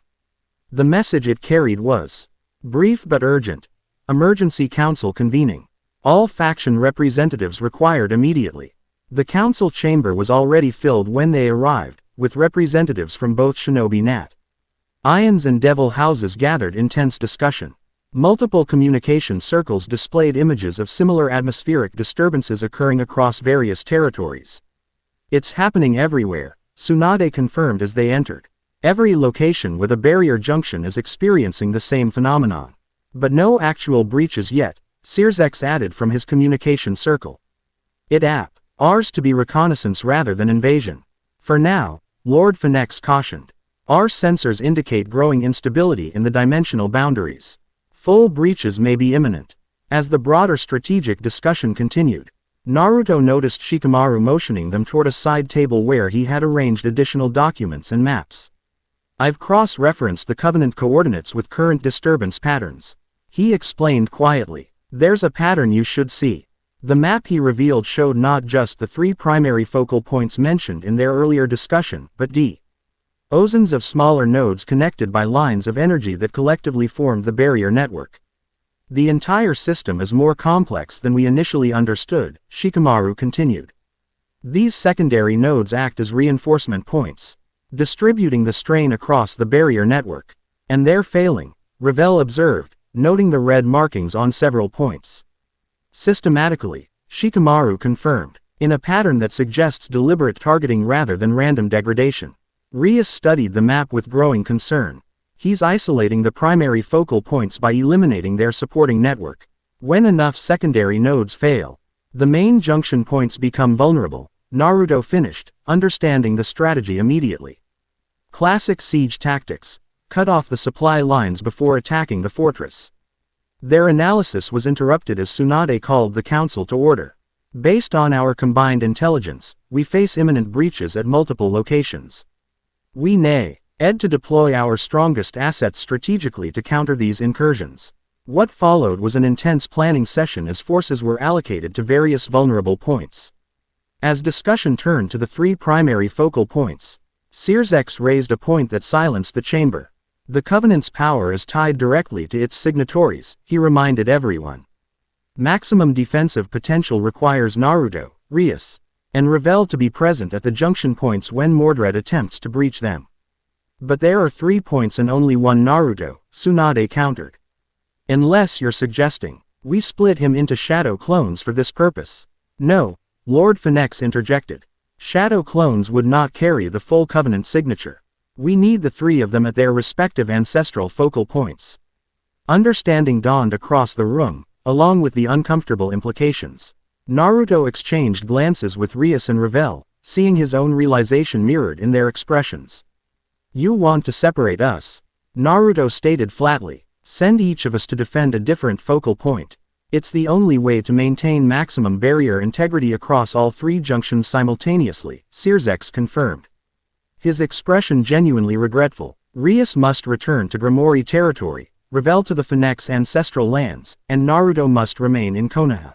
The message it carried was brief but urgent. Emergency council convening. All faction representatives required immediately. The council chamber was already filled when they arrived, with representatives from both shinobi Ions and devil houses gathered in tense discussion. Multiple communication circles displayed images of similar atmospheric disturbances occurring across various territories. It's happening everywhere, Tsunade confirmed as they entered. Every location with a barrier junction is experiencing the same phenomenon. But no actual breaches yet, Searsex added from his communication circle. Ours to be reconnaissance rather than invasion. For now, Lord Phenex cautioned. Our sensors indicate growing instability in the dimensional boundaries. Full breaches may be imminent. As the broader strategic discussion continued, Naruto noticed Shikamaru motioning them toward a side table where he had arranged additional documents and maps. I've cross-referenced the Covenant coordinates with current disturbance patterns. He explained quietly. There's a pattern you should see. The map he revealed showed not just the 3 primary focal points mentioned in their earlier discussion, but dozens of smaller nodes connected by lines of energy that collectively formed the barrier network. The entire system is more complex than we initially understood, Shikamaru continued. These secondary nodes act as reinforcement points, distributing the strain across the barrier network. And they're failing, Revel observed, noting the red markings on several points. Systematically, Shikamaru confirmed, in a pattern that suggests deliberate targeting rather than random degradation. Rias studied the map with growing concern. He's isolating the primary focal points by eliminating their supporting network. When enough secondary nodes fail, the main junction points become vulnerable. Naruto finished, understanding the strategy immediately. Classic siege tactics. Cut off the supply lines before attacking the fortress. Their analysis was interrupted as Tsunade called the council to order. Based on our combined intelligence, we face imminent breaches at multiple locations. We need to deploy our strongest assets strategically to counter these incursions. What followed was an intense planning session as forces were allocated to various vulnerable points. As discussion turned to the 3 primary focal points, Searsex raised a point that silenced the chamber. The Covenant's power is tied directly to its signatories, he reminded everyone. Maximum defensive potential requires Naruto, Rias, and Revel to be present at the junction points when Mordred attempts to breach them. But there are 3 points and only one Naruto, Tsunade countered. Unless you're suggesting we split him into shadow clones for this purpose. No, Lord Phenex interjected. Shadow clones would not carry the full Covenant signature. We need the 3 of them at their respective ancestral focal points. Understanding dawned across the room, along with the uncomfortable implications. Naruto exchanged glances with Rias and Revel, seeing his own realization mirrored in their expressions. You want to separate us? Naruto stated flatly. Send each of us to defend a different focal point. It's the only way to maintain maximum barrier integrity across all 3 junctions simultaneously, Searsex confirmed. His expression genuinely regretful. Rias must return to Gremory territory, Revel to the Phenex ancestral lands, and Naruto must remain in Konoha.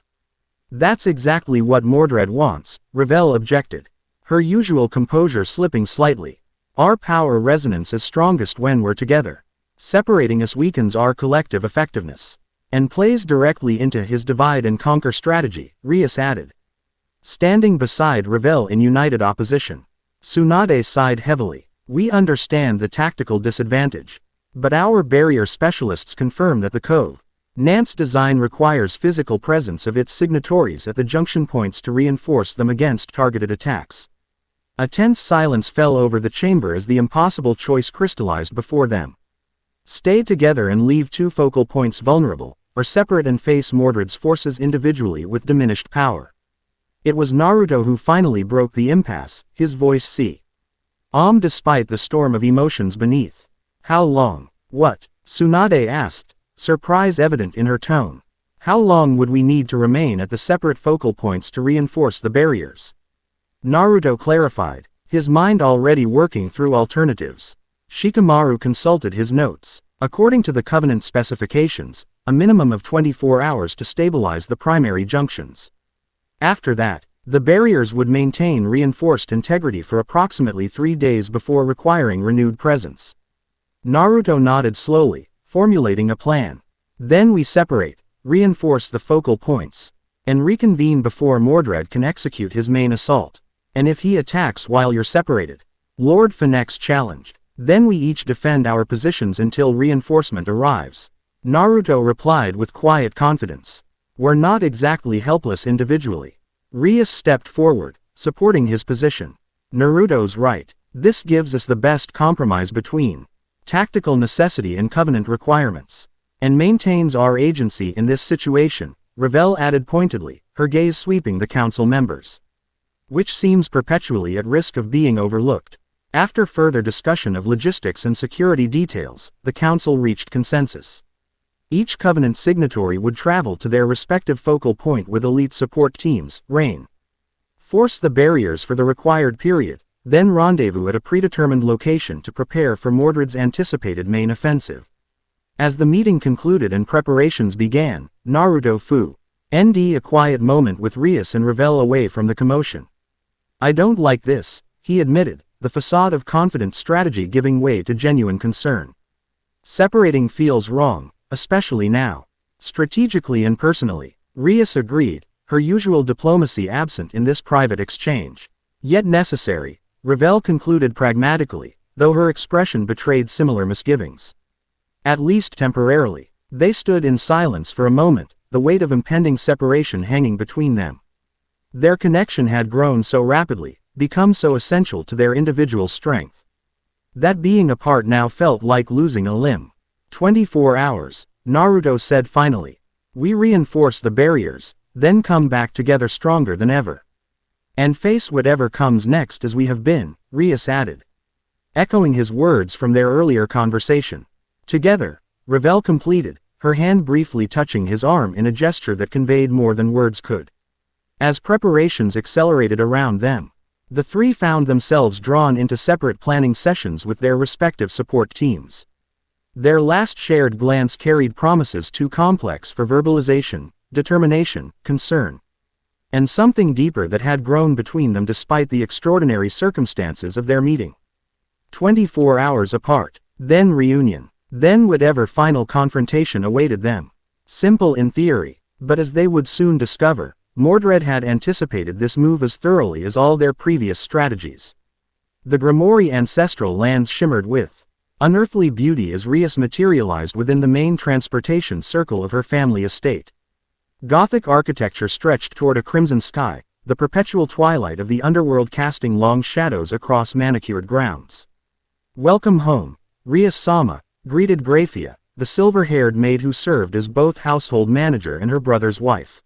That's exactly what Mordred wants, Revel objected, her usual composure slipping slightly. Our power resonance is strongest when we're together. Separating us weakens our collective effectiveness. And plays directly into his divide and conquer strategy, Rias added. Standing beside Revel in united opposition, Tsunade sighed heavily. We understand the tactical disadvantage. But our barrier specialists confirm that the Covenant's design requires physical presence of its signatories at the junction points to reinforce them against targeted attacks. A tense silence fell over the chamber as the impossible choice crystallized before them. Stay together and leave 2 focal points vulnerable, or separate and face Mordred's forces individually with diminished power. It was Naruto who finally broke the impasse, his voice calm despite the storm of emotions beneath. How long? What? Tsunade asked, surprise evident in her tone. How long would we need to remain at the separate focal points to reinforce the barriers? Naruto clarified, his mind already working through alternatives. Shikamaru consulted his notes. According to the Covenant specifications, a minimum of 24 hours to stabilize the primary junctions. After that, the barriers would maintain reinforced integrity for approximately 3 days before requiring renewed presence. Naruto nodded slowly, formulating a plan. Then we separate, reinforce the focal points, and reconvene before Mordred can execute his main assault. And if he attacks while you're separated, Lord Phenex challenged, then we each defend our positions until reinforcement arrives. Naruto replied with quiet confidence. We're not exactly helpless individually. Rias stepped forward, supporting his position. Naruto's right. This gives us the best compromise between tactical necessity and Covenant requirements, and maintains our agency in this situation, Revel added pointedly, her gaze sweeping the council members. which seems perpetually at risk of being overlooked. After further discussion of logistics and security details, the Council reached consensus. Each Covenant signatory would travel to their respective focal point with elite support teams, force the barriers for the required period, then rendezvous at a predetermined location to prepare for Mordred's anticipated main offensive. As the meeting concluded and preparations began, Naruto ND a quiet moment with Rias and Revel away from the commotion. "I don't like this," he admitted, the facade of confident strategy giving way to genuine concern. "Separating feels wrong, especially now. Strategically and personally." Rias agreed, her usual diplomacy absent in this private exchange. "Yet necessary," Revel concluded pragmatically, though her expression betrayed similar misgivings. "At least temporarily." They stood in silence for a moment, the weight of impending separation hanging between them. Their connection had grown so rapidly, become so essential to their individual strength, that being apart now felt like losing a limb. 24 hours, Naruto said finally. "We reinforce the barriers, then come back together stronger than ever. And face whatever comes next as we have been," Rias added, echoing his words from their earlier conversation. "Together," Revel completed, her hand briefly touching his arm in a gesture that conveyed more than words could. As preparations accelerated around them, the three found themselves drawn into separate planning sessions with their respective support teams. Their last shared glance carried promises too complex for verbalization, determination, concern, and something deeper that had grown between them despite the extraordinary circumstances of their meeting. 24 hours apart, then reunion. Then whatever final confrontation awaited them. Simple in theory, but as they would soon discover, Mordred had anticipated this move as thoroughly as all their previous strategies. The Gremory ancestral lands shimmered with unearthly beauty as Rias materialized within the main transportation circle of her family estate. Gothic architecture stretched toward a crimson sky, the perpetual twilight of the underworld casting long shadows across manicured grounds. "Welcome home, Rias-sama," greeted Grafia, the silver-haired maid who served as both household manager and her brother's wife.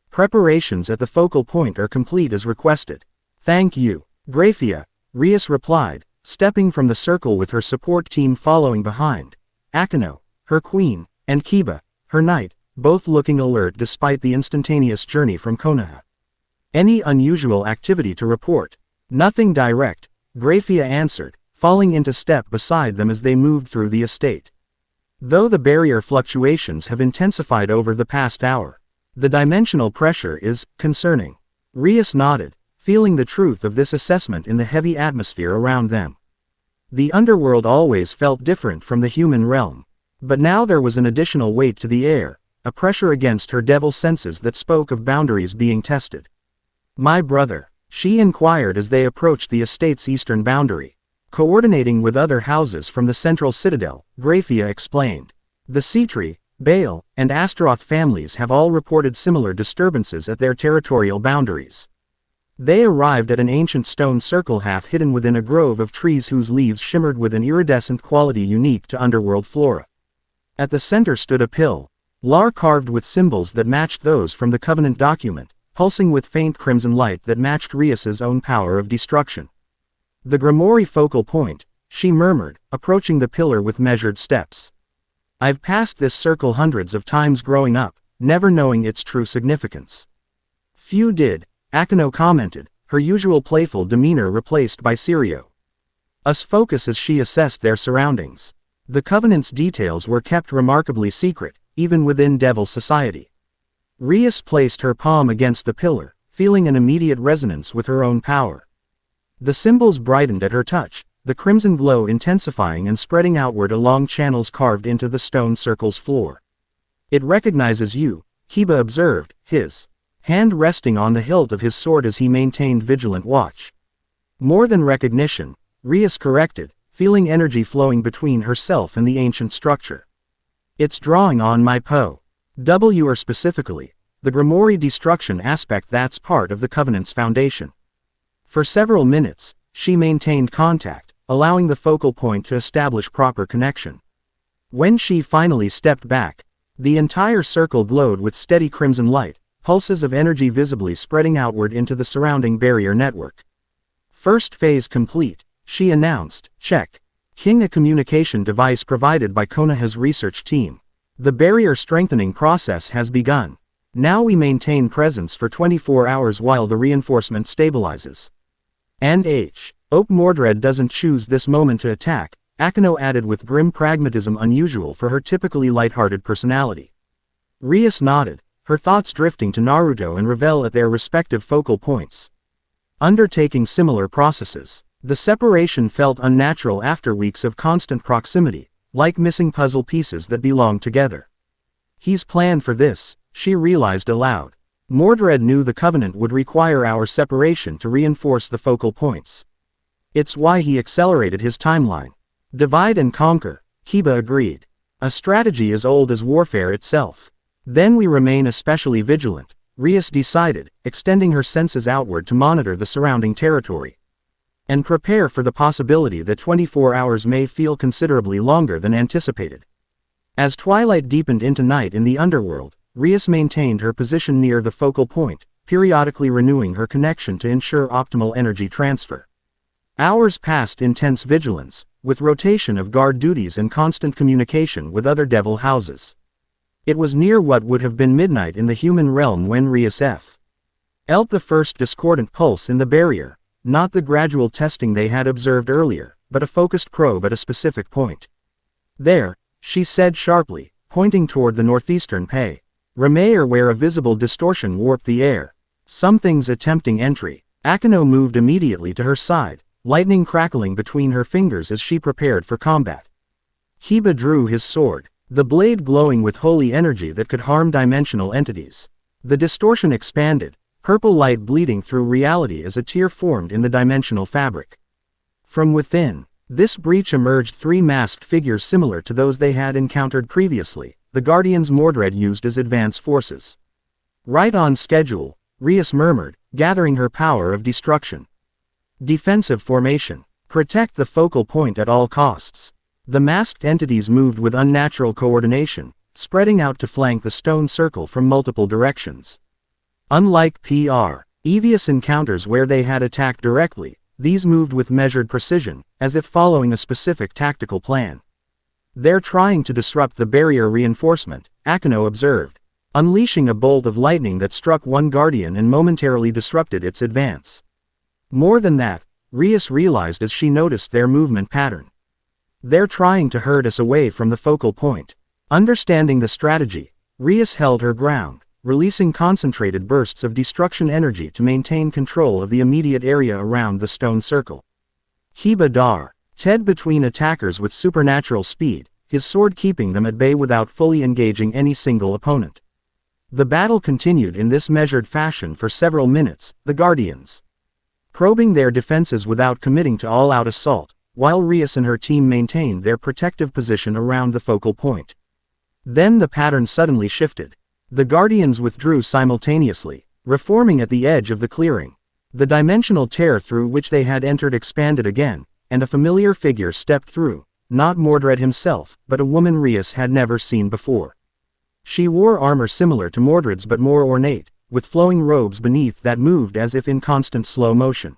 "Preparations at the focal point are complete as requested." "Thank you, Grafia," Rias replied, stepping from the circle with her support team following behind. Akeno, her queen, and Kiba, her knight, both looking alert despite the instantaneous journey from Konoha. "Any unusual activity to report?" "Nothing direct," Grafia answered, falling into step beside them as they moved through the estate. "Though the barrier fluctuations have intensified over the past hour, the dimensional pressure is concerning." Rias nodded, feeling the truth of this assessment in the heavy atmosphere around them. The underworld always felt different from the human realm, but now there was an additional weight to the air, a pressure against her devil senses that spoke of boundaries being tested. "My brother?" she inquired as they approached the estate's eastern boundary. Coordinating with other houses from the central citadel, Grafia explained. "The Cetri, Baal, and Astaroth families have all reported similar disturbances at their territorial boundaries. They arrived at an ancient stone circle half hidden within a grove of trees whose leaves shimmered with an iridescent quality unique to underworld flora. At the center stood a pill, carved with symbols that matched those from the Covenant document, pulsing with faint crimson light that matched Rias's own power of destruction. "The Gremory focal point," she murmured, approaching the pillar with measured steps. "I've passed this circle hundreds of times growing up, never knowing its true significance." "Few did," Akeno commented, her usual playful demeanor replaced by serio focus as she assessed their surroundings. The Covenant's details were kept remarkably secret, even within Devil society. Rias placed her palm against the pillar, feeling an immediate resonance with her own power. The symbols brightened at her touch, the crimson glow intensifying and spreading outward along channels carved into the stone circle's floor. "It recognizes you," Kiba observed, his hand resting on the hilt of his sword as he maintained vigilant watch. "More than recognition," Rias corrected, feeling energy flowing between herself and the ancient structure. "It's drawing on my or specifically, the Gremory destruction aspect that's part of the Covenant's foundation." For several minutes, she maintained contact, allowing the focal point to establish proper connection. When she finally stepped back, the entire circle glowed with steady crimson light, pulses of energy visibly spreading outward into the surrounding barrier network. First phase complete, she announced. Check. King, a communication device provided by Konoha's research team. The barrier strengthening process has begun. Now we maintain presence for 24 hours while the reinforcement stabilizes. And Hope Mordred doesn't choose this moment to attack, Akeno added with grim pragmatism unusual for her typically lighthearted personality. Rias nodded, her thoughts drifting to Naruto and Revel at their respective focal points. Undertaking similar processes, the separation felt unnatural after weeks of constant proximity, like missing puzzle pieces that belong together. He's planned for this, she realized aloud. Mordred knew the Covenant would require our separation to reinforce the focal points. It's why he accelerated his timeline. Divide and conquer, Kiba agreed. A strategy as old as warfare itself. Then we remain especially vigilant, Rias decided, extending her senses outward to monitor the surrounding territory. And prepare for the possibility that 24 hours may feel considerably longer than anticipated. As twilight deepened into night in the underworld, Rias maintained her position near the focal point, periodically renewing her connection to ensure optimal energy transfer. Hours passed intense vigilance, with rotation of guard duties and constant communication with other devil houses. It was near what would have been midnight in the human realm when Rias felt the first discordant pulse in the barrier, not the gradual testing they had observed earlier, but a focused probe at a specific point. There, she said sharply, pointing toward the northeastern pay. Remeir, where a visible distortion warped the air. Something's attempting entry. Akeno moved immediately to her side, lightning crackling between her fingers as she prepared for combat. Kiba drew his sword, the blade glowing with holy energy that could harm dimensional entities. The distortion expanded, purple light bleeding through reality as a tear formed in the dimensional fabric. From within this breach emerged three masked figures similar to those they had encountered previously, the Guardians Mordred used as advance forces. Right on schedule, Rias murmured, gathering her power of destruction. Defensive formation. Protect the focal point at all costs. The masked entities moved with unnatural coordination, spreading out to flank the stone circle from multiple directions. Unlike previous encounters where they had attacked directly, these moved with measured precision, as if following a specific tactical plan. They're trying to disrupt the barrier reinforcement, Akeno observed, unleashing a bolt of lightning that struck one guardian and momentarily disrupted its advance. More than that, Rias realized as she noticed their movement pattern. They're trying to herd us away from the focal point. Understanding the strategy, Rias held her ground, releasing concentrated bursts of destruction energy to maintain control of the immediate area around the stone circle. Kiba Ted between attackers with supernatural speed, his sword keeping them at bay without fully engaging any single opponent. The battle continued in this measured fashion for several minutes, the Guardians probing their defenses without committing to all-out assault, while Rias and her team maintained their protective position around the focal point. Then the pattern suddenly shifted. The Guardians withdrew simultaneously, reforming at the edge of the clearing. The dimensional tear through which they had entered expanded again, and a familiar figure stepped through, not Mordred himself, but a woman Rias had never seen before. She wore armor similar to Mordred's but more ornate, with flowing robes beneath that moved as if in constant slow motion.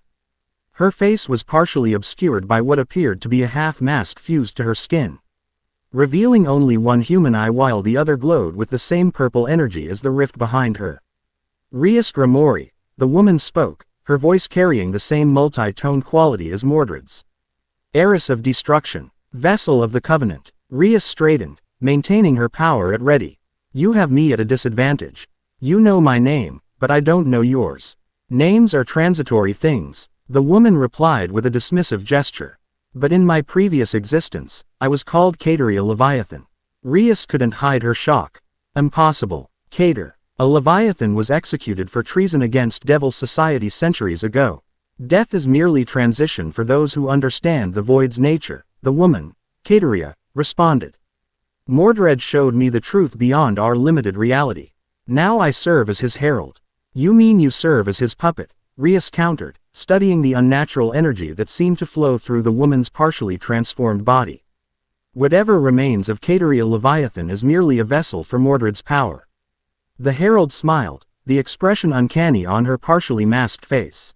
Her face was partially obscured by what appeared to be a half-mask fused to her skin, revealing only one human eye while the other glowed with the same purple energy as the rift behind her. Rias Gremory, the woman spoke, her voice carrying the same multi-toned quality as Mordred's. Heiress of Destruction, Vessel of the Covenant. Rias straightened, maintaining her power at ready. You have me at a disadvantage. You know my name, but I don't know yours. Names are transitory things, the woman replied with a dismissive gesture. But in my previous existence, I was called Cateria Leviathan. Rias couldn't hide her shock. Impossible. Cater. A Leviathan was executed for treason against Devil Society centuries ago. Death is merely transition for those who understand the void's nature, the woman, Cateria, responded. Mordred showed me the truth beyond our limited reality. Now I serve as his herald. You mean you serve as his puppet? Rias countered, studying the unnatural energy that seemed to flow through the woman's partially transformed body. Whatever remains of Cateria Leviathan is merely a vessel for Mordred's power. The herald smiled, the expression uncanny on her partially masked face.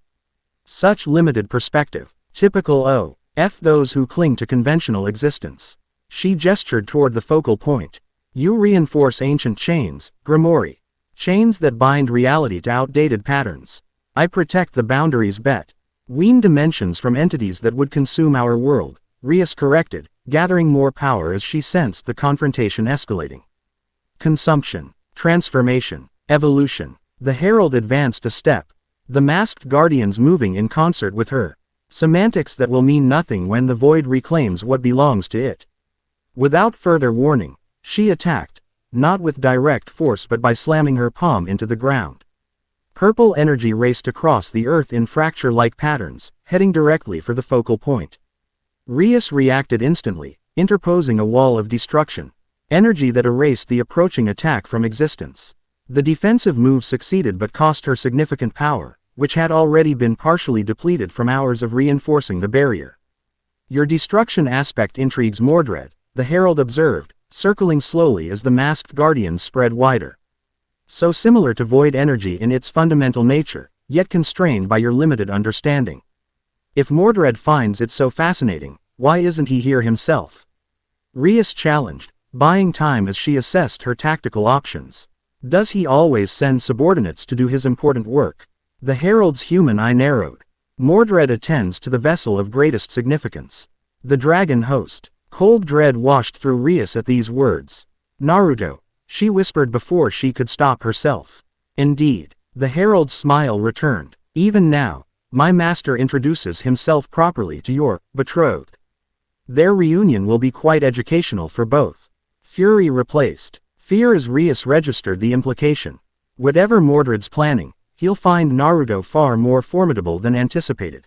Such limited perspective. Typical of those who cling to conventional existence. She gestured toward the focal point. You reinforce ancient chains, Gremory. Chains that bind reality to outdated patterns. I protect the boundaries between dimensions from entities that would consume our world, Rias corrected, gathering more power as she sensed the confrontation escalating. Consumption, transformation, evolution. The herald advanced a step. The masked guardians moving in concert with her. Semantics that will mean nothing when the void reclaims what belongs to it. Without further warning, she attacked, not with direct force but by slamming her palm into the ground. Purple energy raced across the earth in fracture-like patterns, heading directly for the focal point. Rias reacted instantly, interposing a wall of destruction, energy that erased the approaching attack from existence. The defensive move succeeded but cost her significant power, which had already been partially depleted from hours of reinforcing the barrier. Your destruction aspect intrigues Mordred, the herald observed, circling slowly as the masked guardians spread wider. So similar to void energy in its fundamental nature, yet constrained by your limited understanding. If Mordred finds it so fascinating, why isn't he here himself? Rias challenged, buying time as she assessed her tactical options. Does he always send subordinates to do his important work? The herald's human eye narrowed. Mordred attends to the vessel of greatest significance. The dragon host. Cold dread washed through Rias at these words. Naruto, she whispered before she could stop herself. Indeed, the herald's smile returned. Even now, my master introduces himself properly to your betrothed. Their reunion will be quite educational for both. Fury replaced fear as Rias registered the implication. Whatever Mordred's planning, he'll find Naruto far more formidable than anticipated.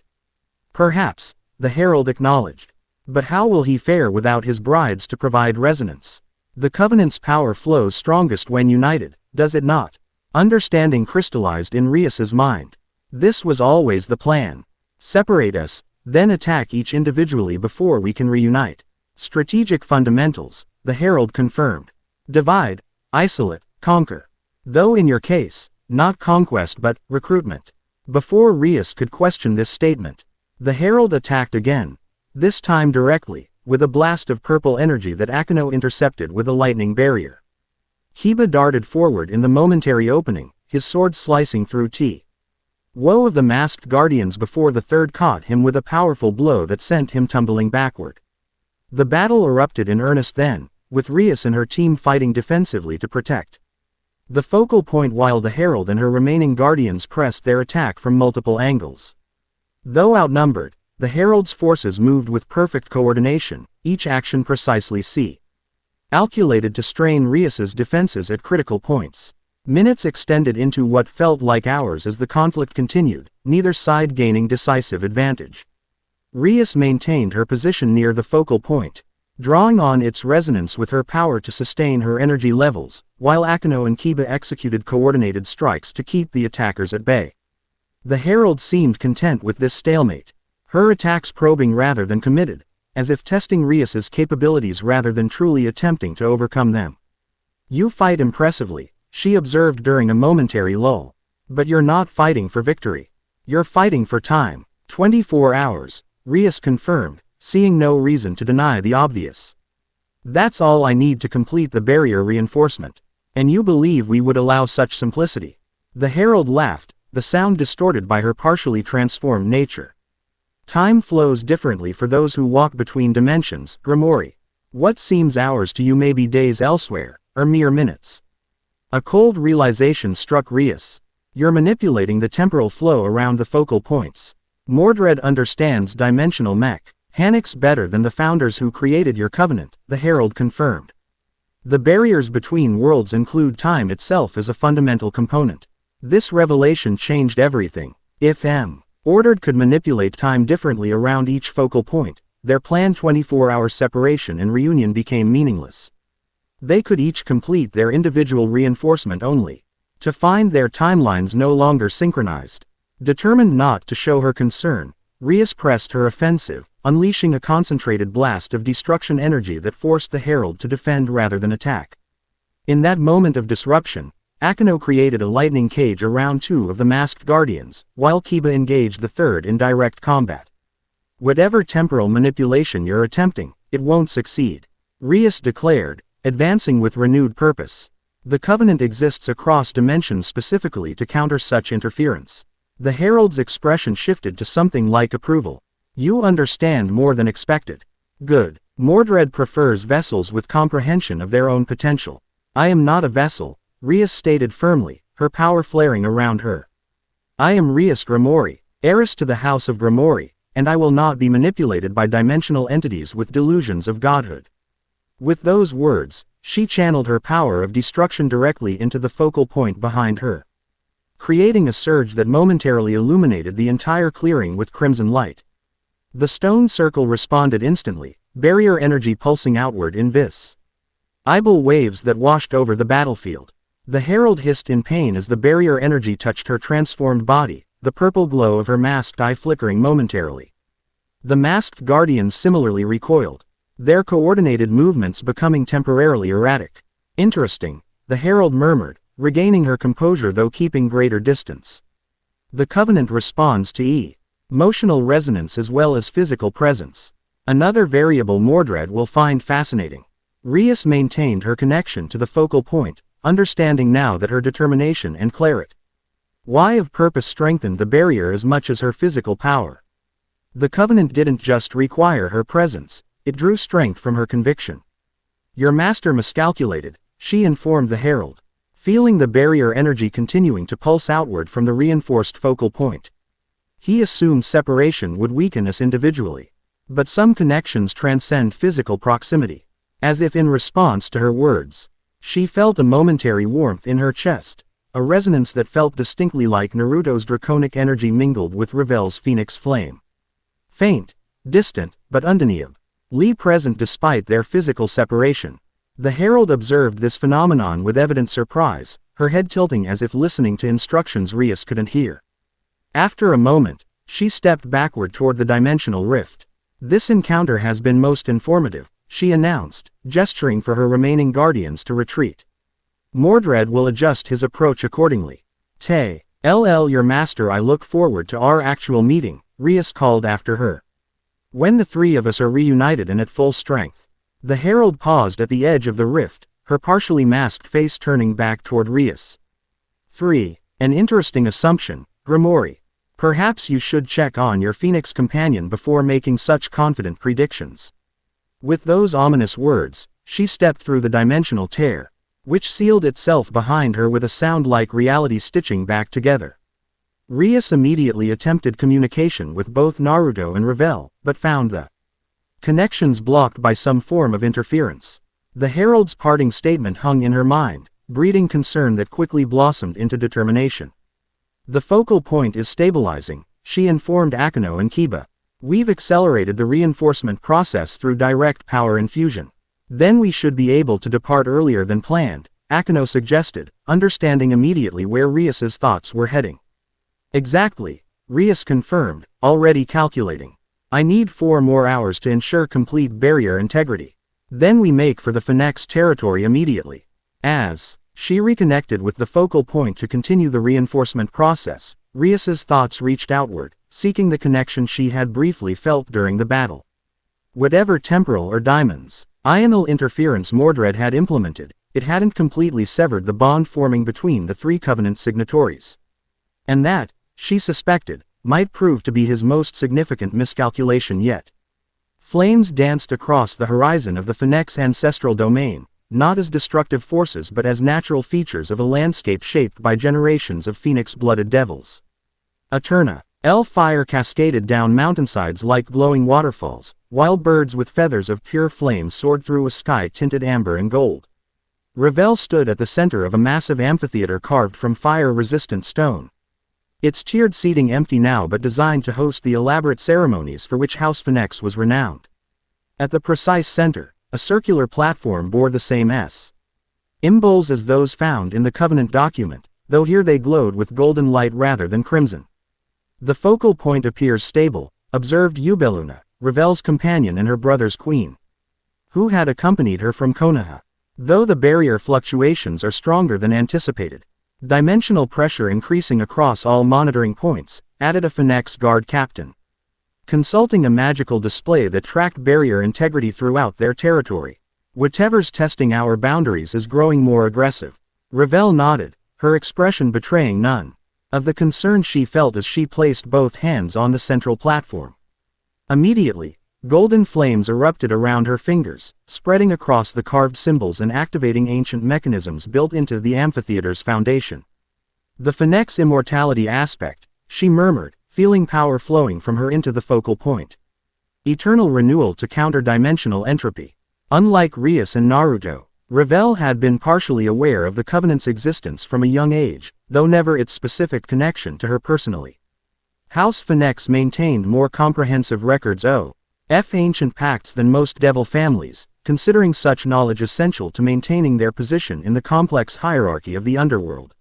Perhaps, the herald acknowledged. But how will he fare without his brides to provide resonance? The Covenant's power flows strongest when united, does it not? Understanding crystallized in Rias's mind. This was always the plan. Separate us, then attack each individually before we can reunite. Strategic fundamentals, the herald confirmed. Divide, isolate, conquer. Though in your case, not conquest but recruitment. Before Rias could question this statement, the herald attacked again. This time directly, with a blast of purple energy that Akeno intercepted with a lightning barrier. Kiba darted forward in the momentary opening, his sword slicing through woe of the masked guardians before the third caught him with a powerful blow that sent him tumbling backward. The battle erupted in earnest then, with Rias and her team fighting defensively to protect the focal point while the herald and her remaining guardians pressed their attack from multiple angles. Though outnumbered, the herald's forces moved with perfect coordination, each action precisely calculated to strain Rias's defenses at critical points. Minutes extended into what felt like hours as the conflict continued, neither side gaining decisive advantage. Rias maintained her position near the focal point, drawing on its resonance with her power to sustain her energy levels, while Akeno and Kiba executed coordinated strikes to keep the attackers at bay. The herald seemed content with this stalemate. Her attacks probing rather than committed, as if testing Rias's capabilities rather than truly attempting to overcome them. You fight impressively, she observed during a momentary lull. But you're not fighting for victory. You're fighting for time. 24 hours, Rias confirmed, seeing no reason to deny the obvious. That's all I need to complete the barrier reinforcement. And you believe we would allow such simplicity? The herald laughed, the sound distorted by her partially transformed nature. Time flows differently for those who walk between dimensions, Gremory. What seems hours to you may be days elsewhere, or mere minutes. A cold realization struck Rias. You're manipulating the temporal flow around the focal points. Mordred understands dimensional mechanics better than the founders who created your covenant, the herald confirmed. The barriers between worlds include time itself as a fundamental component. This revelation changed everything. If Ordered could manipulate time differently around each focal point, their planned 24-hour separation and reunion became meaningless. They could each complete their individual reinforcement only to find their timelines no longer synchronized. Determined not to show her concern, Rias pressed her offensive, unleashing a concentrated blast of destruction energy that forced the herald to defend rather than attack. In that moment of disruption, Akeno created a lightning cage around 2 of the masked guardians, while Kiba engaged the third in direct combat. Whatever temporal manipulation you're attempting, it won't succeed, Rias declared, advancing with renewed purpose. The Covenant exists across dimensions specifically to counter such interference. The Herald's expression shifted to something like approval. You understand more than expected. Good. Mordred prefers vessels with comprehension of their own potential. I am not a vessel, Rias stated firmly, her power flaring around her. I am Rias Gremory, heiress to the House of Gremory, and I will not be manipulated by dimensional entities with delusions of godhood. With those words, she channeled her power of destruction directly into the focal point behind her, creating a surge that momentarily illuminated the entire clearing with crimson light. The stone circle responded instantly, barrier energy pulsing outward in visible waves that washed over the battlefield. The Herald hissed in pain as the barrier energy touched her transformed body, the purple glow of her masked eye flickering momentarily. The masked guardians similarly recoiled, their coordinated movements becoming temporarily erratic. Interesting, the Herald murmured, regaining her composure though keeping greater distance. The Covenant responds to emotional resonance as well as physical presence. Another variable Mordred will find fascinating. Rias maintained her connection to the focal point, understanding now that her determination and clarity of purpose strengthened the barrier as much as her physical power. The Covenant didn't just require her presence, it drew strength from her conviction. Your master miscalculated, she informed the Herald, feeling the barrier energy continuing to pulse outward from the reinforced focal point. He assumed separation would weaken us individually. But some connections transcend physical proximity. As if in response to her words, she felt a momentary warmth in her chest, a resonance that felt distinctly like Naruto's draconic energy mingled with Ravel's phoenix flame. Faint, distant, but undeniably present despite their physical separation. The Herald observed this phenomenon with evident surprise, her head tilting as if listening to instructions Rias couldn't hear. After a moment, she stepped backward toward the dimensional rift. This encounter has been most informative, she announced, gesturing for her remaining guardians to retreat. Mordred will adjust his approach accordingly. Your master, I look forward to our actual meeting, Rias called after her. When the 3 of us are reunited and at full strength. The Herald paused at the edge of the rift, her partially masked face turning back toward Rias. 3. An interesting assumption, Gremory. Perhaps you should check on your Phoenix companion before making such confident predictions. With those ominous words, she stepped through the dimensional tear, which sealed itself behind her with a sound like reality stitching back together. Rias immediately attempted communication with both Naruto and Ravel, but found the connections blocked by some form of interference. The Herald's parting statement hung in her mind, breeding concern that quickly blossomed into determination. The focal point is stabilizing, she informed Akeno and Kiba. We've accelerated the reinforcement process through direct power infusion. Then we should be able to depart earlier than planned, Akeno suggested, understanding immediately where Rias's thoughts were heading. Exactly, Rias confirmed, already calculating. I need 4 more hours to ensure complete barrier integrity. Then we make for the Phenex territory immediately. As she reconnected with the focal point to continue the reinforcement process, Rias's thoughts reached outward, seeking the connection she had briefly felt during the battle. Whatever temporal or dimensional interference Mordred had implemented, it hadn't completely severed the bond forming between the 3 Covenant signatories. And that, she suspected, might prove to be his most significant miscalculation yet. Flames danced across the horizon of the Phenex ancestral domain, not as destructive forces but as natural features of a landscape shaped by generations of phoenix-blooded devils. Fire cascaded down mountainsides like glowing waterfalls, while birds with feathers of pure flame soared through a sky tinted amber and gold. Ravel stood at the center of a massive amphitheater carved from fire-resistant stone. Its tiered seating empty now but designed to host the elaborate ceremonies for which House Phenex was renowned. At the precise center, a circular platform bore the same symbols as those found in the Covenant document, though here they glowed with golden light rather than crimson. The focal point appears stable, observed Yubeluna, Ravel's companion and her brother's queen, who had accompanied her from Konoha. Though the barrier fluctuations are stronger than anticipated. Dimensional pressure increasing across all monitoring points, added a Phenex guard captain. Consulting a magical display that tracked barrier integrity throughout their territory. Whatever's testing our boundaries is growing more aggressive. Ravel nodded, her expression betraying none of the concern she felt as she placed both hands on the central platform. Immediately, golden flames erupted around her fingers, spreading across the carved symbols and activating ancient mechanisms built into the amphitheater's foundation. The Phenex immortality aspect, she murmured, feeling power flowing from her into the focal point. Eternal renewal to counter dimensional entropy. Unlike Rias and Naruto, Ravel had been partially aware of the Covenant's existence from a young age, though never its specific connection to her personally. House Phenex maintained more comprehensive records of ancient pacts than most devil families, considering such knowledge essential to maintaining their position in the complex hierarchy of the underworld.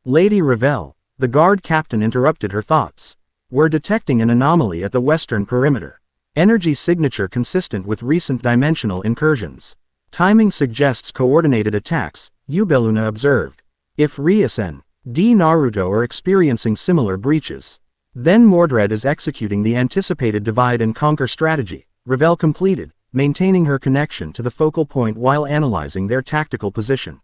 Lady Ravel, the guard captain interrupted her thoughts. We're detecting an anomaly at the western perimeter. Energy signature consistent with recent dimensional incursions. Timing suggests coordinated attacks, Ubeluna observed. If Rias and Naruto are experiencing similar breaches, then Mordred is executing the anticipated divide and conquer strategy, Ravel completed, maintaining her connection to the focal point while analyzing their tactical position.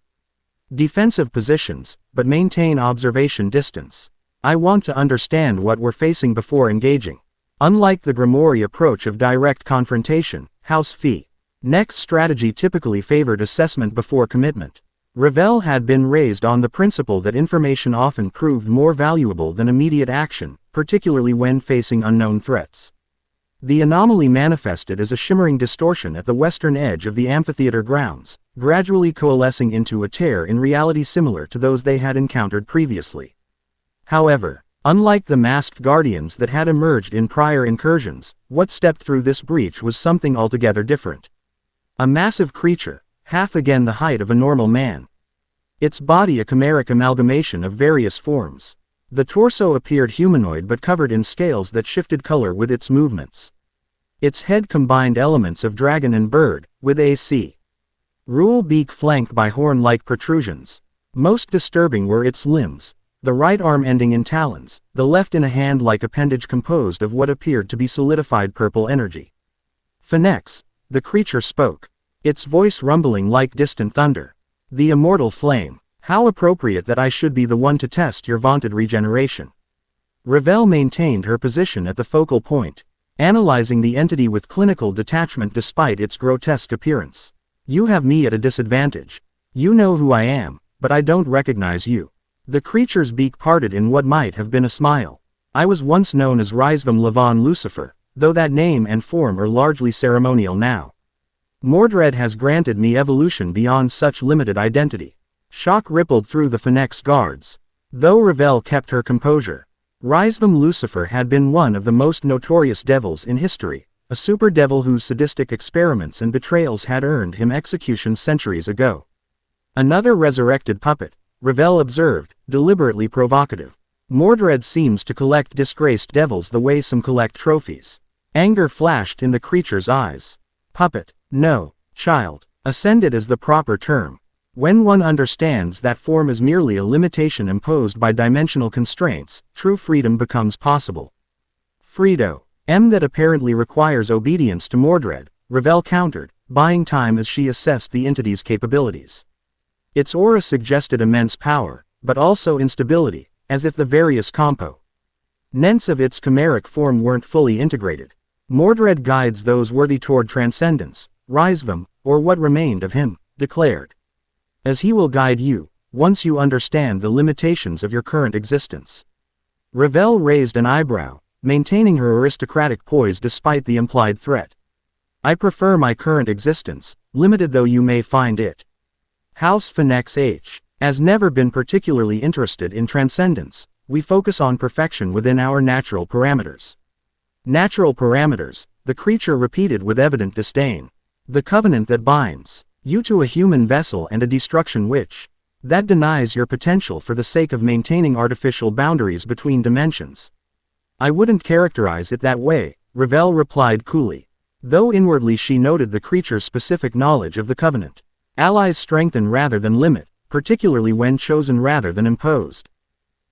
Defensive positions, but maintain observation distance. I want to understand what we're facing before engaging. Unlike the Gremory approach of direct confrontation, House Phenex strategy typically favored assessment before commitment. Ravel had been raised on the principle that information often proved more valuable than immediate action, particularly when facing unknown threats. The anomaly manifested as a shimmering distortion at the western edge of the amphitheater grounds, gradually coalescing into a tear in reality similar to those they had encountered previously. However, unlike the masked guardians that had emerged in prior incursions, what stepped through this breach was something altogether different. A massive creature, half again the height of a normal man. Its body a chimeric amalgamation of various forms. The torso appeared humanoid but covered in scales that shifted color with its movements. Its head combined elements of dragon and bird, with a rule beak flanked by horn-like protrusions. Most disturbing were its limbs. The right arm ending in talons, the left in a hand-like appendage composed of what appeared to be solidified purple energy. Phenex, the creature spoke, its voice rumbling like distant thunder. The immortal flame, how appropriate that I should be the one to test your vaunted regeneration. Ravel maintained her position at the focal point, analyzing the entity with clinical detachment despite its grotesque appearance. You have me at a disadvantage. You know who I am, but I don't recognize you. The creature's beak parted in what might have been a smile. I was once known as Rizvam Levon Lucifer, though that name and form are largely ceremonial now. Mordred has granted me evolution beyond such limited identity. Shock rippled through the Phenex guards. Though Ravel kept her composure, Rizvam Lucifer had been one of the most notorious devils in history, a super devil whose sadistic experiments and betrayals had earned him execution centuries ago. Another resurrected puppet, Ravel observed, deliberately provocative. Mordred seems to collect disgraced devils the way some collect trophies. Anger flashed in the creature's eyes. Puppet, no, child, ascended is the proper term. When one understands that form is merely a limitation imposed by dimensional constraints, true freedom becomes possible. Fredo, that apparently requires obedience to Mordred, Ravel countered, buying time as she assessed the entity's capabilities. Its aura suggested immense power, but also instability, as if the various components of its chimeric form weren't fully integrated. Mordred guides those worthy toward transcendence, Rizvam, or what remained of him, declared. As he will guide you, once you understand the limitations of your current existence. Ravel raised an eyebrow, maintaining her aristocratic poise despite the implied threat. I prefer my current existence, limited though you may find it. House Phenex has never been particularly interested in transcendence. We focus on perfection within our natural parameters. Natural parameters, the creature repeated with evident disdain. The covenant that binds you to a human vessel and a destruction which that denies your potential for the sake of maintaining artificial boundaries between dimensions. I wouldn't characterize it that way, Ravel replied coolly, though inwardly she noted the creature's specific knowledge of the covenant. Allies strengthen rather than limit, particularly when chosen rather than imposed.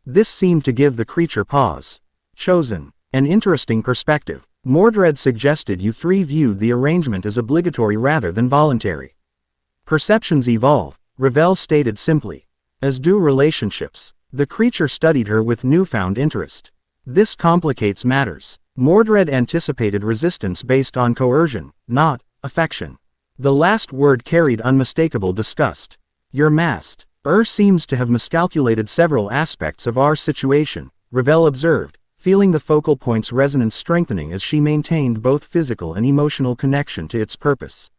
This seemed to give the creature pause. Chosen. An interesting perspective. Mordred suggested you three viewed the arrangement as obligatory rather than voluntary. Perceptions evolve, Ravel stated simply. As do relationships. The creature studied her with newfound interest. This complicates matters. Mordred anticipated resistance based on coercion, not affection. The last word carried unmistakable disgust. Your mast. Seems to have miscalculated several aspects of our situation, Ravel observed, feeling the focal point's resonance strengthening as she maintained both physical and emotional connection to its purpose.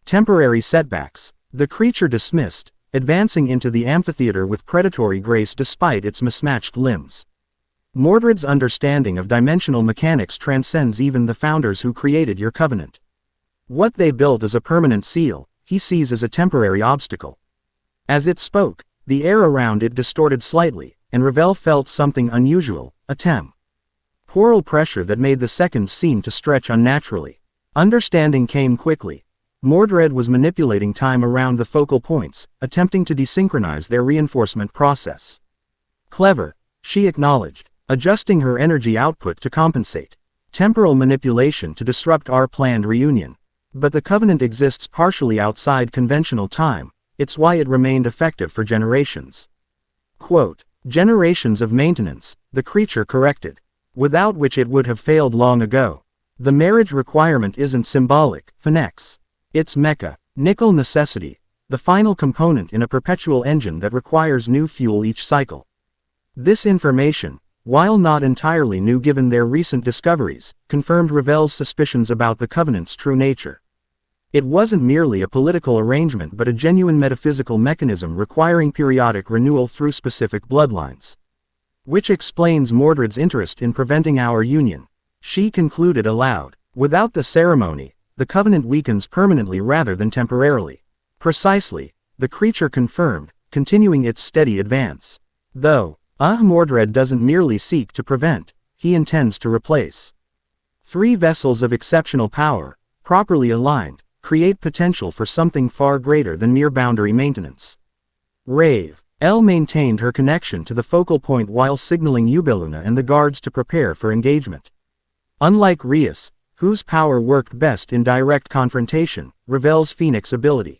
Temporary setbacks. The creature dismissed, advancing into the amphitheater with predatory grace despite its mismatched limbs. Mordred's understanding of dimensional mechanics transcends even the founders who created your covenant. What they built as a permanent seal, he sees as a temporary obstacle. As it spoke, the air around it distorted slightly, and Ravel felt something unusual, a temporal pressure that made the seconds seem to stretch unnaturally. Understanding came quickly. Mordred was manipulating time around the focal points, attempting to desynchronize their reinforcement process. Clever, she acknowledged, adjusting her energy output to compensate. Temporal manipulation to disrupt our planned reunion. But the covenant exists partially outside conventional time, it's why it remained effective for generations. Quote, generations of maintenance, the creature corrected, without which it would have failed long ago. The marriage requirement isn't symbolic, Phenex. It's mechanical necessity, the final component in a perpetual engine that requires new fuel each cycle. This information, while not entirely new given their recent discoveries, confirmed Ravel's suspicions about the covenant's true nature. It wasn't merely a political arrangement but a genuine metaphysical mechanism requiring periodic renewal through specific bloodlines. Which explains Mordred's interest in preventing our union. She concluded aloud, without the ceremony, the covenant weakens permanently rather than temporarily. Precisely, the creature confirmed, continuing its steady advance. Though, Mordred doesn't merely seek to prevent, he intends to replace. Three vessels of exceptional power, properly aligned, create potential for something far greater than mere boundary maintenance. Rave. Elle maintained her connection to the focal point while signaling Ubeluna and the guards to prepare for engagement. Unlike Rias, whose power worked best in direct confrontation, Ravel's Phenex abilities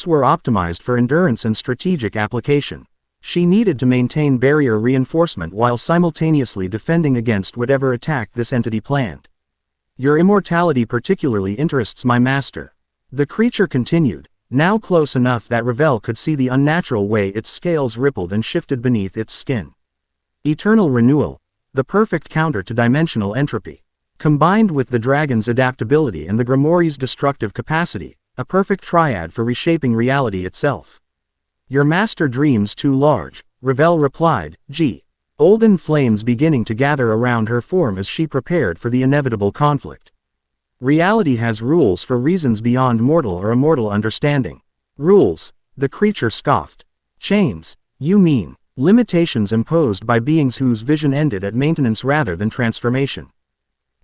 were optimized for endurance and strategic application. She needed to maintain barrier reinforcement while simultaneously defending against whatever attack this entity planned. Your immortality particularly interests my master. The creature continued, now close enough that Ravel could see the unnatural way its scales rippled and shifted beneath its skin. Eternal renewal, the perfect counter to dimensional entropy. Combined with the dragon's adaptability and the Gremory's destructive capacity, a perfect triad for reshaping reality itself. Your master dreams too large, Ravel replied, Golden flames beginning to gather around her form as she prepared for the inevitable conflict. Reality has rules for reasons beyond mortal or immortal understanding. Rules, the creature scoffed. Chains, you mean, limitations imposed by beings whose vision ended at maintenance rather than transformation.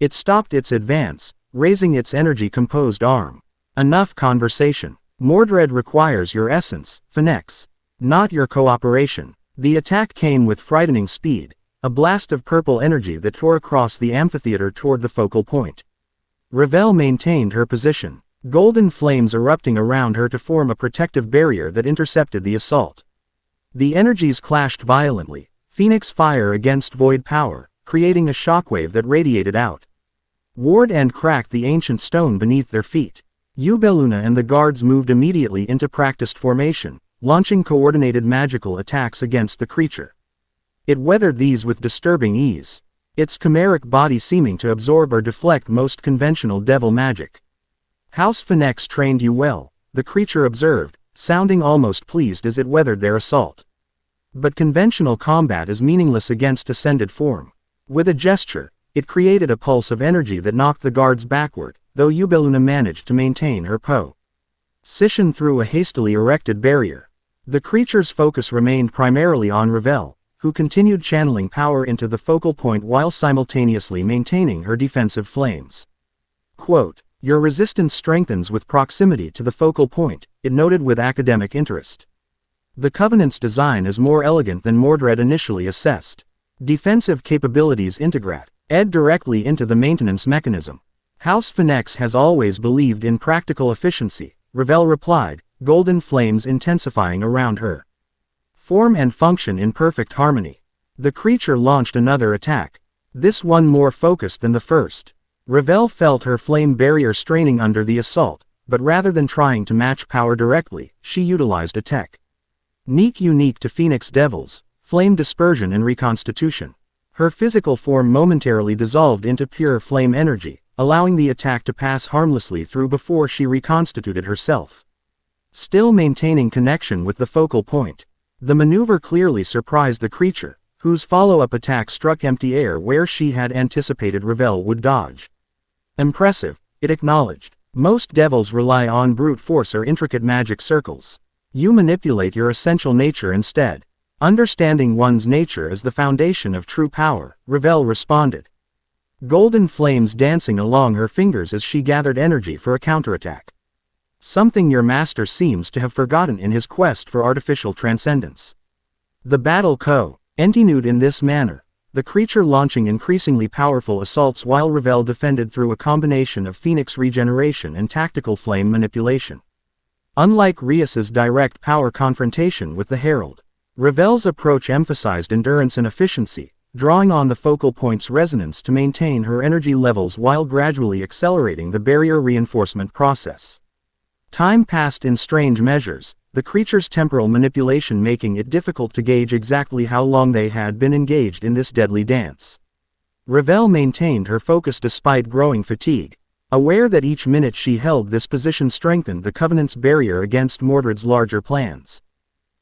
It stopped its advance, raising its energy-composed arm. Enough conversation. Mordred requires your essence, Phenex, not your cooperation. The attack came with frightening speed, a blast of purple energy that tore across the amphitheater toward the focal point. Ravel maintained her position, golden flames erupting around her to form a protective barrier that intercepted the assault. The energies clashed violently, Phenex fire against void power, creating a shockwave that radiated out. Ward and cracked the ancient stone beneath their feet. Ubeluna and the guards moved immediately into practiced formation, launching coordinated magical attacks against the creature. It weathered these with disturbing ease, its chimeric body seeming to absorb or deflect most conventional devil magic. House Phenex trained you well, the creature observed, sounding almost pleased as it weathered their assault. But conventional combat is meaningless against ascended form. With a gesture, it created a pulse of energy that knocked the guards backward, though Ubeluna managed to maintain her position through a hastily erected barrier. The creature's focus remained primarily on Ravel, who continued channeling power into the focal point while simultaneously maintaining her defensive flames. Quote, Your resistance strengthens with proximity to the focal point, it noted with academic interest. The Covenant's design is more elegant than Mordred initially assessed. Defensive capabilities integrate directly into the maintenance mechanism. House Phenex has always believed in practical efficiency, Revel replied, golden flames intensifying around her. Form and function in perfect harmony. The creature launched another attack. This one more focused than the first. Revel felt her flame barrier straining under the assault, but rather than trying to match power directly, she utilized a technique unique to Phoenix Devils, flame dispersion and reconstitution. Her physical form momentarily dissolved into pure flame energy, allowing the attack to pass harmlessly through before she reconstituted herself. Still maintaining connection with the focal point. The maneuver clearly surprised the creature, whose follow-up attack struck empty air where she had anticipated Revel would dodge. Impressive, it acknowledged. Most devils rely on brute force or intricate magic circles. You manipulate your essential nature instead. Understanding one's nature is the foundation of true power, Revel responded. Golden flames dancing along her fingers as she gathered energy for a counterattack. Something your master seems to have forgotten in his quest for artificial transcendence. The battle continued in this manner, the creature launching increasingly powerful assaults while Revel defended through a combination of Phoenix regeneration and tactical flame manipulation. Unlike Rias's direct power confrontation with the Herald, Revel's approach emphasized endurance and efficiency, drawing on the focal point's resonance to maintain her energy levels while gradually accelerating the barrier reinforcement process. Time passed in strange measures, the creature's temporal manipulation making it difficult to gauge exactly how long they had been engaged in this deadly dance. Revel maintained her focus despite growing fatigue, aware that each minute she held this position strengthened the Covenant's barrier against Mordred's larger plans.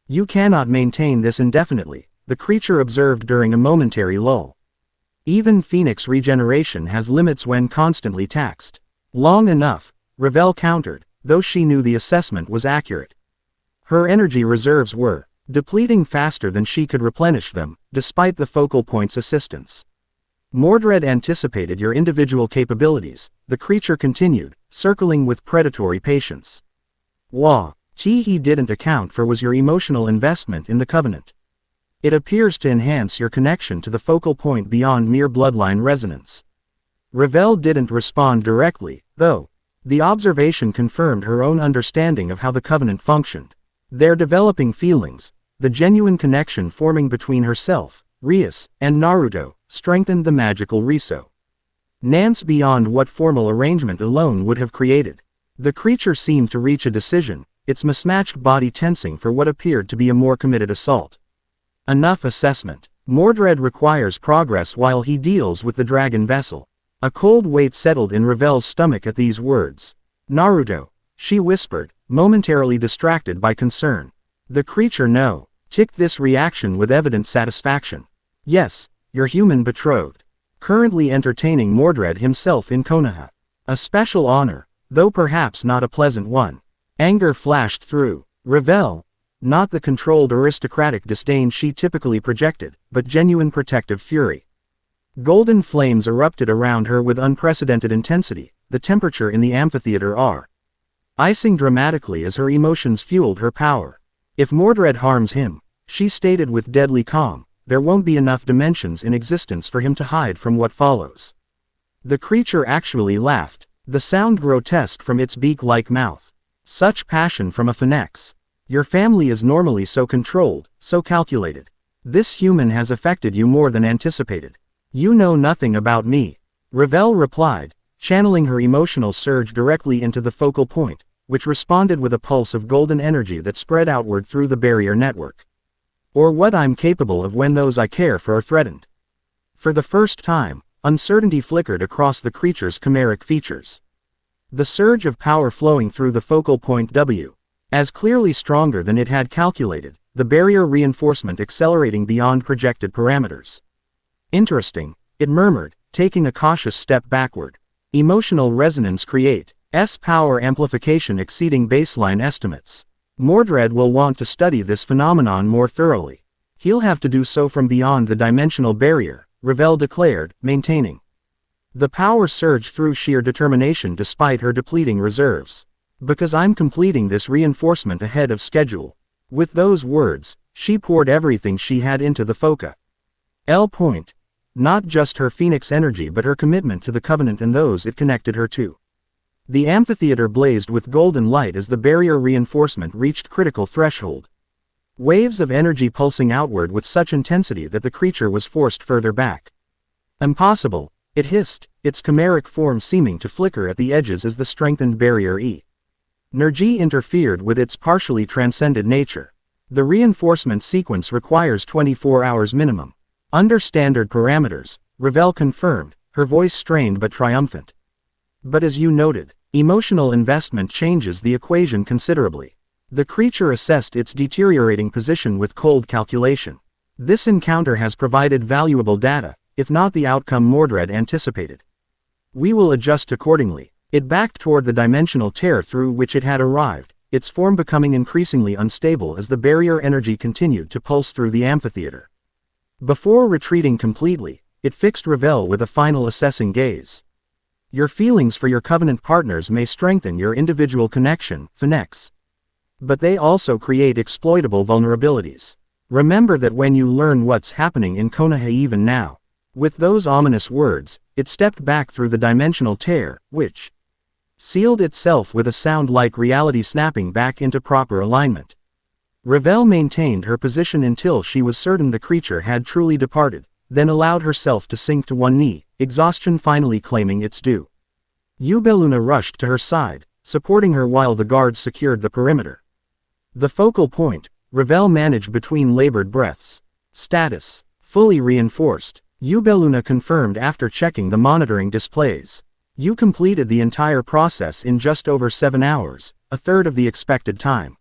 You cannot maintain this indefinitely, the creature observed during a momentary lull. Even Phoenix regeneration has limits when constantly taxed. Long enough, Revel countered, though she knew the assessment was accurate. Her energy reserves were depleting faster than she could replenish them, despite the focal point's assistance. Mordred anticipated your individual capabilities, the creature continued, circling with predatory patience. What he didn't account for was your emotional investment in the Covenant. It appears to enhance your connection to the focal point beyond mere bloodline resonance. Revel didn't respond directly, though. The observation confirmed her own understanding of how the Covenant functioned. Their developing feelings, the genuine connection forming between herself, Rias, and Naruto, strengthened the magical resonance beyond what formal arrangement alone would have created. The creature seemed to reach a decision, its mismatched body tensing for what appeared to be a more committed assault. Enough assessment. Mordred requires progress while he deals with the dragon vessel. A cold weight settled in Revel's stomach at these words. Naruto, she whispered, momentarily distracted by concern. The creature ticked this reaction with evident satisfaction. Yes, your human betrothed. Currently entertaining Mordred himself in Konoha. A special honor, though perhaps not a pleasant one. Anger flashed through Revel, not the controlled aristocratic disdain she typically projected, but genuine protective fury. Golden flames erupted around her with unprecedented intensity, the temperature in the amphitheater icing dramatically as her emotions fueled her power. If Mordred harms him, she stated with deadly calm, there won't be enough dimensions in existence for him to hide from what follows. The creature actually laughed, the sound grotesque from its beak-like mouth. Such passion from a Phenex. Your family is normally so controlled, so calculated. This human has affected you more than anticipated. You know nothing about me. Revel replied, channeling her emotional surge directly into the focal point, which responded with a pulse of golden energy that spread outward through the barrier network. Or what I'm capable of when those I care for are threatened. For the first time, uncertainty flickered across the creature's chimeric features. The surge of power flowing through the focal point as clearly stronger than it had calculated, the barrier reinforcement accelerating beyond projected parameters. Interesting, it murmured, taking a cautious step backward. Emotional resonance creates power amplification exceeding baseline estimates. Mordred will want to study this phenomenon more thoroughly. He'll have to do so from beyond the dimensional barrier, Revel declared, maintaining The power surged through sheer determination despite her depleting reserves. Because I'm completing this reinforcement ahead of schedule. With those words, she poured everything she had into the Foca. Point. Not just her Phenex energy but her commitment to the Covenant and those it connected her to. The amphitheater blazed with golden light as the barrier reinforcement reached critical threshold. Waves of energy pulsing outward with such intensity that the creature was forced further back. Impossible, it hissed, its chimeric form seeming to flicker at the edges as the strengthened barrier Energy interfered with its partially transcended nature. The reinforcement sequence requires 24 hours minimum. Under standard parameters, Ravel confirmed, her voice strained but triumphant. But as you noted, emotional investment changes the equation considerably. The creature assessed its deteriorating position with cold calculation. This encounter has provided valuable data, if not the outcome Mordred anticipated. We will adjust accordingly. It backed toward the dimensional tear through which it had arrived, its form becoming increasingly unstable as the barrier energy continued to pulse through the amphitheater. Before retreating completely, it fixed Ravel with a final assessing gaze. Your feelings for your Covenant partners may strengthen your individual connection, Phenex. But they also create exploitable vulnerabilities. Remember that when you learn what's happening in Konoha even now. With those ominous words, it stepped back through the dimensional tear, which sealed itself with a sound like reality snapping back into proper alignment. Ravel maintained her position until she was certain the creature had truly departed, then allowed herself to sink to one knee, exhaustion finally claiming its due. Yubeluna rushed to her side, supporting her while the guards secured the perimeter. The focal point, Ravel managed between labored breaths. Status, fully reinforced, Yubeluna confirmed after checking the monitoring displays. You completed the entire process in just over 7 hours, a third of the expected time.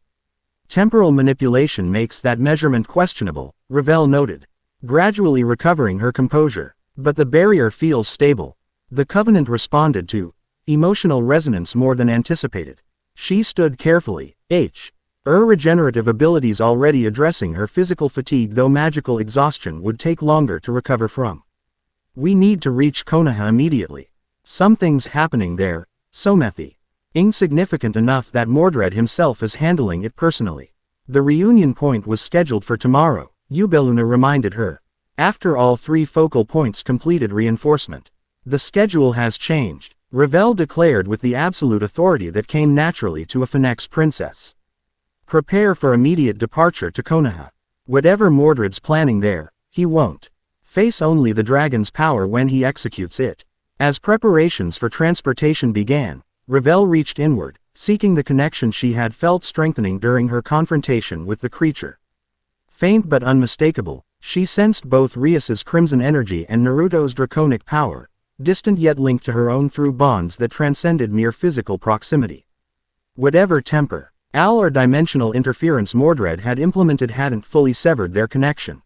Temporal manipulation makes that measurement questionable, Ravel noted. Gradually recovering her composure. But the barrier feels stable. The Covenant responded to emotional resonance more than anticipated. She stood carefully, her regenerative abilities already addressing her physical fatigue though magical exhaustion would take longer to recover from. We need to reach Konoha immediately. Something's happening there, Somethi. Insignificant enough that Mordred himself is handling it personally. The reunion point was scheduled for tomorrow, Yubeluna reminded her. After all 3 focal points completed reinforcement. The schedule has changed, Ravel declared with the absolute authority that came naturally to a Phenex princess. Prepare for immediate departure to Konoha. Whatever Mordred's planning there, he won't face only the dragon's power when he executes it. As preparations for transportation began, Ravel reached inward, seeking the connection she had felt strengthening during her confrontation with the creature. Faint but unmistakable, she sensed both Rias's crimson energy and Naruto's draconic power, distant yet linked to her own through bonds that transcended mere physical proximity. Whatever temper, or dimensional interference Mordred had implemented hadn't fully severed their connection.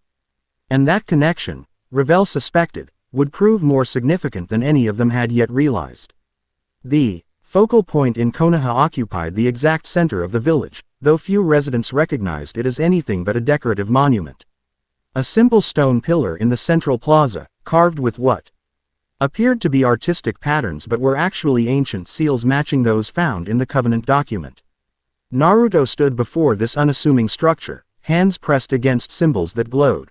And that connection, Ravel suspected, would prove more significant than any of them had yet realized. The focal point in Konoha occupied the exact center of the village, though few residents recognized it as anything but a decorative monument. A simple stone pillar in the central plaza, carved with what appeared to be artistic patterns but were actually ancient seals matching those found in the Covenant document. Naruto stood before this unassuming structure, hands pressed against symbols that glowed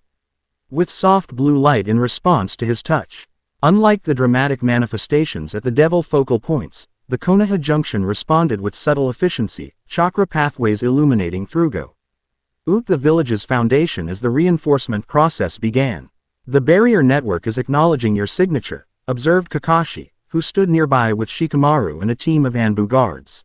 with soft blue light in response to his touch. Unlike the dramatic manifestations at the devil focal points, the Konoha junction responded with subtle efficiency, chakra pathways illuminating through the village's foundation as the reinforcement process began. The barrier network is acknowledging your signature, observed Kakashi, who stood nearby with Shikamaru and a team of Anbu guards.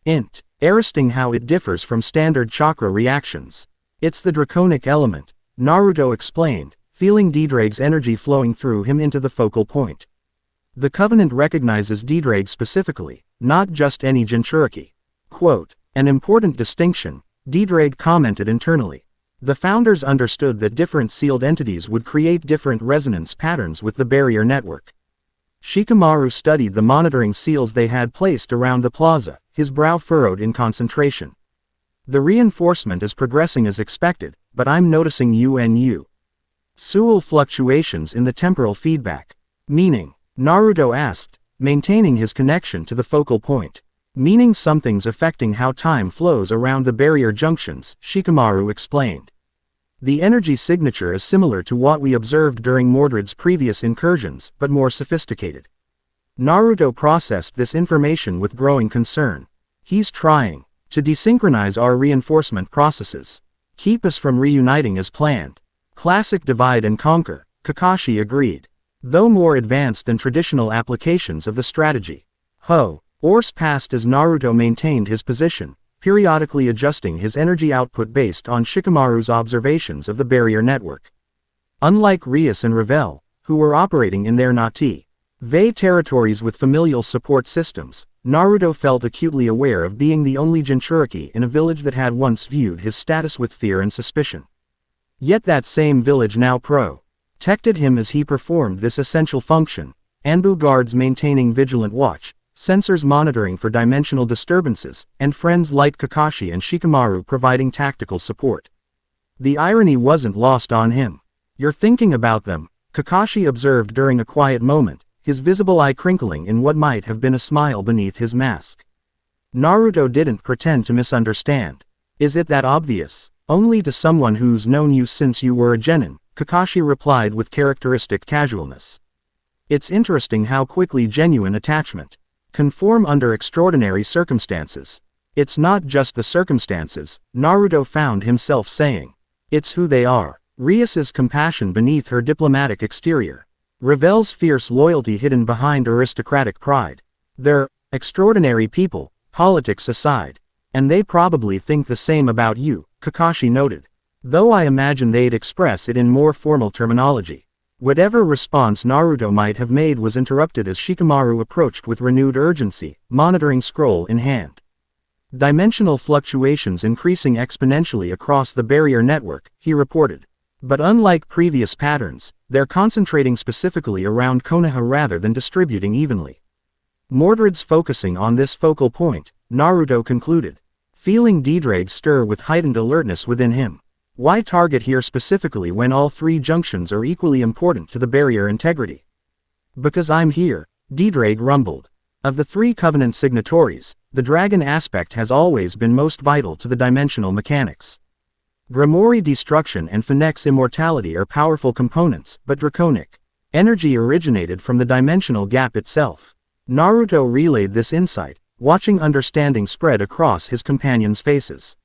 Interesting how it differs from standard chakra reactions. It's the draconic element, Naruto explained, feeling Ddraig's energy flowing through him into the focal point. The Covenant recognizes Ddraig specifically, not just any Jinchuriki. Quote, an important distinction, Ddraig commented internally. The founders understood that different sealed entities would create different resonance patterns with the barrier network. Shikamaru studied the monitoring seals they had placed around the plaza, his brow furrowed in concentration. The reinforcement is progressing as expected, but I'm noticing Sewell fluctuations in the temporal feedback. Meaning, Naruto asked, maintaining his connection to the focal point. Meaning something's affecting how time flows around the barrier junctions, Shikamaru explained. The energy signature is similar to what we observed during Mordred's previous incursions, but more sophisticated. Naruto processed this information with growing concern. He's trying to desynchronize our reinforcement processes. Keep us from reuniting as planned. Classic divide and conquer, Kakashi agreed. Though more advanced than traditional applications of the strategy. Hours passed as Naruto maintained his position, periodically adjusting his energy output based on Shikamaru's observations of the barrier network. Unlike Rias and Revel, who were operating in their Vei territories with familial support systems, Naruto felt acutely aware of being the only Jinchuriki in a village that had once viewed his status with fear and suspicion. Yet that same village now protected him as he performed this essential function, Anbu guards maintaining vigilant watch, sensors monitoring for dimensional disturbances, and friends like Kakashi and Shikamaru providing tactical support. The irony wasn't lost on him. "You're thinking about them," Kakashi observed during a quiet moment, his visible eye crinkling in what might have been a smile beneath his mask. Naruto didn't pretend to misunderstand. "Is it that obvious?" "Only to someone who's known you since you were a genin," Kakashi replied with characteristic casualness. "It's interesting how quickly genuine attachment can form under extraordinary circumstances." "It's not just the circumstances," Naruto found himself saying. "It's who they are." Rias's compassion beneath her diplomatic exterior. Revel's fierce loyalty hidden behind aristocratic pride. They're extraordinary people, politics aside. And they probably think the same about you, Kakashi noted. Though I imagine they'd express it in more formal terminology. Whatever response Naruto might have made was interrupted as Shikamaru approached with renewed urgency, monitoring scroll in hand. Dimensional fluctuations increasing exponentially across the barrier network, he reported. But unlike previous patterns, they're concentrating specifically around Konoha rather than distributing evenly. Mordred's focusing on this focal point, Naruto concluded. Feeling Ddraig stir with heightened alertness within him. Why target here specifically when all three junctions are equally important to the barrier integrity? Because I'm here, Ddraig rumbled. Of the three Covenant signatories, the dragon aspect has always been most vital to the dimensional mechanics. Gremory destruction and Phenex immortality are powerful components, but draconic energy originated from the dimensional gap itself. Naruto relayed this insight, watching understanding spread across his companions' faces.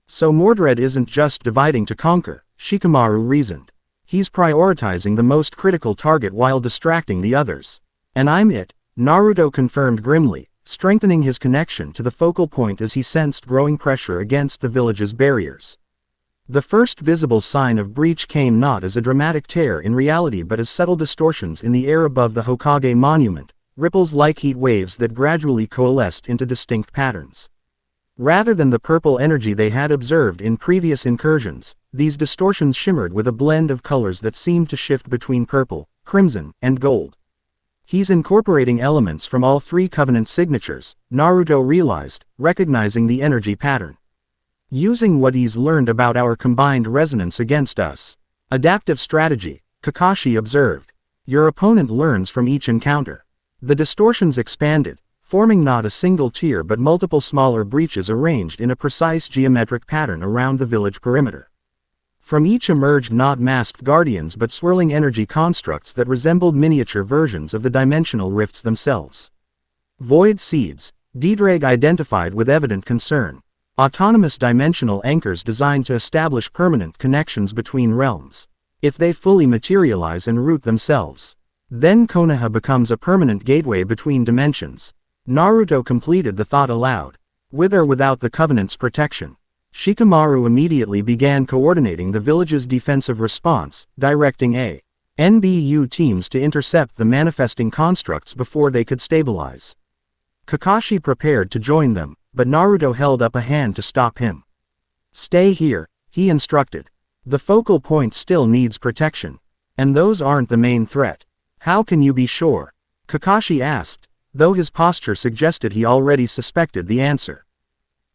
So Mordred isn't just dividing to conquer, Shikamaru reasoned. He's prioritizing the most critical target while distracting the others. And I'm it, Naruto confirmed grimly, strengthening his connection to the focal point as he sensed growing pressure against the village's barriers. The first visible sign of breach came not as a dramatic tear in reality but as subtle distortions in the air above the Hokage monument, ripples like heat waves that gradually coalesced into distinct patterns. Rather than the purple energy they had observed in previous incursions, these distortions shimmered with a blend of colors that seemed to shift between purple, crimson, and gold. He's incorporating elements from all three Covenant signatures, Naruto realized, recognizing the energy pattern. Using what he's learned about our combined resonance against us. Adaptive strategy, Kakashi observed. Your opponent learns from each encounter. The distortions expanded, forming not a single tier but multiple smaller breaches arranged in a precise geometric pattern around the village perimeter. From each emerged not masked guardians but swirling energy constructs that resembled miniature versions of the dimensional rifts themselves. Void seeds, Ddraig identified with evident concern. Autonomous dimensional anchors designed to establish permanent connections between realms. If they fully materialize and root themselves, then Konoha becomes a permanent gateway between dimensions. Naruto completed the thought aloud. With or without the Covenant's protection. Shikamaru immediately began coordinating the village's defensive response, directing NBU teams to intercept the manifesting constructs before they could stabilize. Kakashi prepared to join them, but Naruto held up a hand to stop him. Stay here, he instructed. The focal point still needs protection. And those aren't the main threat. How can you be sure? Kakashi asked, though his posture suggested he already suspected the answer.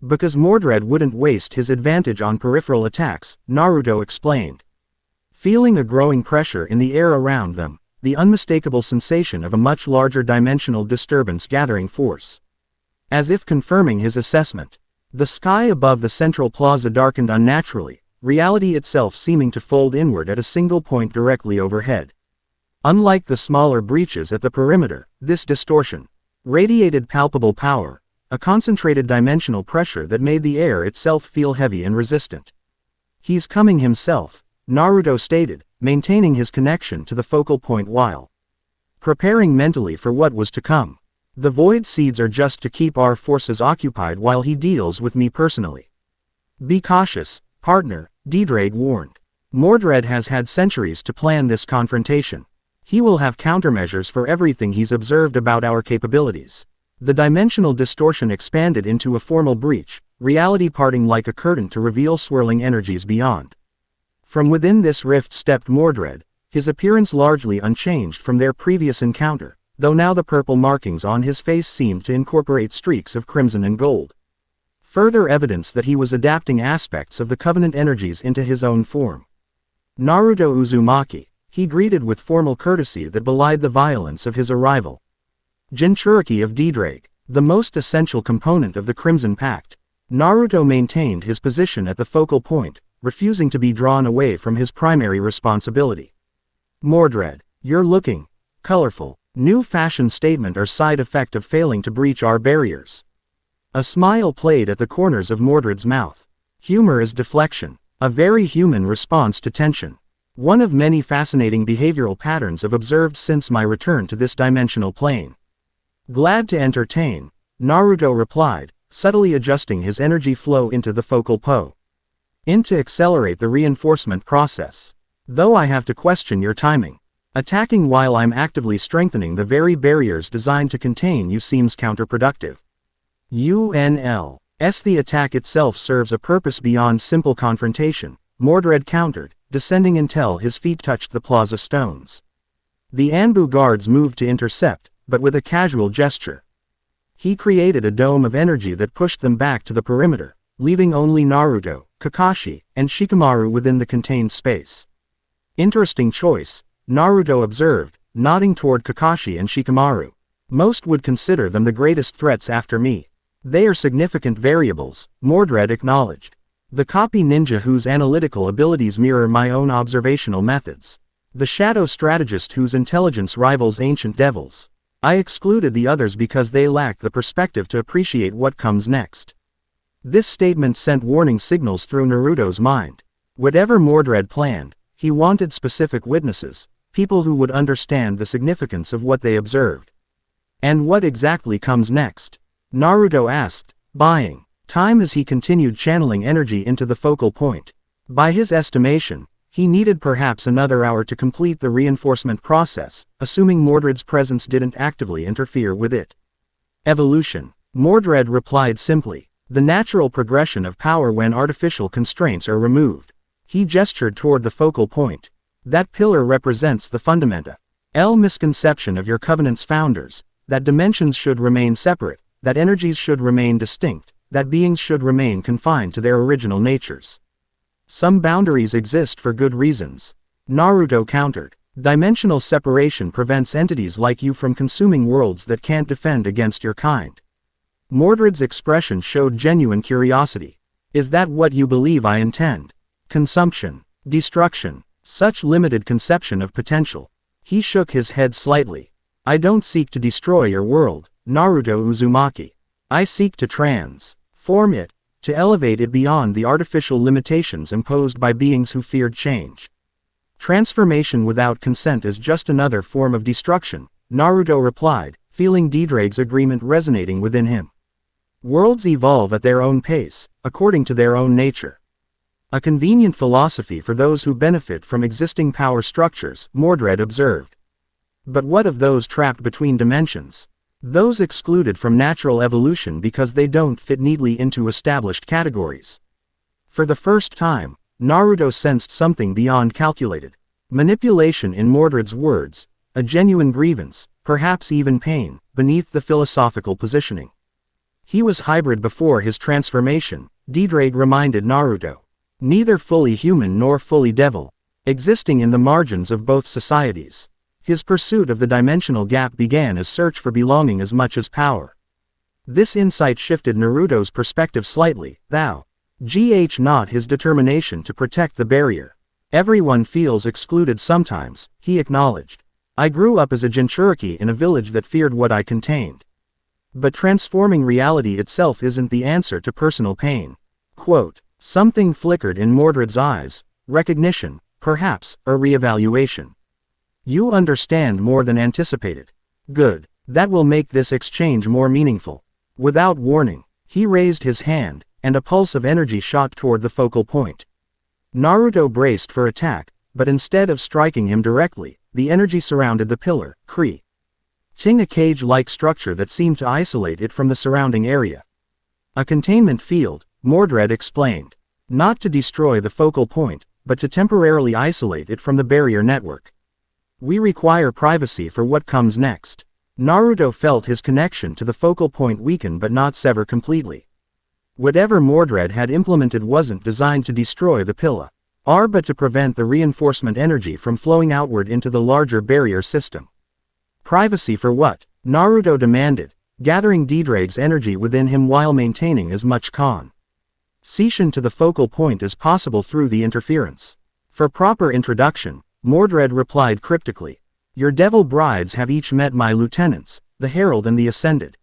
Because Mordred wouldn't waste his advantage on peripheral attacks, Naruto explained. Feeling a growing pressure in the air around them, the unmistakable sensation of a much larger dimensional disturbance gathering force. As if confirming his assessment, the sky above the central plaza darkened unnaturally, reality itself seeming to fold inward at a single point directly overhead. Unlike the smaller breaches at the perimeter, this distortion radiated palpable power, a concentrated dimensional pressure that made the air itself feel heavy and resistant. "He's coming himself," Naruto stated, maintaining his connection to the focal point while preparing mentally for what was to come. "The void seeds are just to keep our forces occupied while he deals with me personally. Be cautious, partner," Ddraig warned. "Mordred has had centuries to plan this confrontation. He will have countermeasures for everything he's observed about our capabilities." The dimensional distortion expanded into a formal breach, reality parting like a curtain to reveal swirling energies beyond. From within this rift stepped Mordred, his appearance largely unchanged from their previous encounter, though now the purple markings on his face seemed to incorporate streaks of crimson and gold. Further evidence that he was adapting aspects of the Covenant energies into his own form. "Naruto Uzumaki," he greeted with formal courtesy that belied the violence of his arrival. "Jinchuriki of Ddraig, the most essential component of the Crimson Pact." Naruto maintained his position at the focal point, refusing to be drawn away from his primary responsibility. "Mordred, you're looking colorful. New fashion statement or side effect of failing to breach our barriers?" A smile played at the corners of Mordred's mouth. Humor is deflection, a very human response to tension. One of many fascinating behavioral patterns I've observed since my return to this dimensional plane. "Glad to entertain," Naruto replied, subtly adjusting his energy flow into the focal point to accelerate the reinforcement process. "Though I have to question your timing. Attacking while I'm actively strengthening the very barriers designed to contain you seems counterproductive." The attack itself serves a purpose beyond simple confrontation," Mordred countered, descending until his feet touched the plaza stones. The Anbu guards moved to intercept, but with a casual gesture. He created a dome of energy that pushed them back to the perimeter, leaving only Naruto, Kakashi, and Shikamaru within the contained space. "Interesting choice," Naruto observed, nodding toward Kakashi and Shikamaru. "Most would consider them the greatest threats after me." "They are significant variables," Mordred acknowledged. "The copy ninja whose analytical abilities mirror my own observational methods. The shadow strategist whose intelligence rivals ancient devils. I excluded the others because they lack the perspective to appreciate what comes next." This statement sent warning signals through Naruto's mind. Whatever Mordred planned, he wanted specific witnesses, people who would understand the significance of what they observed. "And what exactly comes next?" Naruto asked, buying time as he continued channeling energy into the focal point. By his estimation, he needed perhaps another hour to complete the reinforcement process, assuming Mordred's presence didn't actively interfere with it. "Evolution," Mordred replied simply. "The natural progression of power when artificial constraints are removed." He gestured toward the focal point. "That pillar represents the fundamental misconception of your Covenant's founders, that dimensions should remain separate, that energies should remain distinct, that beings should remain confined to their original natures. Some boundaries exist for good reasons," Naruto countered. "Dimensional separation prevents entities like you from consuming worlds that can't defend against your kind." Mordred's expression showed genuine curiosity. "Is that what you believe I intend? Consumption, destruction, such limited conception of potential." He shook his head slightly. "I don't seek to destroy your world, Naruto Uzumaki. I seek to transform it, to elevate it beyond the artificial limitations imposed by beings who feared change. Transformation without consent is just another form of destruction," Naruto replied, feeling Ddraig's agreement resonating within him. "Worlds evolve at their own pace, according to their own nature. A convenient philosophy for those who benefit from existing power structures," Mordred observed. "But what of those trapped between dimensions? Those excluded from natural evolution because they don't fit neatly into established categories?" For the first time, Naruto sensed something beyond calculated manipulation in Mordred's words, a genuine grievance, perhaps even pain, beneath the philosophical positioning. He was hybrid before his transformation, Ddraig reminded Naruto. Neither fully human nor fully devil, existing in the margins of both societies. His pursuit of the dimensional gap began as search for belonging as much as power. This insight shifted Naruto's perspective slightly, not his determination to protect the barrier. Everyone feels excluded sometimes, he acknowledged. I grew up as a Jinchuriki in a village that feared what I contained. But transforming reality itself isn't the answer to personal pain. Quote, something flickered in Mordred's eyes, recognition, perhaps, a reevaluation. You understand more than anticipated. Good, that will make this exchange more meaningful. Without warning, he raised his hand, and a pulse of energy shot toward the focal point. Naruto braced for attack, but instead of striking him directly, the energy surrounded the pillar, creating a cage-like structure that seemed to isolate it from the surrounding area. A containment field, Mordred explained. Not to destroy the focal point, but to temporarily isolate it from the barrier network. We require privacy for what comes next. Naruto felt his connection to the focal point weaken but not sever completely. Whatever Mordred had implemented wasn't designed to destroy the pillar, but to prevent the reinforcement energy from flowing outward into the larger barrier system. Privacy for what? Naruto demanded, gathering Ddraig's energy within him while maintaining as much concession to the focal point as possible through the interference. For proper introduction, Mordred replied cryptically. Your devil brides have each met my lieutenants, the Herald and the Ascended.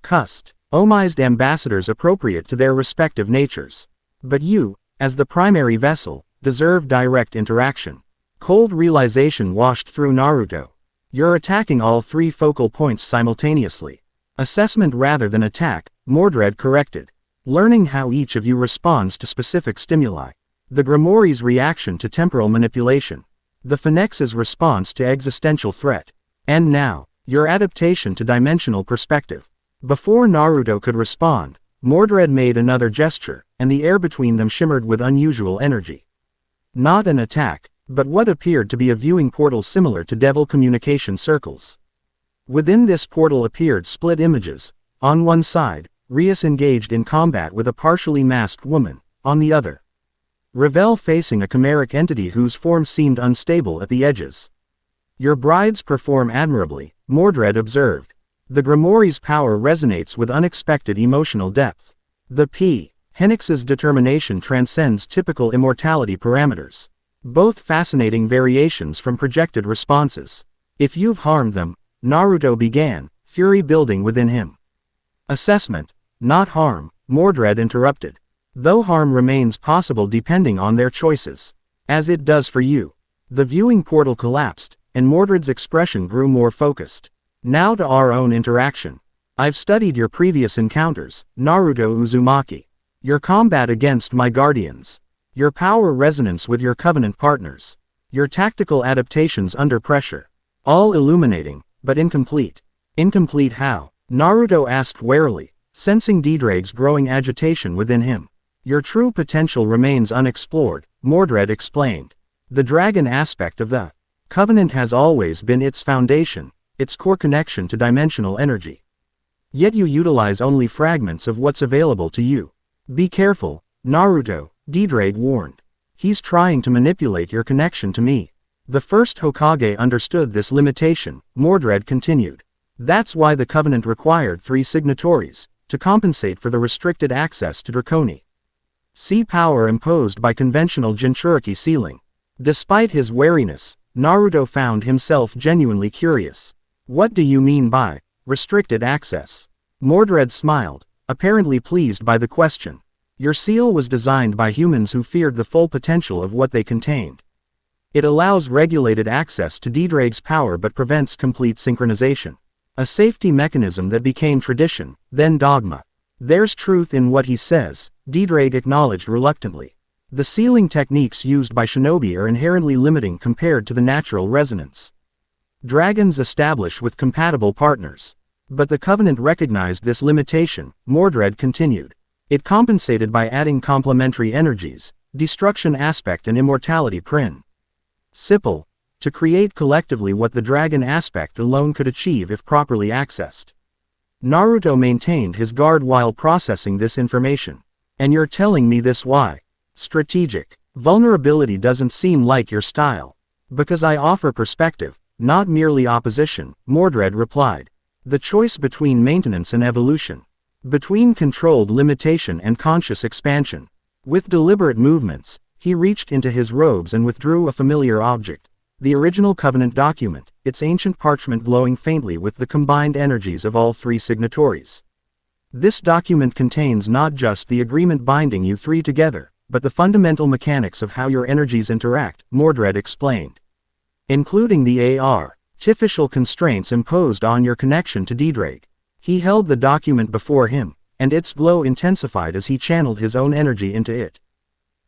Customized ambassadors appropriate to their respective natures. But you, as the primary vessel, deserve direct interaction. Cold realization washed through Naruto. You're attacking all three focal points simultaneously. Assessment rather than attack, Mordred corrected. Learning how each of you responds to specific stimuli. The Gremory's reaction to temporal manipulation. The Phenex's response to existential threat. And now, your adaptation to dimensional perspective. Before Naruto could respond, Mordred made another gesture, and the air between them shimmered with unusual energy. Not an attack, but what appeared to be a viewing portal similar to devil communication circles. Within this portal appeared split images. On one side, Rias engaged in combat with a partially masked woman, on the other, Revel facing a chimeric entity whose form seemed unstable at the edges. Your brides perform admirably, Mordred observed. The Gremory's power resonates with unexpected emotional depth. The Phenex's determination transcends typical immortality parameters. Both fascinating variations from projected responses. If you've harmed them, Naruto began, fury building within him. Assessment, not harm, Mordred interrupted. Though harm remains possible depending on their choices. As it does for you. The viewing portal collapsed, and Mordred's expression grew more focused. Now to our own interaction. I've studied your previous encounters, Naruto Uzumaki. Your combat against my guardians. Your power resonance with your covenant partners. Your tactical adaptations under pressure. All illuminating, but incomplete. Incomplete how? Naruto asked warily, sensing Ddraig's growing agitation within him. Your true potential remains unexplored, Mordred explained. The dragon aspect of the covenant has always been its foundation, its core connection to dimensional energy. Yet you utilize only fragments of what's available to you. Be careful, Naruto, Ddraig warned. He's trying to manipulate your connection to me. The first Hokage understood this limitation, Mordred continued. That's why the covenant required 3 signatories, to compensate for the restricted access to Draconi. See power imposed by conventional Jinchuriki sealing. Despite his wariness, Naruto found himself genuinely curious. What do you mean by restricted access? Mordred smiled, apparently pleased by the question. Your seal was designed by humans who feared the full potential of what they contained. It allows regulated access to Ddraig's power but prevents complete synchronization. A safety mechanism that became tradition, then dogma. There's truth in what he says, Ddraig acknowledged reluctantly. The sealing techniques used by shinobi are inherently limiting compared to the natural resonance dragons establish with compatible partners. But the Covenant recognized this limitation, Mordred continued. It compensated by adding complementary energies, destruction aspect and immortality principle, to create collectively what the dragon aspect alone could achieve if properly accessed. Naruto maintained his guard while processing this information. And you're telling me this why? Strategic. Vulnerability doesn't seem like your style. Because I offer perspective, not merely opposition, Mordred replied. The choice between maintenance and evolution. Between controlled limitation and conscious expansion. With deliberate movements, he reached into his robes and withdrew a familiar object. The original Covenant document, its ancient parchment glowing faintly with the combined energies of all three signatories. This document contains not just the agreement binding you three together, but the fundamental mechanics of how your energies interact, Mordred explained. Including the artificial constraints imposed on your connection to Ddraig. He held the document before him, and its glow intensified as he channeled his own energy into it.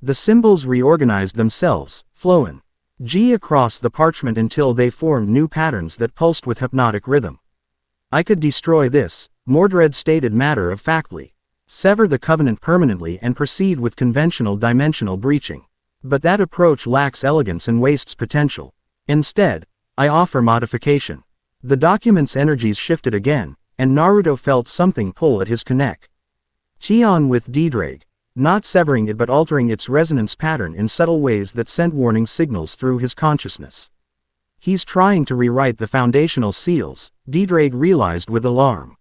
The symbols reorganized themselves, flowing across the parchment until they formed new patterns that pulsed with hypnotic rhythm. I could destroy this, Mordred stated matter-of-factly. Sever the Covenant permanently and proceed with conventional dimensional breaching. But that approach lacks elegance and wastes potential. Instead, I offer modification. The document's energies shifted again, and Naruto felt something pull at his connection with Ddraig. Not severing it but altering its resonance pattern in subtle ways that sent warning signals through his consciousness. He's trying to rewrite the foundational seals, Ddraig realized with alarm.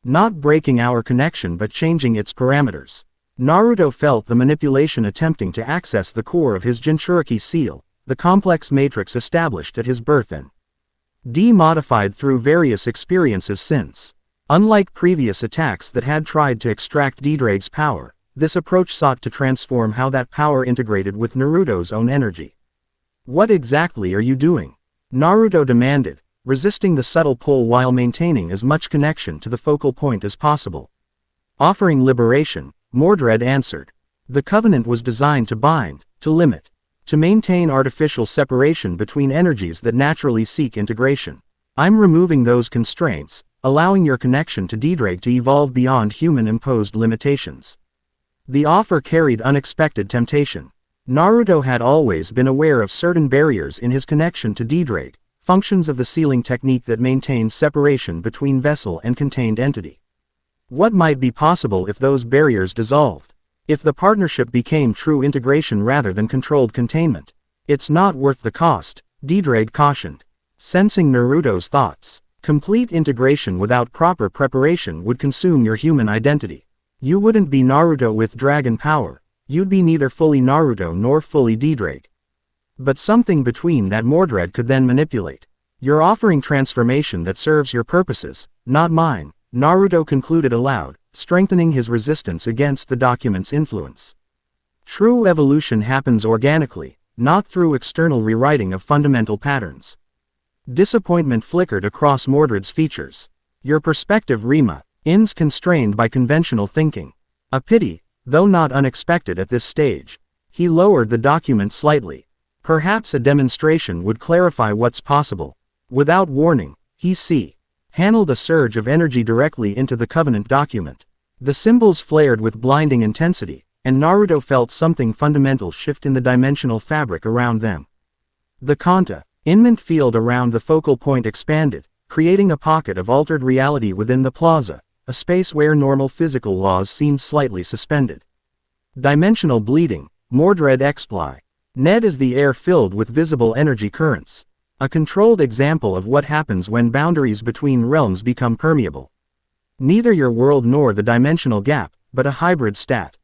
Not breaking our connection but changing its parameters. Naruto felt the manipulation attempting to access the core of his Jinchuriki seal, the complex matrix established at his birth and modified through various experiences since. Unlike previous attacks that had tried to extract Ddraig's power, this approach sought to transform how that power integrated with Naruto's own energy. What exactly are you doing? Naruto demanded, resisting the subtle pull while maintaining as much connection to the focal point as possible. Offering liberation, Mordred answered. The Covenant was designed to bind, to limit, to maintain artificial separation between energies that naturally seek integration. I'm removing those constraints, allowing your connection to Ddraig to evolve beyond human-imposed limitations. The offer carried unexpected temptation. Naruto had always been aware of certain barriers in his connection to Ddraig, functions of the sealing technique that maintained separation between vessel and contained entity. What might be possible if those barriers dissolved? If the partnership became true integration rather than controlled containment? It's not worth the cost, Ddraig cautioned. Sensing Naruto's thoughts. Complete integration without proper preparation would consume your human identity. You wouldn't be Naruto with dragon power, you'd be neither fully Naruto nor fully Ddraig. But something between that Mordred could then manipulate. You're offering transformation that serves your purposes, not mine, Naruto concluded aloud, strengthening his resistance against the document's influence. True evolution happens organically, not through external rewriting of fundamental patterns. Disappointment flickered across Mordred's features. Your perspective, Rima.Ins constrained by conventional thinking. A pity, though not unexpected at this stage. He lowered the document slightly. Perhaps a demonstration would clarify what's possible. Without warning, he handled a surge of energy directly into the Covenant document. The symbols flared with blinding intensity, and Naruto felt something fundamental shift in the dimensional fabric around them. The containment field around the focal point expanded, creating a pocket of altered reality within the plaza. A space where normal physical laws seemed slightly suspended. Dimensional bleeding, Mordred explained. Ned is the air filled with visible energy currents. A controlled example of what happens when boundaries between realms become permeable. Neither your world nor the dimensional gap, but a hybrid stat.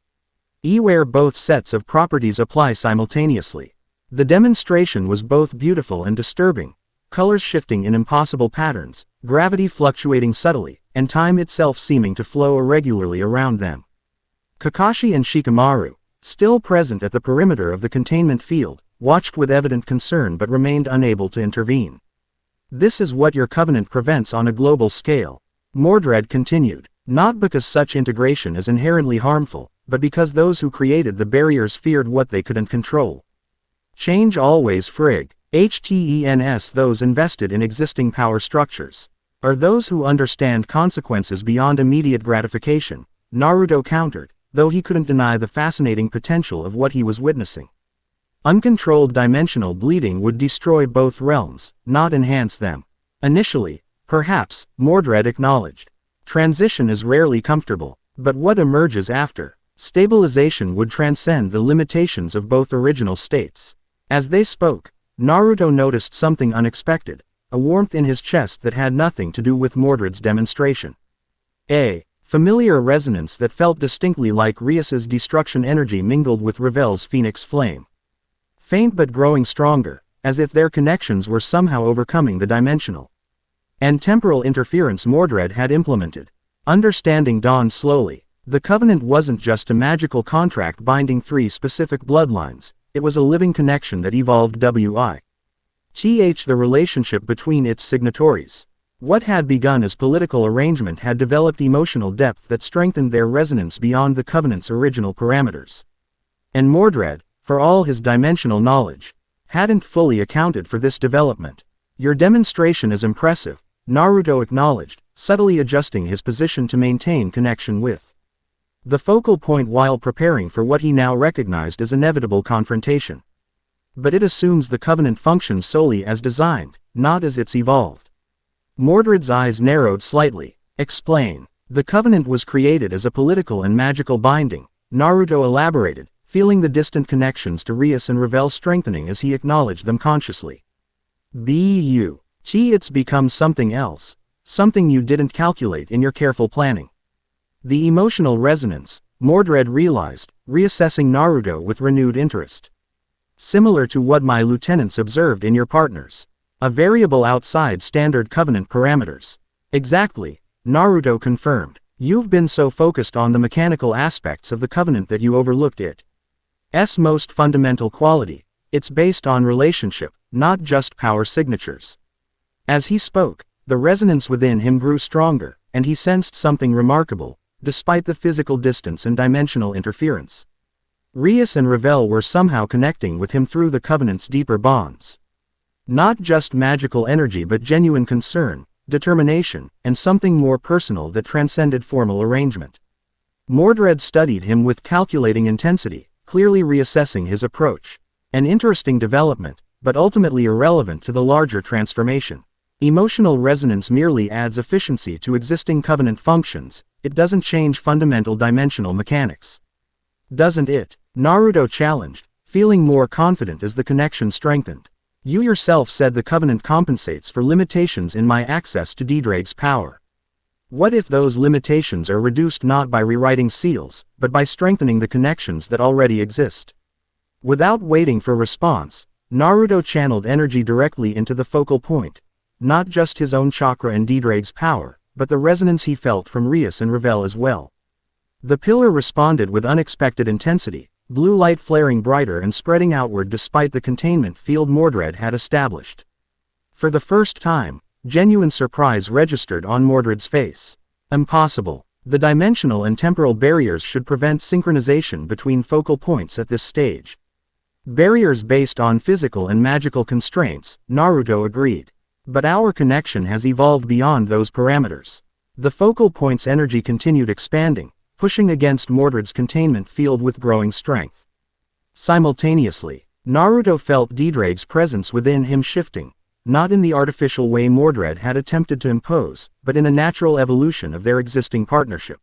Where both sets of properties apply simultaneously. The demonstration was both beautiful and disturbing. Colors shifting in impossible patterns, gravity fluctuating subtly, and time itself seeming to flow irregularly around them. Kakashi and Shikamaru, still present at the perimeter of the containment field, watched with evident concern but remained unable to intervene. This is what your Covenant prevents on a global scale. Mordred continued, not because such integration is inherently harmful, but because those who created the barriers feared what they couldn't control. Change always HTENS those invested in existing power structures. Are those who understand consequences beyond immediate gratification, Naruto countered, though he couldn't deny the fascinating potential of what he was witnessing. Uncontrolled dimensional bleeding would destroy both realms, not enhance them. Initially, perhaps, Mordred acknowledged. Transition is rarely comfortable, but what emerges after stabilization would transcend the limitations of both original states. As they spoke, Naruto noticed something unexpected. a warmth in his chest that had nothing to do with Mordred's demonstration. A familiar resonance that felt distinctly like Rias's destruction energy mingled with Ravel's phoenix flame. Faint but growing stronger, as if their connections were somehow overcoming the dimensional and temporal interference Mordred had implemented. Understanding dawned slowly. The covenant wasn't just a magical contract binding 3 specific bloodlines, it was a living connection that evolved the relationship between its signatories. What had begun as political arrangement had developed emotional depth that strengthened their resonance beyond the covenant's original parameters. And Mordred, for all his dimensional knowledge, hadn't fully accounted for this development. Your demonstration is impressive, Naruto acknowledged, subtly adjusting his position to maintain connection with the focal point while preparing for what he now recognized as inevitable confrontation. But it assumes the covenant functions solely as designed, not as it's evolved. Mordred's eyes narrowed slightly. Explain. The covenant was created as a political and magical binding, Naruto elaborated, feeling the distant connections to Rias and Ravel strengthening as he acknowledged them consciously. It's become something else, something you didn't calculate in your careful planning. The emotional resonance, Mordred realized, reassessing Naruto with renewed interest. Similar to what my lieutenants observed in your partners. A variable outside standard covenant parameters. Exactly, Naruto confirmed. You've been so focused on the mechanical aspects of the covenant that you overlooked its most fundamental quality. It's based on relationship, not just power signatures. As he spoke, the resonance within him grew stronger, and he sensed something remarkable, despite the physical distance and dimensional interference. Rias and Ravel were somehow connecting with him through the covenant's deeper bonds. Not just magical energy but genuine concern, determination, and something more personal that transcended formal arrangement. Mordred studied him with calculating intensity, clearly reassessing his approach. An interesting development, but ultimately irrelevant to the larger transformation. Emotional resonance merely adds efficiency to existing covenant functions, it doesn't change fundamental dimensional mechanics. Doesn't it? Naruto challenged, feeling more confident as the connection strengthened. You yourself said the covenant compensates for limitations in my access to Ddraig's power. What if those limitations are reduced not by rewriting seals, but by strengthening the connections that already exist? Without waiting for response, Naruto channeled energy directly into the focal point. Not just his own chakra and Ddraig's power, but the resonance he felt from Rias and Ravel as well. The pillar responded with unexpected intensity, blue light flaring brighter and spreading outward despite the containment field Mordred had established. For the first time, genuine surprise registered on Mordred's face. Impossible. The dimensional and temporal barriers should prevent synchronization between focal points at this stage. Barriers based on physical and magical constraints, Naruto agreed. But our connection has evolved beyond those parameters. The focal point's energy continued expanding, pushing against Mordred's containment field with growing strength. Simultaneously, Naruto felt Ddraig's presence within him shifting, not in the artificial way Mordred had attempted to impose, but in a natural evolution of their existing partnership.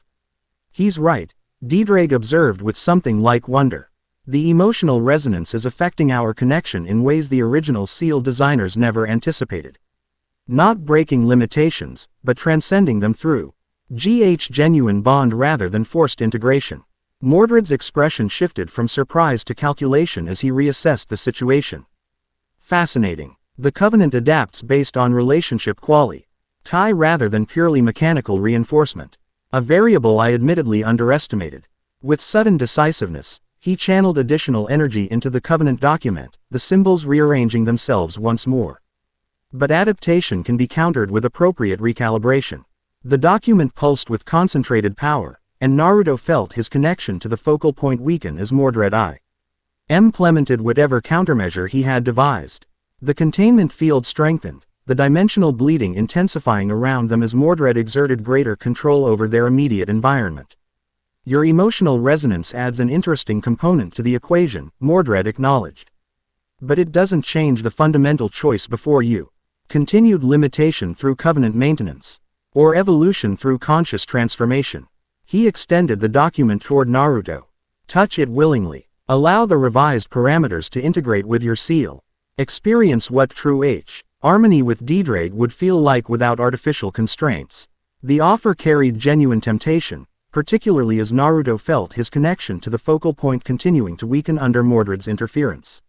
He's right, Ddraig observed with something like wonder. The emotional resonance is affecting our connection in ways the original seal designers never anticipated. Not breaking limitations, but transcending them through genuine bond rather than forced integration. Mordred's expression shifted from surprise to calculation as he reassessed the situation. Fascinating. The covenant adapts based on relationship quality rather than purely mechanical reinforcement. A variable I admittedly underestimated. With sudden decisiveness, he channeled additional energy into the covenant document, the symbols rearranging themselves once more. But adaptation can be countered with appropriate recalibration. The document pulsed with concentrated power, and Naruto felt his connection to the focal point weaken as Mordred implemented whatever countermeasure he had devised. The containment field strengthened, the dimensional bleeding intensifying around them as Mordred exerted greater control over their immediate environment. Your emotional resonance adds an interesting component to the equation, Mordred acknowledged. But it doesn't change the fundamental choice before you. Continued limitation through covenant maintenance. Or evolution through conscious transformation. He extended the document toward Naruto. Touch it willingly. Allow the revised parameters to integrate with your seal. Experience what true Harmony with Ddraig would feel like without artificial constraints. The offer carried genuine temptation, particularly as Naruto felt his connection to the focal point continuing to weaken under Mordred's interference.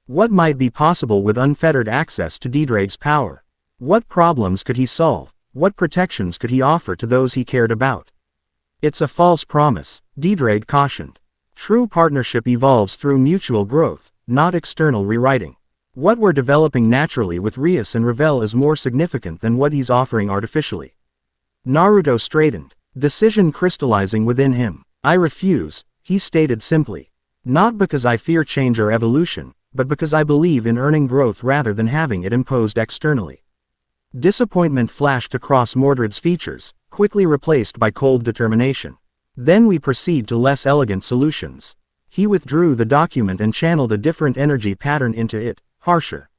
What might be possible with unfettered access to Ddraig's power? What problems could he solve? What protections could he offer to those he cared about? It's a false promise, Ddraig cautioned. True partnership evolves through mutual growth, not external rewriting. What we're developing naturally with Rias and Revel is more significant than what he's offering artificially. Naruto straightened, decision crystallizing within him. I refuse, he stated simply. Not because I fear change or evolution, but because I believe in earning growth rather than having it imposed externally. Disappointment flashed across Mordred's features, quickly replaced by cold determination. Then we proceed to less elegant solutions. He withdrew the document and channeled a different energy pattern into it, harsher.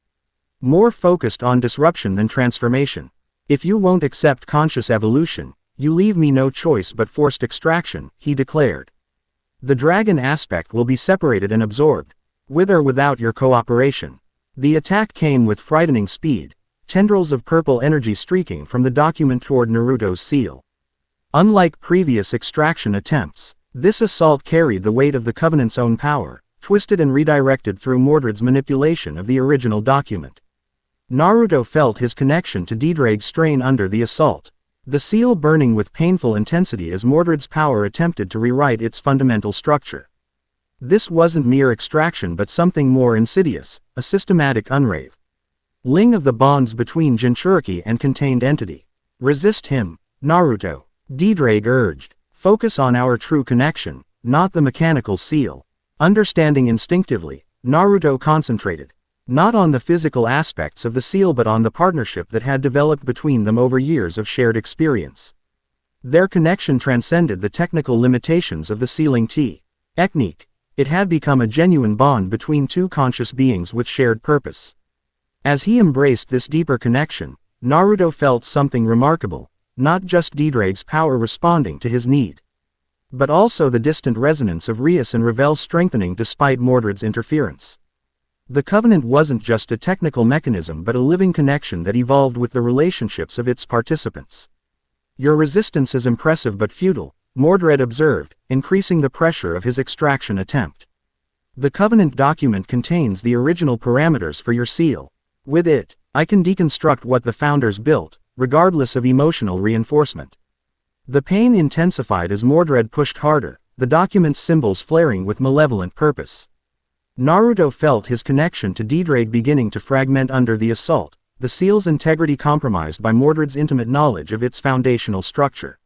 More focused on disruption than transformation. If you won't accept conscious evolution, you leave me no choice but forced extraction, he declared. The dragon aspect will be separated and absorbed, with or without your cooperation. The attack came with frightening speed, tendrils of purple energy streaking from the document toward Naruto's seal. Unlike previous extraction attempts, this assault carried the weight of the Covenant's own power, twisted and redirected through Mordred's manipulation of the original document. Naruto felt his connection to Ddraig strain under the assault, the seal burning with painful intensity as Mordred's power attempted to rewrite its fundamental structure. This wasn't mere extraction but something more insidious, a systematic unraveling of the bonds between Jinchuriki and contained entity. Resist him, Naruto, Ddraig urged. Focus on our true connection, not the mechanical seal. Understanding instinctively, Naruto concentrated, not on the physical aspects of the seal but on the partnership that had developed between them over years of shared experience. Their connection transcended the technical limitations of the sealing technique. It had become a genuine bond between two conscious beings with shared purpose. As he embraced this deeper connection, Naruto felt something remarkable, not just Ddraig's power responding to his need, but also the distant resonance of Rias and Revel strengthening despite Mordred's interference. The Covenant wasn't just a technical mechanism but a living connection that evolved with the relationships of its participants. Your resistance is impressive but futile, Mordred observed, increasing the pressure of his extraction attempt. The Covenant document contains the original parameters for your seal. With it, I can deconstruct what the Founders built, regardless of emotional reinforcement. The pain intensified as Mordred pushed harder, the document's symbols flaring with malevolent purpose. Naruto felt his connection to Ddraig beginning to fragment under the assault, the seal's integrity compromised by Mordred's intimate knowledge of its foundational structure.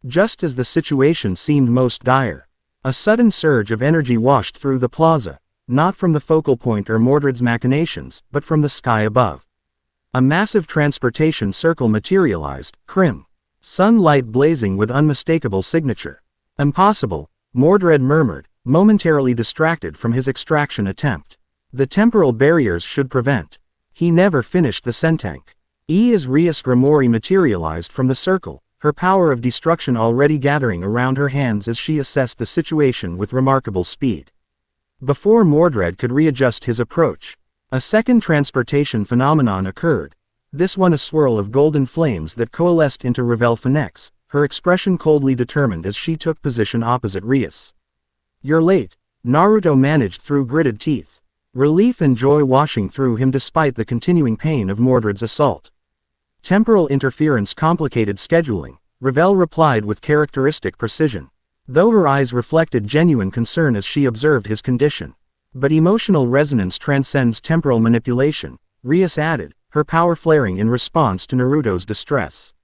Just as the situation seemed most dire, a sudden surge of energy washed through the plaza, not from the focal point or Mordred's machinations, but from the sky above. A massive transportation circle materialized, sunlight blazing with unmistakable signature. Impossible, Mordred murmured, momentarily distracted from his extraction attempt. The temporal barriers should prevent. He never finished the sentence. As Rias Gremory materialized from the circle, her power of destruction already gathering around her hands as she assessed the situation with remarkable speed. Before Mordred could readjust his approach, a second transportation phenomenon occurred, this one a swirl of golden flames that coalesced into Revel Phenex, her expression coldly determined as she took position opposite Rias. You're late, Naruto managed through gritted teeth, relief and joy washing through him despite the continuing pain of Mordred's assault. Temporal interference complicated scheduling, Revel replied with characteristic precision, though her eyes reflected genuine concern as she observed his condition. But emotional resonance transcends temporal manipulation, Rias added, her power flaring in response to Naruto's distress.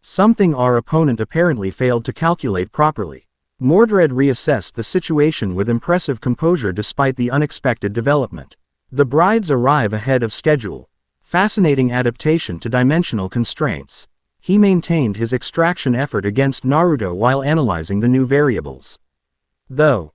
Something our opponent apparently failed to calculate properly. Mordred reassessed the situation with impressive composure despite the unexpected development. The brides arrive ahead of schedule. Fascinating adaptation to dimensional constraints. He maintained his extraction effort against Naruto while analyzing the new variables. Though,